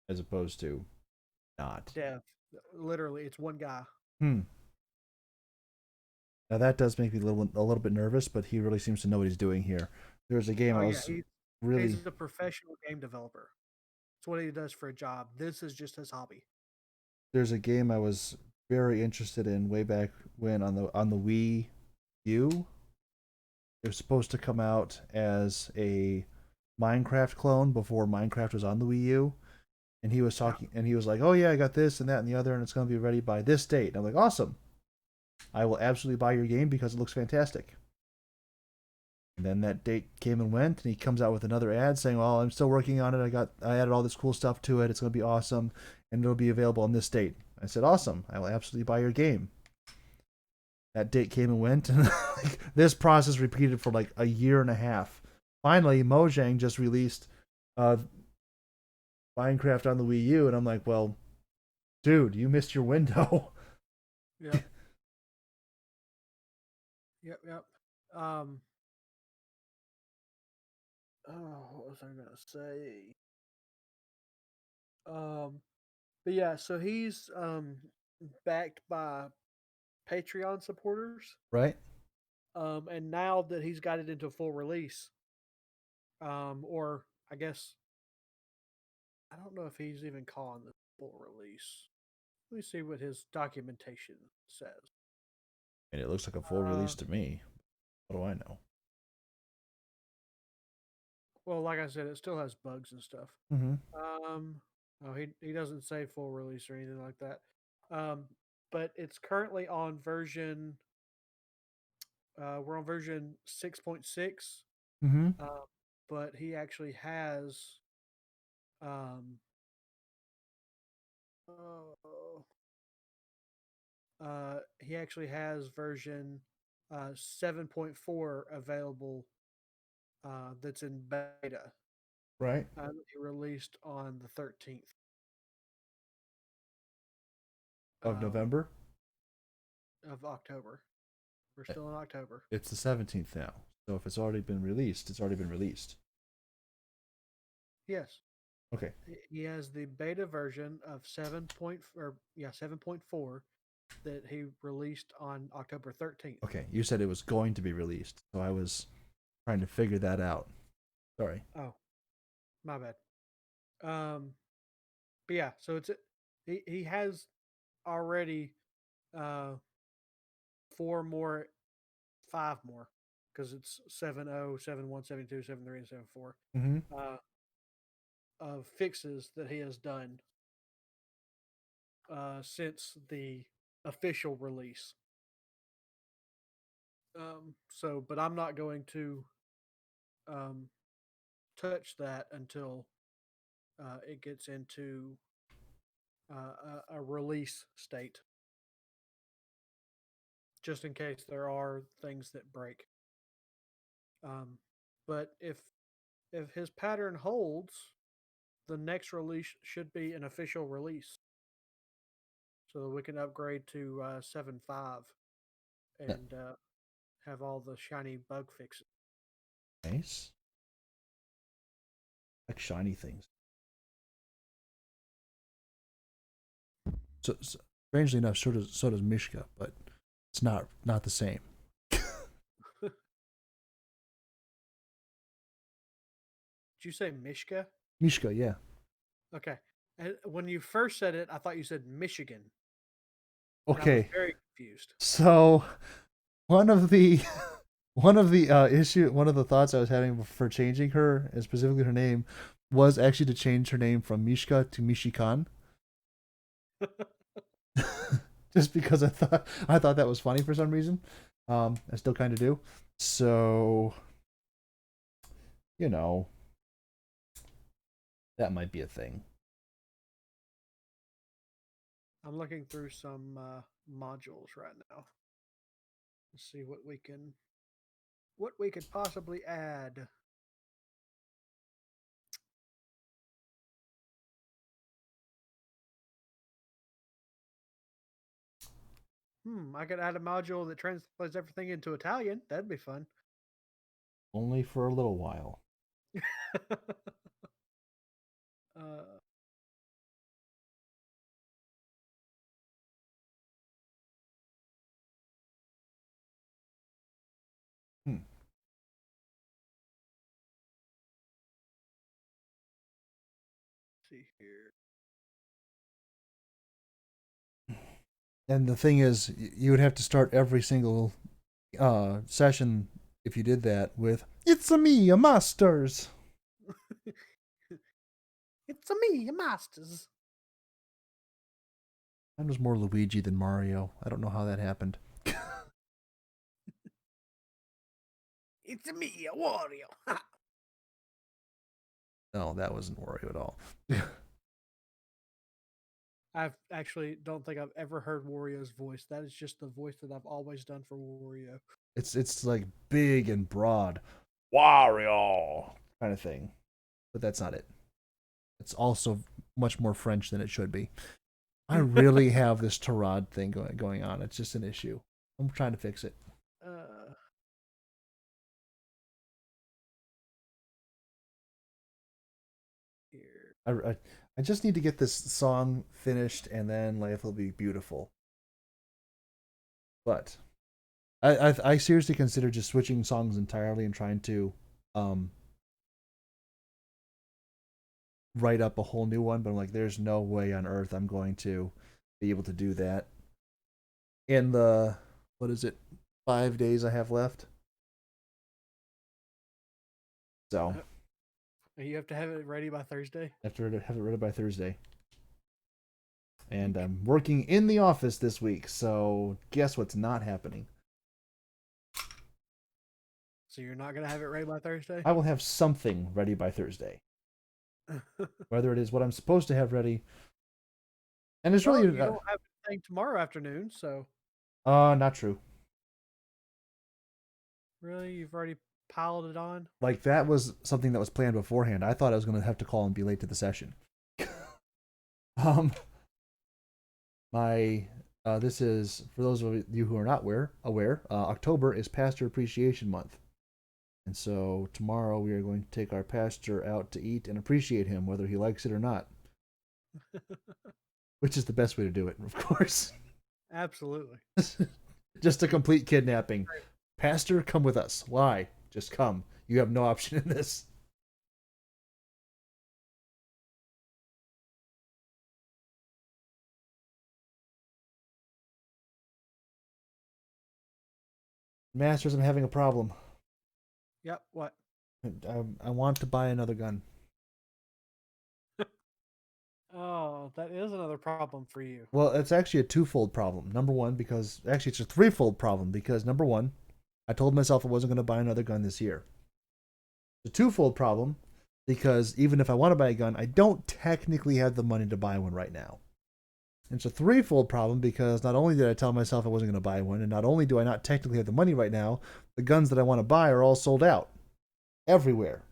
as opposed to not. Dev, literally, it's one guy. Hmm. Now that does make me a little bit nervous, but he really seems to know what he's doing here. There's a game Oh I yeah, was he's really a professional game developer. It's what he does for a job. This is just his hobby. there's a game I was very interested in way back when on the Wii U. It was supposed to come out as a Minecraft clone before Minecraft was on the Wii U. And he was Yeah. talking, and he was like, "Oh yeah, I got this and that and the other, and it's going to be ready by this date." And I'm like, "Awesome! I will absolutely buy your game because it looks fantastic." And then that date came and went, and he comes out with another ad saying, "Well, I'm still working on it. I added all this cool stuff to it. It's going to be awesome, and it'll be available on this date." I said, "Awesome! I will absolutely buy your game." That date came and went, and like, this process repeated for like a year and a half. Finally, Mojang just released uh, Minecraft on the Wii U, and I'm like, "Well, dude, you missed your window." Yep. Yep. Yep. Um. Oh, what was I gonna say? Um. But yeah, so he's backed by Patreon supporters. Right? And now that he's got it into full release, or I guess I don't know if he's even calling this full release. Let me see what his documentation says. And it looks like a full Uh, release to me. What do I know? well, like I said, it still has bugs and stuff. Mm-hmm. Um, oh, he doesn't say full release or anything like that. Um, but it's currently on version. We're on version 6.6. Mm-hmm. Uh, but he actually has. Um, uh, he actually has version 7.4 available. That's in beta. Right? He released on the 13th. Of Um, November? of October. We're Eh, still in October. It's the 17th now. So if it's already been released, it's already been released. Yes, Okay. he has the beta version of 7.4 that he released on October 13th. Okay. You said it was going to be released. So I was trying to figure that out. Sorry. Oh, my bad. Um, but yeah, so he has already uh four more, five more, because it's 7.0, 7.1, 7.2, 7.3, and 7.4 Mm-hmm. uh, of fixes that he has done since the official release. But I'm not going to um, touch that until it gets into a release state, just in case there are things that break. Um, but if his pattern holds, the next release should be an official release, so that we can upgrade to 7.5 Yeah. and have all the shiny bug fixes. Nice. Like shiny things. So strangely enough, so does Mishka, but it's not the same. Did you say Mishka? Mishka, yeah. Okay. And when you first said it, I thought you said Michigan. And I was Okay. very confused. So one of the one of the one of the thoughts I was having for changing her, and specifically her name, was actually to change her name from Mishka to Mishikan. Just because I thought that was funny for some reason. I still kind of do. So, you know, that might be a thing. I'm looking through some modules right now. Let's see what we could possibly add. I could add a module that translates everything into Italian. That'd be fun. Only for a little while. uh, Hmm. see here. And the thing is, you would have to start every single session if you did that with "It's a me, a masters." It's a me, a masters. Mine was more Luigi than Mario. I don't know how that happened. It's a me, a Wario. No, that wasn't Wario at all. I've actually don't think I've ever heard Wario's voice. That is just the voice that I've always done for Wario. It's like big and broad, Wario kind of thing, but that's not it. It's also much more French than it should be. I really have this Tarad thing going on. It's just an issue. I'm trying to fix it. Uh, here. I just need to get this song finished, and then life will be beautiful. But I seriously consider just switching songs entirely and trying to um write up a whole new one. But I'm like, there's no way on earth I'm going to be able to do that in the, what is it, 5 days I have left. So You have to have it ready by Thursday. I have to have it ready by Thursday. And I'm working in the office this week, so guess what's not happening? So you're not gonna have it ready by Thursday? I will have something ready by Thursday. Whether it is what I'm supposed to have ready. And it's Well, really you don't have anything tomorrow afternoon, so not true. really you've already piled it on. Like that was something that was planned beforehand. I thought I was going to have to call and be late to the session. um my this is for those of you who are not aware, October is Pastor Appreciation Month. And so tomorrow we are going to take our pastor out to eat and appreciate him whether he likes it or not. Which is the best way to do it, of course. Absolutely. Just a complete kidnapping. Pastor, come with us. Why? Just come. You have no option in this. Masters, I'm having a problem. Yep. What? I want to buy another gun. Oh, that is another problem for you. Well, it's actually a twofold problem. Number one, because actually it's a threefold problem. Because number one, I told myself I wasn't going to buy another gun this year. It's a twofold problem because even if I want to buy a gun, I don't technically have the money to buy one right now. And it's a threefold problem because not only did I tell myself I wasn't going to buy one, and not only do I not technically have the money right now, the guns that I want to buy are all sold out everywhere.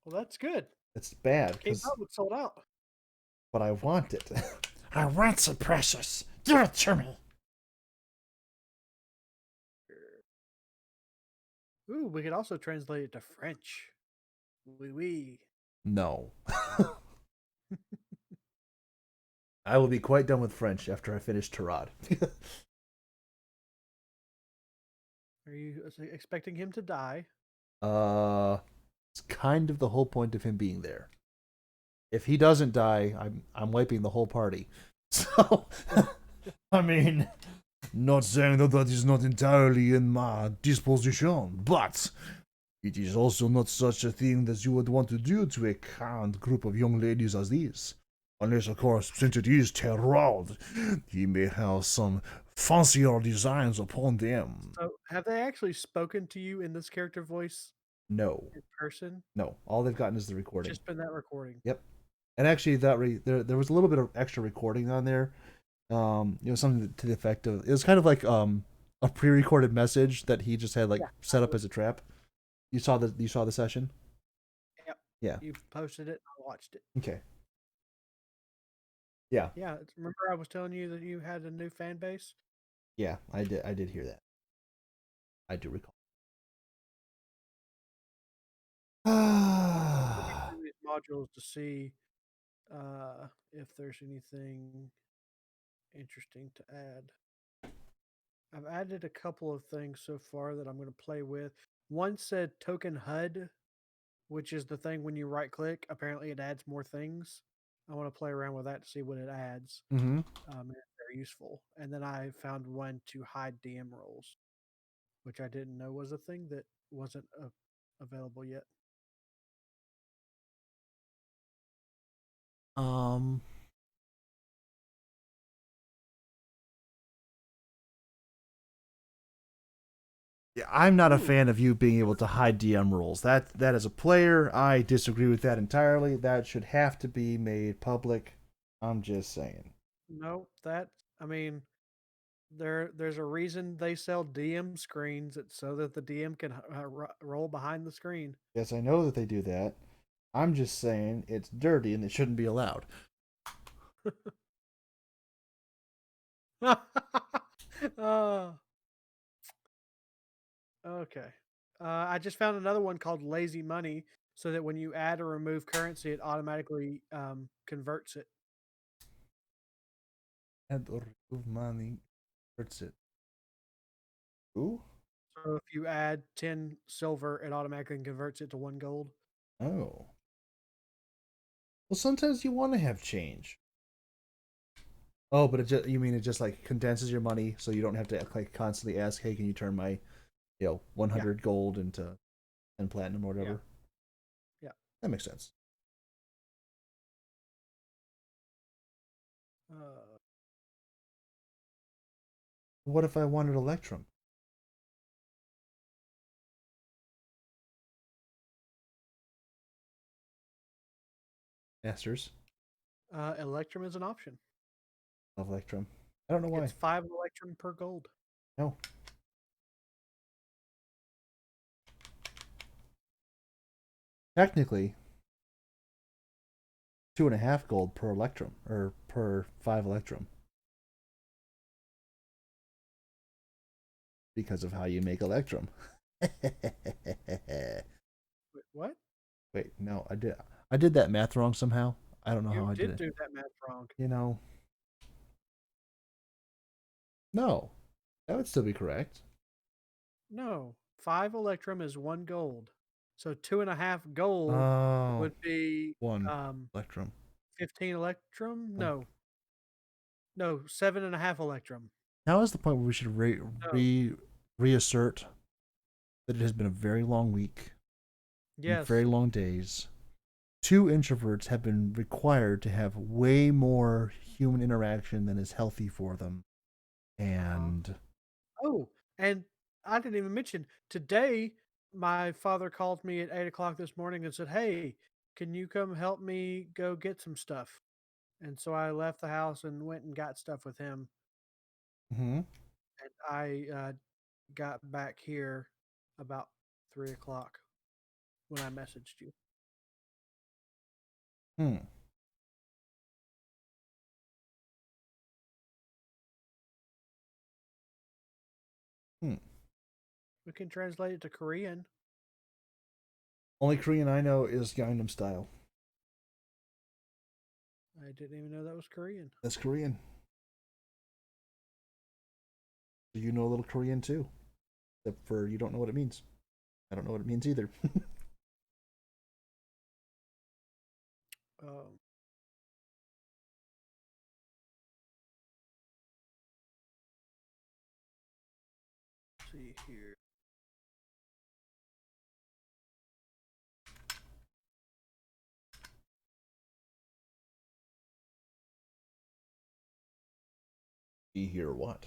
Well, that's good. It's bad. Came out with sold out. But I want it. I want some precious. Give it to me. Ooh, we could also translate it to French. Oui, oui. No. I will be quite done with French after I finish Tarot. Are you expecting him to die? It's kind of the whole point of him being there. If he doesn't die, I'm wiping the whole party. So, I mean, not saying that that is not entirely in my disposition, but it is also not such a thing that you would want to do to a kind group of young ladies as these. Unless, of course, since it is Terrald, he may have some fancier designs upon them. So, have they actually spoken to you in this character voice No, in person? no. All they've gotten is the recording. Just been that recording. Yep. And actually, there was a little bit of extra recording on there. Something to the effect of, it was kind of like a pre-recorded message that he just had like Yeah. set up as a trap. You saw the session. Yep. Yeah. You've posted it. I watched it. Okay. Yeah. Yeah. Remember, I was telling you that you had a new fan base. Yeah. I did hear that. I do recall. Looking through these modules to see if there's anything interesting to add. I've added a couple of things so far that I'm going to play with. One said token HUD, which is the thing when you right click. Apparently, it adds more things. I want to play around with that to see what it adds. Mm-hmm. And it's very useful. And then I found one to hide DM roles, which I didn't know was a thing that wasn't available yet. Um. Yeah, I'm not a Ooh, fan of you being able to hide DM rules. That as a player, I disagree with that entirely. That should have to be made public. I'm just saying. no, that I mean, there's a reason they sell DM screens. It's so that the DM can roll behind the screen. Yes, I know that they do that. I'm just saying it's dirty and it shouldn't be allowed. uh, okay. I just found another one called Lazy Money, so that when you add or remove currency, it automatically converts it. And or remove money hurts it. Ooh. So if you add 10 silver, it automatically converts it to 1 gold. Oh. Well, sometimes you want to have change. Oh, but you mean it just like condenses your money so you don't have to like constantly ask, hey, can you turn my 100 gold into 10 platinum or Yeah. whatever? Yeah. That makes sense. Uh, What if I wanted Electrum? Masters Electrum is an option. of Electrum. I don't know why. It's 5 Electrum per gold. No. Technically, 2.5 gold per Electrum, or per 5 Electrum. Because of how you make Electrum. Wait, what? Wait, no, I did that math wrong somehow. I don't know how You I did did it. do that math wrong. You know, no, that would still be correct. No, 5 Electrum is 1 gold. So 2.5 gold Oh, would be one um, Electrum. 15 Electrum. One. No, 7.5 Electrum. Now is the point where we should No, reassert that it has been a very long week and very yes. long days. Two introverts have been required to have way more human interaction than is healthy for them. Uh-huh. And Oh, and I didn't even mention today. My father called me at 8 o'clock this morning and said, "Hey, can you come help me go get some stuff?" And so I left the house and went and got stuff with him. hmm And I got back here about 3 o'clock when I messaged you. hmm, hmm. We can translate it to Korean. Only Korean I know is Gangnam Style. I didn't even know that was Korean. That's Korean. Do you know a little Korean too? Except for you don't know what it means. I don't know what it means either. Um, see here. Be here what?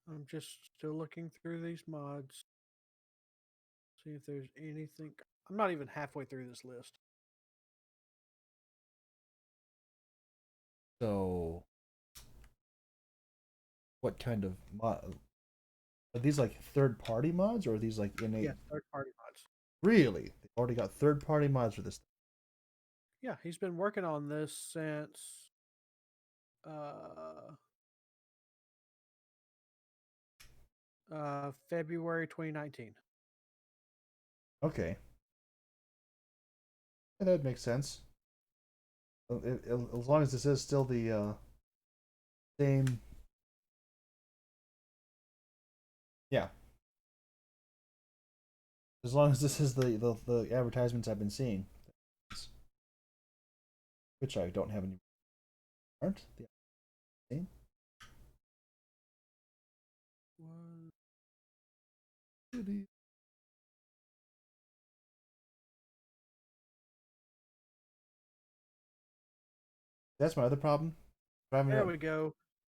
I'm just still looking through these mods. See if there's anything. I'm not even halfway through this list. So, what kind of mod? Are these like third-party mods, or are these like innate? Yeah, third party mods. Really? They already got third-party mods for this. Yeah, he's been working on this since uh, February 2019. Okay, yeah, that makes sense. As long as this is still the same, yeah. As long as this is the advertisements I've been seeing, which I don't have any, aren't the same. That's my other problem. There we go.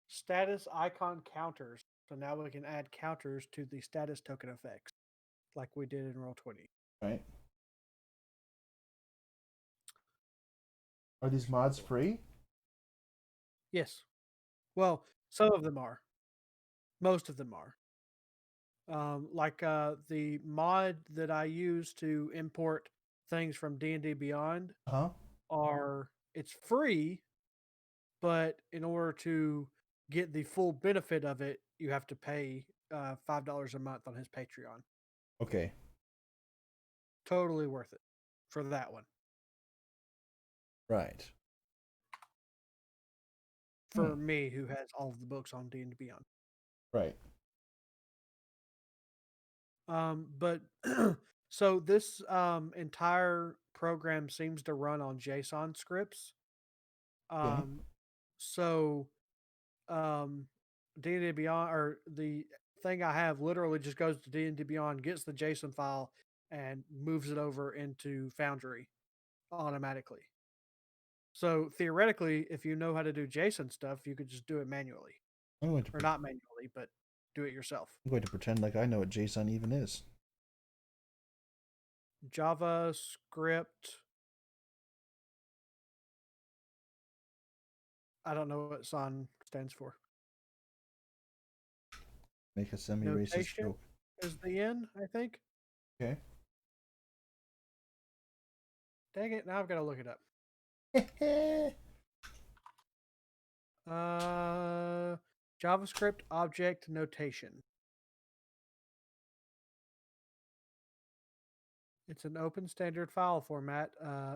Status icon counters. So now we can add counters to the status token effects, like we did in Roll20. Right? Are these mods free? Yes. Well, some of them are. Most of them are. Like the mod that I use to import things from D&D Beyond Huh? it's free, but in order to get the full benefit of it, you have to pay $5 a month on his Patreon. Okay. Totally worth it for that one. Right. For me, who has all of the books on D&D Beyond. Right. But so this entire program seems to run on JSON scripts. Okay. So D&D Beyond, or the thing I have, literally just goes to D&D Beyond, gets the JSON file, and moves it over into Foundry automatically. So theoretically, if you know how to do JSON stuff, you could just do it manually, or not manually, but do it yourself. I'm going to pretend like I know what JSON even is. JavaScript. I don't know what SON stands for. Make a semi-racist Notation joke. is the N, I think. Okay. Dang it! Now I've got to look it up. JavaScript object notation. It's an open standard file format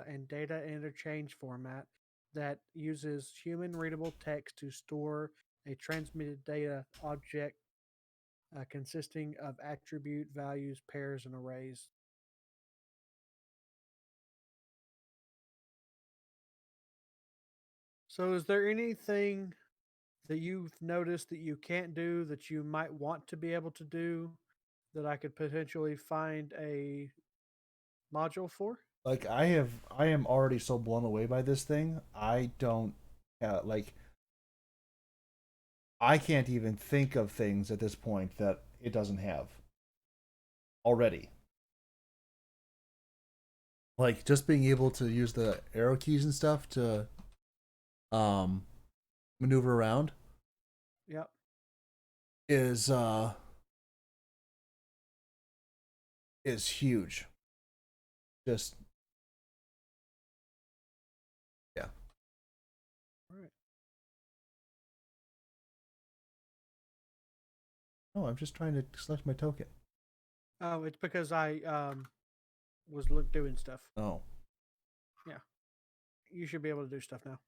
and data interchange format that uses human readable text to store a transmitted data object consisting of attribute values, pairs, and arrays. So, is there anything that you've noticed that you can't do that you might want to be able to do that I could potentially find a module for? Like I am already so blown away by this thing. I don't like I can't even think of things at this point that it doesn't have already. Like just being able to use the arrow keys and stuff to um maneuver around Yep. is is huge. Just yeah. All right. Oh, I'm just trying to select my token. Oh, it's because I was doing stuff. Oh. Yeah, you should be able to do stuff now.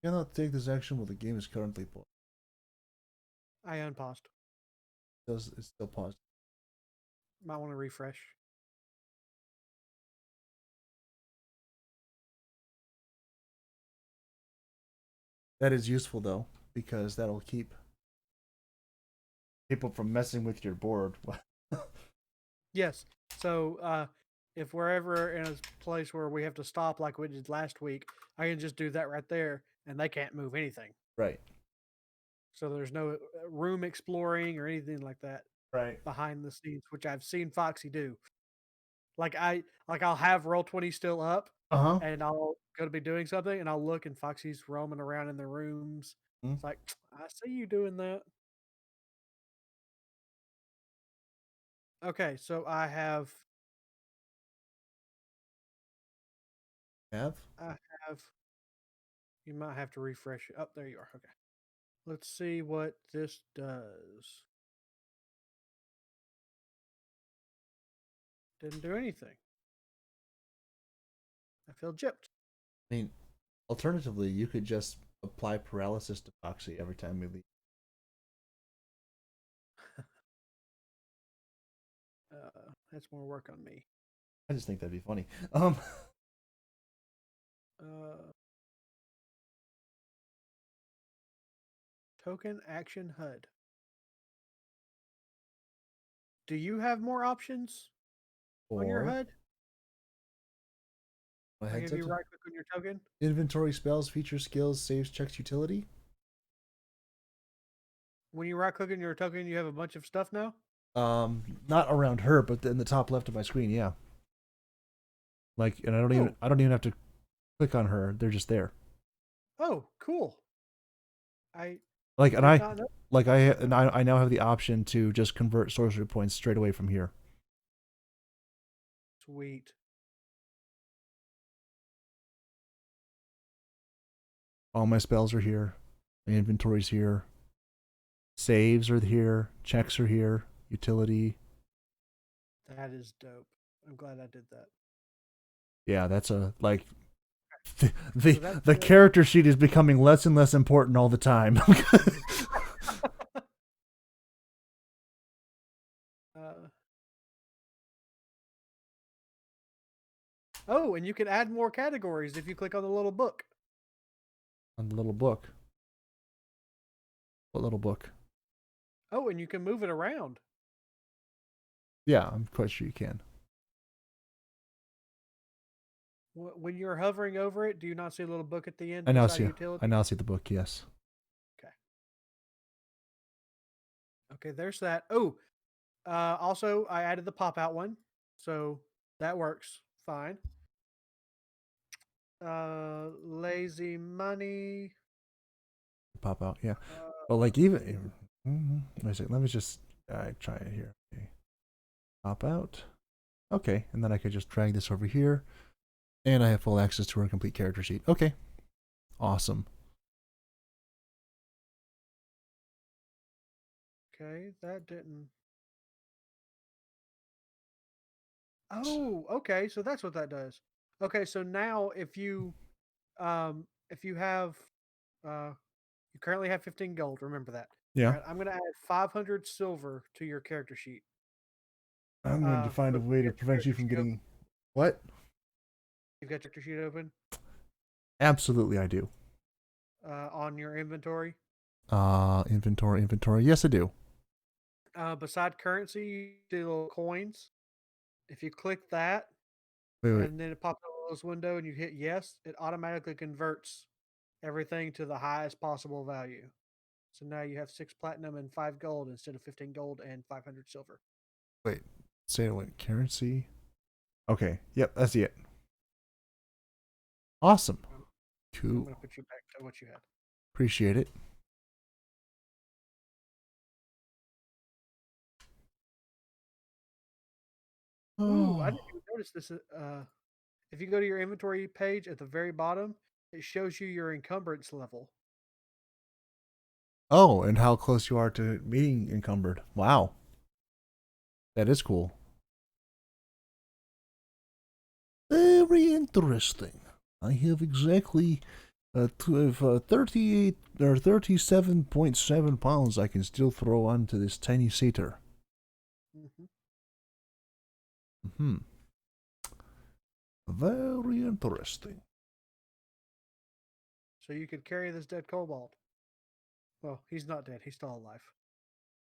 Cannot take this action while the game is currently paused. I unpaused. It's still paused. Might want to refresh. That is useful though, because that'll keep people from messing with your board. Yes. So if we're ever in a place where we have to stop like we did last week, I can just do that right there, and they can't move anything. Right. So there's no room exploring or anything like that Right. behind the scenes, which I've seen Foxy do. I'll have Roll20 still up, Uh-huh. and I'll go to be doing something, and I'll look, and Foxy's roaming around in the rooms. Hmm. It's like, I see you doing that. Okay, so I have Have? I have you might have to refresh it. Oh, there you are. Okay. Let's see what this does. Didn't do anything. I feel gypped. I mean, alternatively, you could just apply paralysis to Foxy every time we leave. That's more work on me. I just think that'd be funny. Uh, Token action HUD. Do you have more options on your Or HUD? my Like if you headset. right click on your token, Inventory, spells, features, skills, saves, checks, utility. when you right click on your token, you have a bunch of stuff now. Not around her, but in the top left of my screen, yeah. Like, and Oh, I don't even have to click on her. They're just there. oh, cool. I Like, and did not know. I now have the option to just convert sorcery points straight away from here. Sweet. All my spells are here. My inventory's here. Saves are here. Checks are here. Utility. That is dope. I'm glad I did that. Yeah, that's a like So that's the character sheet is becoming less and less important all the time. uh, oh, and you can add more categories if you click on the little book. On the little book. What little book? Oh, and you can move it around. Yeah, I'm quite sure you can. When you're hovering over it, do you not see a little book at the end I now beside see. utility? I now see the book. Yes. Okay. Okay, there's that. Oh, also I added the pop out one, so that works fine. Lazy money. Pop out. Yeah. But Uh, like even. Wait a second. Let me just try it here. Okay. Pop out. Okay, and then I could just drag this over here, and I have full access to our complete character sheet. Okay. Awesome. okay, that didn't. Oh, okay, so that's what that does. Okay, so now if you have you currently have 15 gold, remember that. All Yeah. right, I'm going to add 500 silver to your character sheet. I'm going to find a So way to get your prevent you character from sheet open. getting. What? You've got your character sheet open Absolutely, I do. on your inventory. Inventory. Yes, I do. Beside currency, you see little coins. If you click that, Wait. and then it pops up a little window, and you hit yes, it automatically converts everything to the highest possible value. So now you have 6 platinum and 5 gold instead of 15 gold and 500 silver. Wait. Say what? Currency. Okay. Yep, I see it. Awesome. I'm Cool. going to put you back to what you had. Appreciate it. Ooh, I Oh. didn't even notice this. If you go to your inventory page at the very bottom, it shows you your encumbrance level. Oh, and how close you are to being encumbered. Wow, that is cool. Very interesting. I have exactly 38 or 37.7 pounds I can still throw onto this tiny satyr. Hmm. Hmm. Very interesting. So you could carry this dead kobold. Well, he's not dead. He's still alive.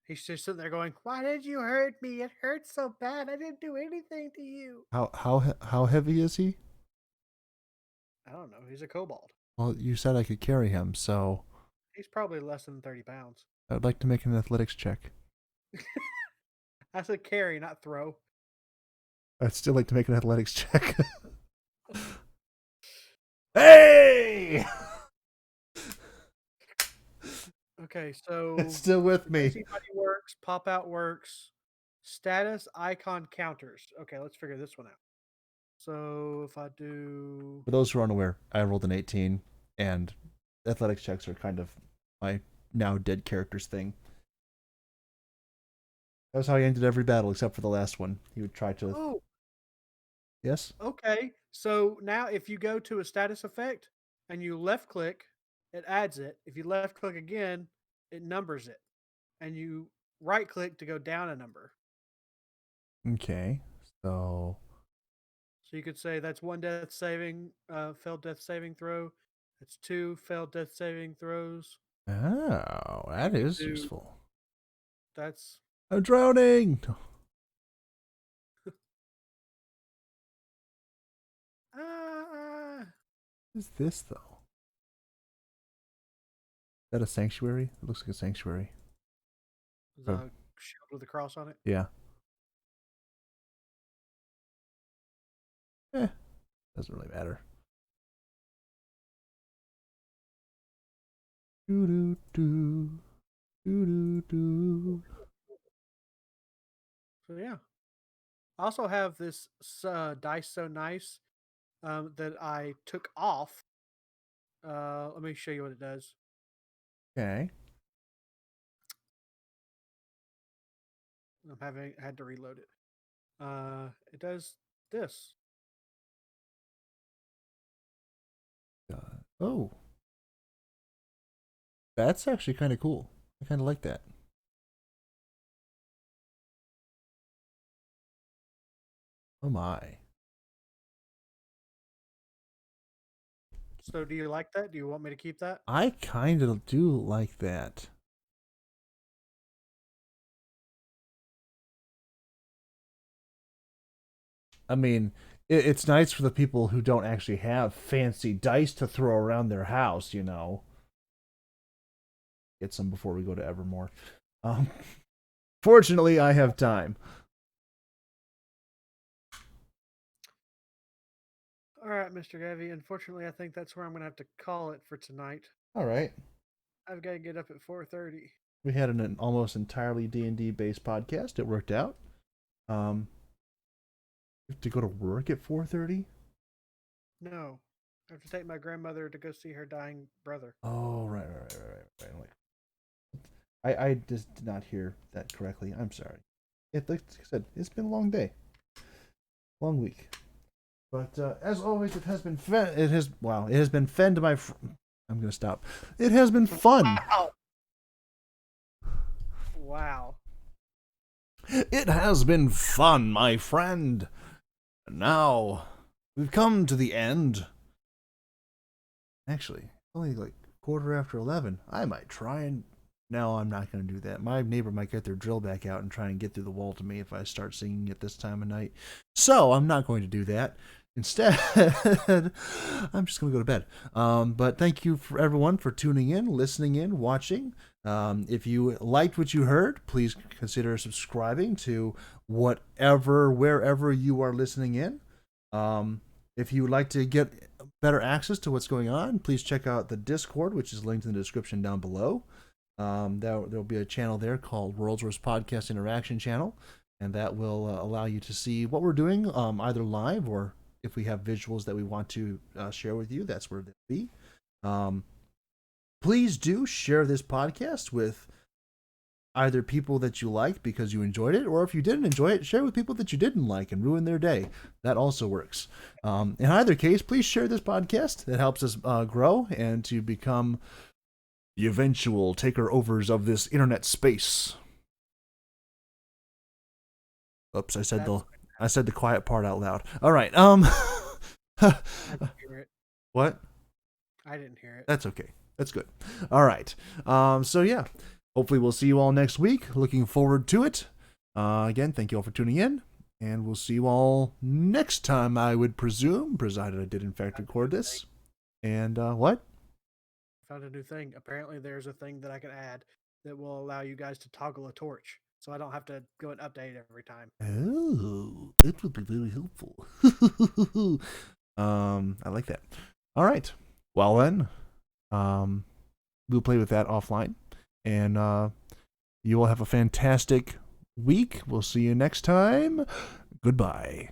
He's just sitting there going, "Why did you hurt me? It hurts so bad. I didn't do anything to you." How heavy is he? I don't know. He's a kobold. Well, you said I could carry him, so He's probably less than 30 pounds. I would like to make an athletics check. I said carry, not throw. I'd still like to make an athletics check. Hey! Okay, It's so still with me. Busybody works, pop out works, status icon counters. Okay, let's figure this one out. So if I do, For those who are unaware, I rolled an 18, and athletics checks are kind of my now dead character's thing. That was how he ended every battle except for the last one. He would try to. oh, Yes? okay. So now if you go to a status effect and you left click, it adds it. If you left click again, it numbers it. And you right click to go down a number. Okay. So. So you could say that's one death saving, failed death saving throw. That's two failed death saving throws. Oh, You that could is do useful. that's I'm drowning! uh, What is this, though? Is that a sanctuary? It looks like a sanctuary. Oh, the shield with a cross on it. yeah. Doesn't really matter. Do do do. Do do do. So yeah, I also have this dice so nice that I took off. Let me show you what it does. Okay. I had to reload it. It does this. Oh, that's actually kind of cool. I kind of like that. Oh my. So do you like that? Do you want me to keep that? I kind of do like that. I mean, it's nice for the people who don't actually have fancy dice to throw around their house, you know. Get some before we go to Evermore. Um, Fortunately, I have time. All right, Mr. Gavi. Unfortunately, I think that's where I'm going to have to call it for tonight. All right. I've got to get up at 4:30. We had an almost entirely D&D based podcast. It worked out. Um, you have to go to work at 4:30. No, I have to take my grandmother to go see her dying brother. Oh, right. I just did not hear that correctly. I'm sorry. Like I said, it's been a long day, long week. But as always, it has been it has been fun to my. I'm gonna stop. It has been fun. Wow. Wow. It has been fun, my friend. Now we've come to the end. Actually, only like 11:15. I might try and. No, I'm not going to do that. My neighbor might get their drill back out and try and get through the wall to me if I start singing at this time of night. So I'm not going to do that. Instead, I'm just going to go to bed. But thank you for everyone for tuning in, listening in, watching. If you liked what you heard, please consider subscribing to wherever you are listening in. If you would like to get better access to what's going on, please check out the Discord, which is linked in the description down below. There'll be a channel there called World's Worst Podcast Interaction Channel, and that will allow you to see what we're doing, either live or if we have visuals that we want to share with you. That's where they'll be. Um, please do share this podcast with either people that you like because you enjoyed it, or if you didn't enjoy it, share with people that you didn't like and ruin their day. That also works. In either case, please share this podcast. That helps us grow and to become the eventual taker-overs of this internet space. Oops, I said the quiet part out loud. All right. I didn't hear it. What? I didn't hear it. That's okay. That's good. All right. So yeah, hopefully we'll see you all next week. Looking forward to it. Again, thank you all for tuning in, and we'll see you all next time, I would presume, provided I did in fact record this. And what? Found a new thing. Apparently, there's a thing that I can add that will allow you guys to toggle a torch, so I don't have to go and update every time. Oh, that would be very helpful. I like that. All right. Well then, we'll play with that offline, and you all have a fantastic week. We'll see you next time. Goodbye.